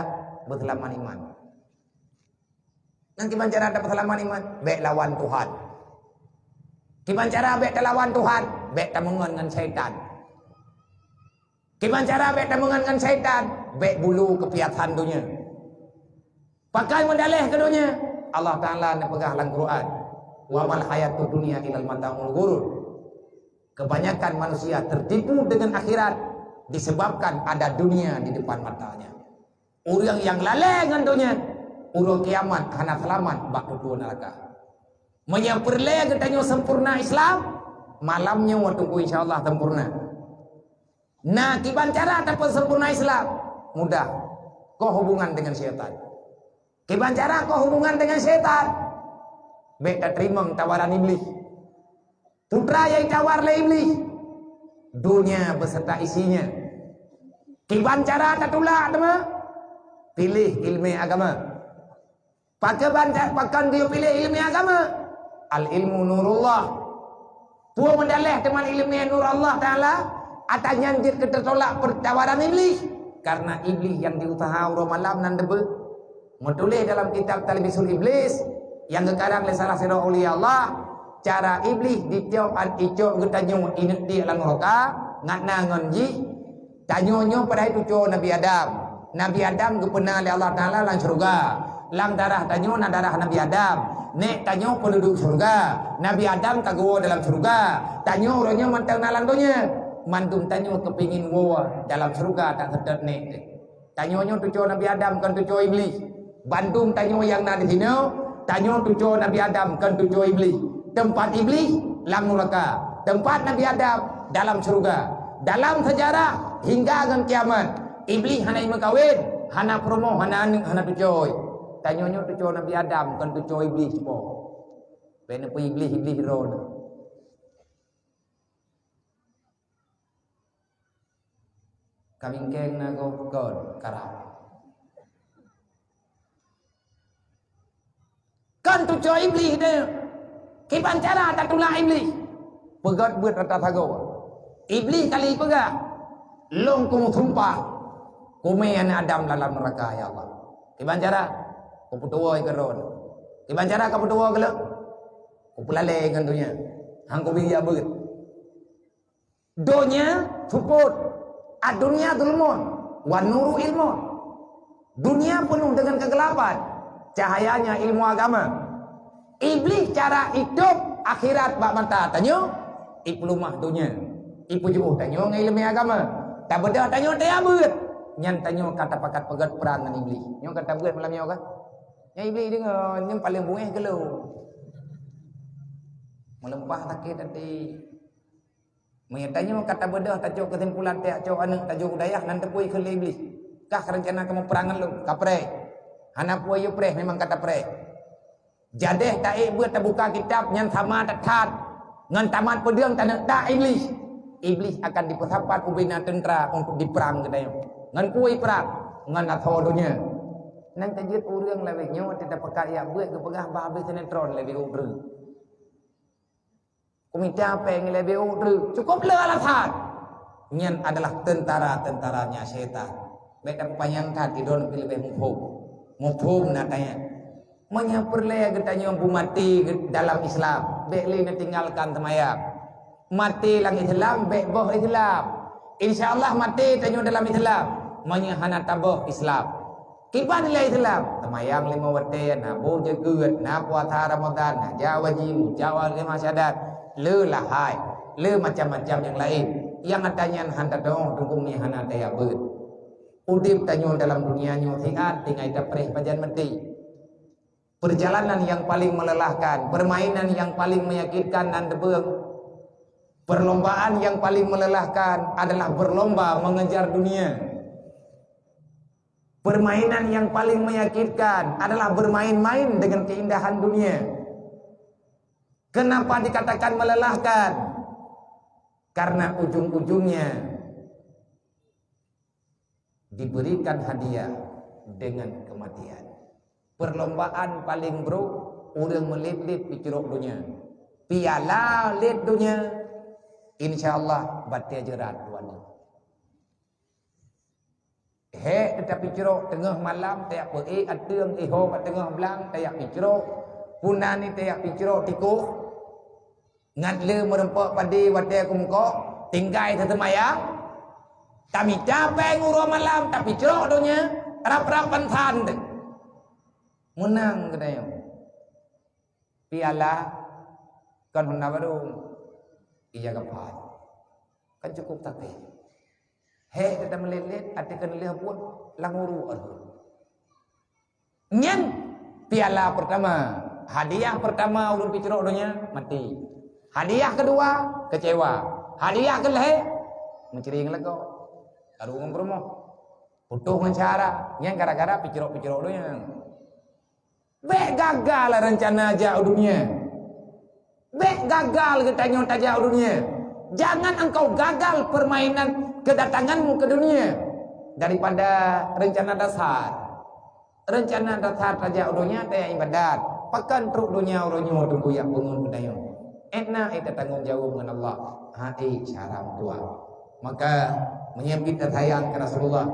berselaman iman nang keman cara dapat selaman iman bek lawan Tuhan keman cara bek lawan Tuhan bek tamungan dengan syaitan. Gimana cara bek tamungan dengan syaitan? Bek bulu kepiatan dunia. Pakai mendalih ke dunia. Allah Ta'ala nak pegah dalam Quran. Wa mal hayatud dunya ilal mata'ul ghurur. Kebanyakan manusia tertipu dengan akhirat disebabkan ada dunia di depan matanya. Orang yang lalai dengan dunia, urang kiamat hana selamat bak tutu neraka. Menyamperle katanya sempurna Islam, malamnya waktu insyaallah sempurna. Nah, kiban cara dapat sempurna Islam, mudah. Kau hubungan dengan syaitan. Kiban cara kau hubungan dengan syaitan, baik tak terima tawaran iblis. Putra yang tawar oleh iblis, dunia beserta isinya. Kiban cara tak tolak teman. Pilih ilmu agama. Pakan dia pilih ilmu agama. Al ilmu nurullah. Puan mendalih teman ilmu nur Allah Ta'ala. Atas nyanjir kita tolak pertawaran iblis. Karena iblis yang diusaha orang malam dan debe. Menulis dalam kitab Talbisul Iblis. Yang kekarang oleh salah seorang awliya Allah. Cara iblis ditiup an icok getanyo ingat di alam neraka. Ngatna ngonji. Tanyonyo pada itu cowok Nabi Adam. Nabi Adam kepena oleh Allah Ta'ala lang surga. Lang darah tanyo na darah Nabi Adam. Nek tanyo penduduk surga. Nabi Adam kagawa dalam surga. Tanyo orangnya mantang nalang donya. Mantum tanyo kepingin wawa dalam surga tak sedot nek. Tanyonyo tu cowok Nabi Adam kan tu cowok iblis. Bandung tanyo yang na di sini. Tanyo tu cowok Nabi Adam kan tu cowok iblis. Tempat iblis lang neraka. Tempat Nabi Adam dalam surga. Dalam sejarah hingga akan kiamat. Iblis hana ima kawin, hana promo, hana tucoy. Tanyonyo tucoy Nabi Adam, kan tucoy iblis po. Pena po iblis road. Kamingkeng na go god karap. Kan tucoy iblis dia. Kiban cara tak tulah iblis. Pegat buat rata thago. Iblis kali pegat. Long kumu tumpah. Kumayan Adam dalam neraka ya Allah. Kiban cara ku putuwa ikaron. Kiban cara ka putuwa gelo. Ku pulale dengan dunia. Hang ku biya beut. Dunia support. Dunia zulmun wa nuru ilmu. Dunia penuh dengan kegelapan. Cahayanya ilmu agama. Iblis cara hidup akhirat bak mata tanyo. Ipu lumah dunia. Ipu jauh tanyo ngai ilmu agama. Tak bedah tanyo dia beut. Nyan tanyo kata pakat pegat perang dengan iblis. Nyo kata beut malam nyo kan? Ya iblis dengar nyo paling buih gelo. Melempah takit tadi. Menyatanyo kata bedah tajuk kesimpulan tiak cok anak tajuk dayah nan tepui ke iblis. Kah rencana kamu perangan lu kapre. Hana puai yu pre memang kata pre. Jadeh tak beut terbuka kitab nyan sama tatat. Ngan tamat pedang tanah tak iblis. Iblis akan dipersapat ubina tentera untuk diperang ke dayo. Ngan puai perang, ngan atau dunia. Nang tajir urang lewek nyo tidak pakai ya buat ke pegah habis sinetron lebih urang. Komita peng lebih urang. Cukup le alasan. Nyan adalah tentara-tentaranya setan. Baik payangkan idon lebih mufhum natanya. Menyaperle getanyo bu mati dalam Islam. Baik le tinggalkan semayang. Mati dalam Islam, baik boh Islam. InsyaAllah mati tanyo dalam Islam. Menyahana tabuh Islam. Kipan nilai Islam? Semayang 5 waktu, na bu jegut, na puasa Ramadan, na jawa jimu, jawa 5 syahadat, le lahai, le macam-macam yang lain. Yang adanya hantar doang dukung ni hana daya beut. Udip tanyo dalam dunia nyo siat tinggal dapreh pajan mati. Perjalanan yang paling melelahkan, permainan yang paling menyakitkan dan debeng. Perlombaan yang paling melelahkan adalah berlomba mengejar dunia. Permainan yang paling menyakitkan adalah bermain-main dengan keindahan dunia. Kenapa dikatakan melelahkan? Karena ujung-ujungnya diberikan hadiah dengan kematian. Perlombaan paling bro, orang melit-lit pikirok dunia. Piala lit dunia, insyaallah batia jerat duanya. He tetapi cerok tengah malam tayak pei ateung iho kat tengah belang tayak cerok punani tayak cerok tikuh ngat le merempak padi wate kumko tinggai setemaya kami capek nguro malam tapi cerok donya rap-rapan san menang kedayo piala kan menawarung iya kapan kan cukup tapi he kita melilit artikan lihat pun languru Nyen piala pertama, hadiah pertama ulun picrok donya mati. Hadiah kedua kecewa. Hadiah kelih mencering lego. Aru ngompromo. Putuh mencara, nyen gara-gara picrok-picrok donya. Bek gagal rencana jauh dunia. Bek gagal ketanyo-tajau dunia. Jangan engkau gagal permainan kedatanganmu ke dunia daripada rencana dasar. Rencana dasar tajau dunia taya ibadat. Pakan truk dunia uronyo tunggu yang bangun kedayo. Etna itu tanggung jawab dengan Allah. Hati cara tua. Maka menyambut sayang ke Rasulullah.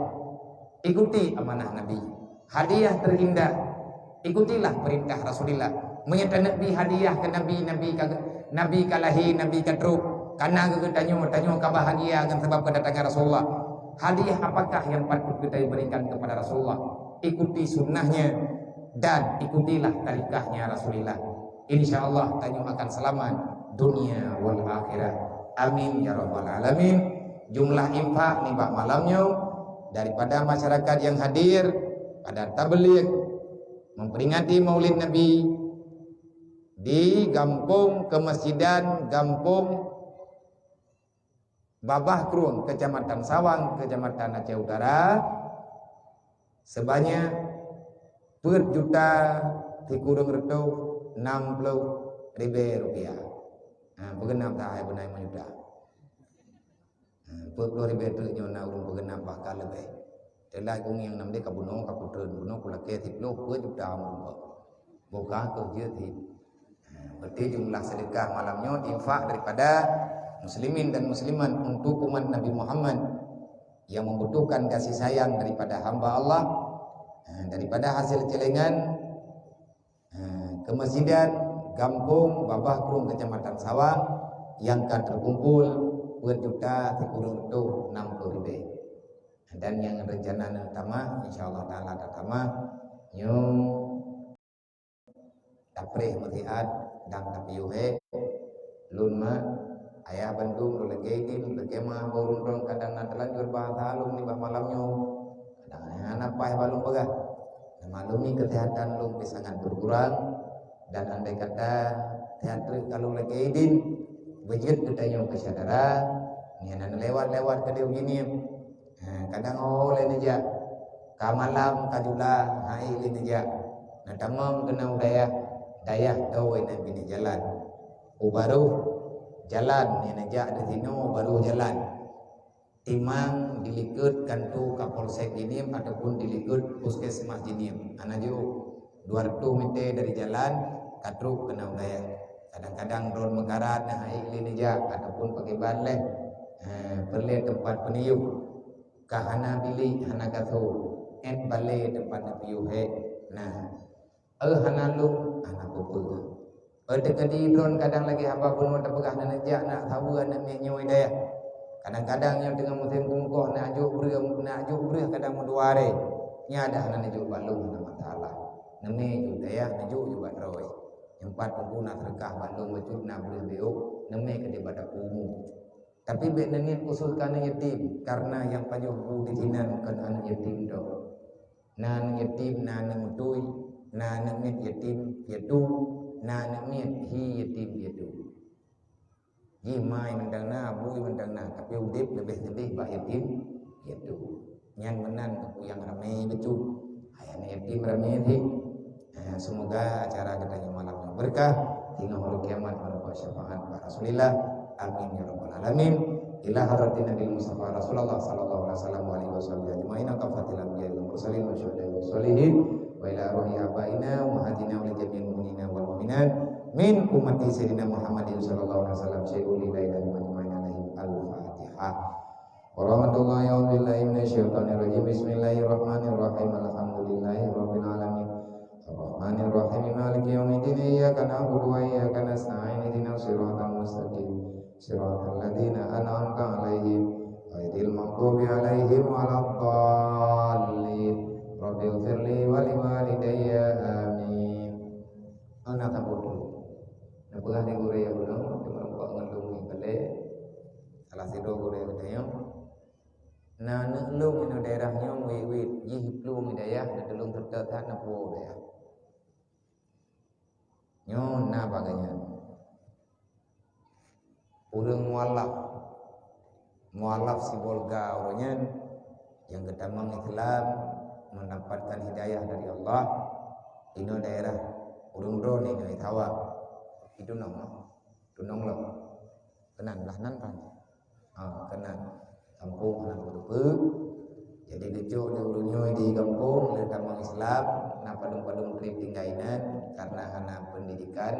Ikuti amanah Nabi. Hadiah terindah. Ikutilah perintah Rasulullah. Menyertai Nabi hadiah ke Nabi kalahi, Nabi katruk. Karena tanyo kebahagiaan sebab kedatangan Rasulullah. Hadiah apakah yang patut kita berikan kepada Rasulullah? Ikuti sunnahnya dan ikutilah tarikahnya Rasulullah. InsyaAllah tanyo akan selamat dunia wal akhirat. Amin ya rabbal alamin. Jumlah infak nibak malamnya daripada masyarakat yang hadir pada tabligh memperingati Maulid Nabi di Gampung Kemasjidan Gampung Babah Krun, Kecamatan Sawang, Kecamatan Aceh Utara, sebanyak per juta tikurung retu 60.000 rupiah. Bergenap tak benar juta. 40.000 itu nyona urung bergenap bakal lebih. Telai kong yang namde kabuno kaputreun buno kulake 10 per juta mun. Buka ke je. Berarti jumlah sedekah malamnya infak daripada muslimin dan muslimat untuk umat Nabi Muhammad yang membutuhkan kasih sayang daripada hamba Allah, daripada hasil celengan kemasjidan Gampung Babah Krung Kecamatan Sawang yang akan terkumpul berjuta tikurung itu 60.000. Dan yang rencana utama insyaallah taala tatama nyung taprih mutiat dan tapiuhe lunma ayah Bandung legedin legema borong kadang telanjur bahasa alum ni bah malamnya kadang anak pah balung pegah malumi kesehatan lu sangat berkurang dan andai kata teater kalau legedin bejit ketayong kesadara nyanan lewat ke dia begini kadang oleh aja kamalam kajula hai ini aja nah tamam kena daya tawai nabi ni jalan baru jalan ni aja di sini baru jalan timang dilikut kantu kapolsek ini ataupun dilikut puskesmas ini anaju 200 meter dari jalan katruk kena daya kadang-kadang drone mekarat nah hai ini aja ataupun pakai balai perli tempat peniup kahana bilik hana katho bale tempat piuhe nah hanalu anak pupu dekadi drone kadang lagi hamba pun mau pegah dan ajak nak tahu anak menyoy daya kadang-kadang yang dengan musim kungkoh nak ajuk beria kadang muduare nya ada anak ajuk balung nama taala neme ju daya ajuk juga roy yang pat pengguna terkah balung betul nak beria beuk neme ke daripada umum. Tapi benengin usulkan yatim karena yang pajuh dihinan kan anak yatim do. Nan yatim nan mutui, nan mit yatim yatu, nan mit hi yatim yatu. Jimai mendangna, bui mendangna, tapi udip lebih bah yatim yatu. Yang menan yang ramai betul. Ayan yatim ramai ti. Semoga acara kita malam berkah hingga hari kiamat merupakan syafaat Rasulullah. Amin ya rabbal alamin. Ila hadratin Nabi Mustafa Rasulullah sallallahu alaihi wasallam ajmain kafatil anbiya wal mursalin wa syuhada wa sholihin wa ila ruhi abaina wa hadina wa jami'il mu'minina wal mu'minat min ummati sayyidina Muhammadin sallallahu alaihi wasallam syai'ul ilahi wa ajmain alaihim al-fatihah. Wa rahmatullahi wa billahi minasyaitonir rajim. Bismillahirrahmanirrahim. Alhamdulillahi rabbil alamin. Arrahmanir rahim. Maliki yaumiddin. Iyyaka na'budu wa iyyaka nasta'in. Ihdinas siratal mustaqim. Siratal ladzina an'amta 'alaihim ghairil maghdubi 'alaihim waladdallin. Rabbighfirli wa liwalidayya amin. Ana tabudu. Napugah ni gure ya buno, kok ngelungi bale. Salah sido gure ketayo. Na nelung ino daerahnya wiwit, jih plung daerah na delung tak nak puo dia. Nyo na baganya. Urang mualaf si bolga orangnya yang ketamang Islam mendapatkan hidayah dari Allah. Ino daerah urang ro ni ngai tawa. Itu nama. Tunong lo. Kenan lah nan kan. Kenan. Kampung anak berupa. Jadi dijuk di urunyo di kampung le tamang Islam na padung-padung trip tinggainan karena anak pendidikan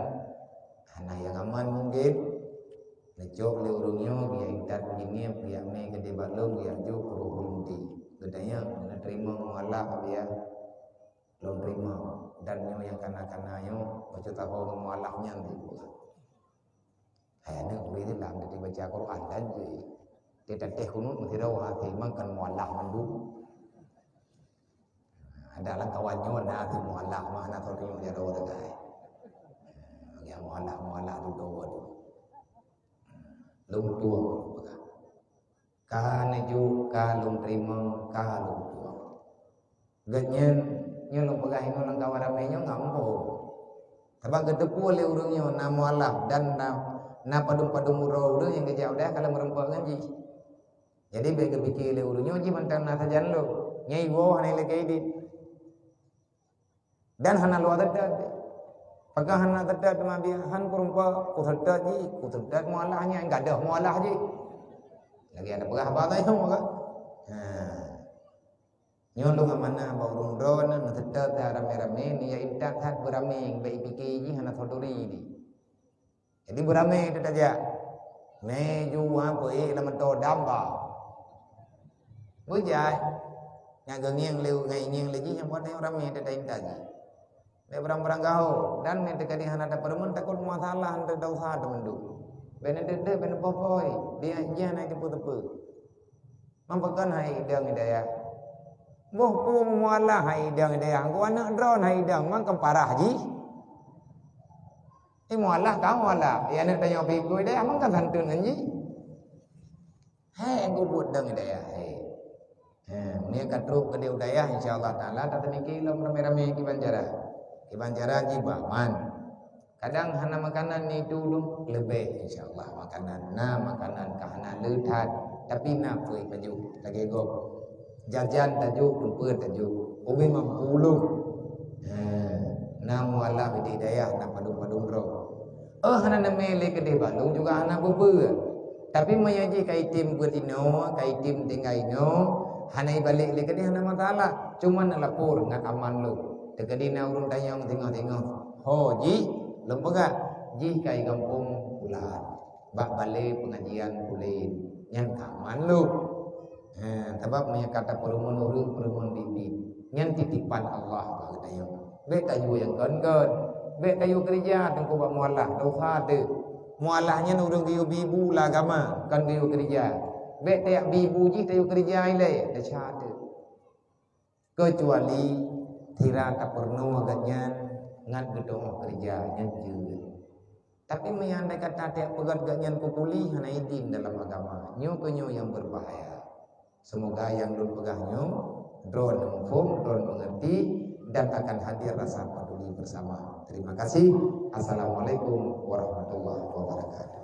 anak yang aman mungkin. Dijuk di urunyo biar intat begini biar me gede balong biar jo puru hulunti. Gedanya na terima mualaf biar belum terima dan nyo yang kana-kana nyo baca tahu mualafnya nanti. Ayah ni boleh lah nanti baca Quran dan je. Dia teh kunut mesti tahu hati makan mualaf mandu. Ada lah kawannya ada hati mualaf mana tahu dia tahu tak? Ya mualaf tu tahu tu. Lung tua. Kan ju kalung terima kalung tua. Ganyan nyo lung pegang nyo lang kawan ramai nyo ngampo. Sebab ketepu oleh urungnya na mualaf dan na padung-padung urau tu yang kejauh dah kalau merempak ngaji. Jadi baik kepikir le urunyo ji mantan na sajan lo. Nyai wo hanai le kaidit. Dan hana lo adat. Pagah hana adat ma bi han kurumpa kusadat ji, kusadat mualahnya enggak ada mualah ji. Lagi ada pagah apa tayo maka. Nyo lo ngamana ba urung ron na sedat rame-rame ni ya intat hat berame baik pikir ji hana sodori di. Jadi berame itu saja. Meju apa laman to damba. Bữa dài nhà gần nghiêng liu ngày nghiêng lagi yang buat orang ni ada intaji. Dia barang-barang kau dan ni dekat dia ada permen takut masalah anda dosa temandu. Benedek ben popoi dia aja nak tepu-tepu. Mampakan hai idang hidayah. Boh pu mualah hai idang hidayah. Aku anak drone hai idang mang parah ji. Mualah kau mualah. Ya nak tanya piku hidayah mang kan santun anji. Hai aku buat dang hidayah. Ni katrup ke udayah insyaallah taala tak mikir lo rame-rame ki banjara jibaman. Kadang hana makanan ni dulu lebih insyaallah makanan kahana leuthat tapi na pui baju lagi gop jajan taju rupa taju ubi mampulung na mualaf hidayah na padung-padung ro hana namele ke de balung juga hana bebe tapi mayaji kai tim bertino kai tim tinggaino hanai balik lagi dia hana masalah cuma nak lapor ngat aman lu dekadina urun tayang tengok-tengok ho ji lembaga ji kai kampung ular bak balik pengajian boleh yang aman lu sebab punya kata perumun urung perumun bibit yang titipan Allah bak tayang be kayu yang kon-kon be kayu kerja tengku bak mualah dosa tu mualahnya urung kayu bibu lah agama kan kayu kerja Bek tayak bibu ji tayu kerja ilai ada syahada. Kecuali tira tak perlu agaknya ngan gedong kerja nyanjur. Tapi menyandai kata tayak pegat agaknya kupuli hana idin dalam agama. Nyo ke nyo yang berbahaya. Semoga yang dun pegah nyo drone mufum, drone mengerti dan akan hadir rasa peduli bersama. Terima kasih. Assalamualaikum warahmatullahi wabarakatuh.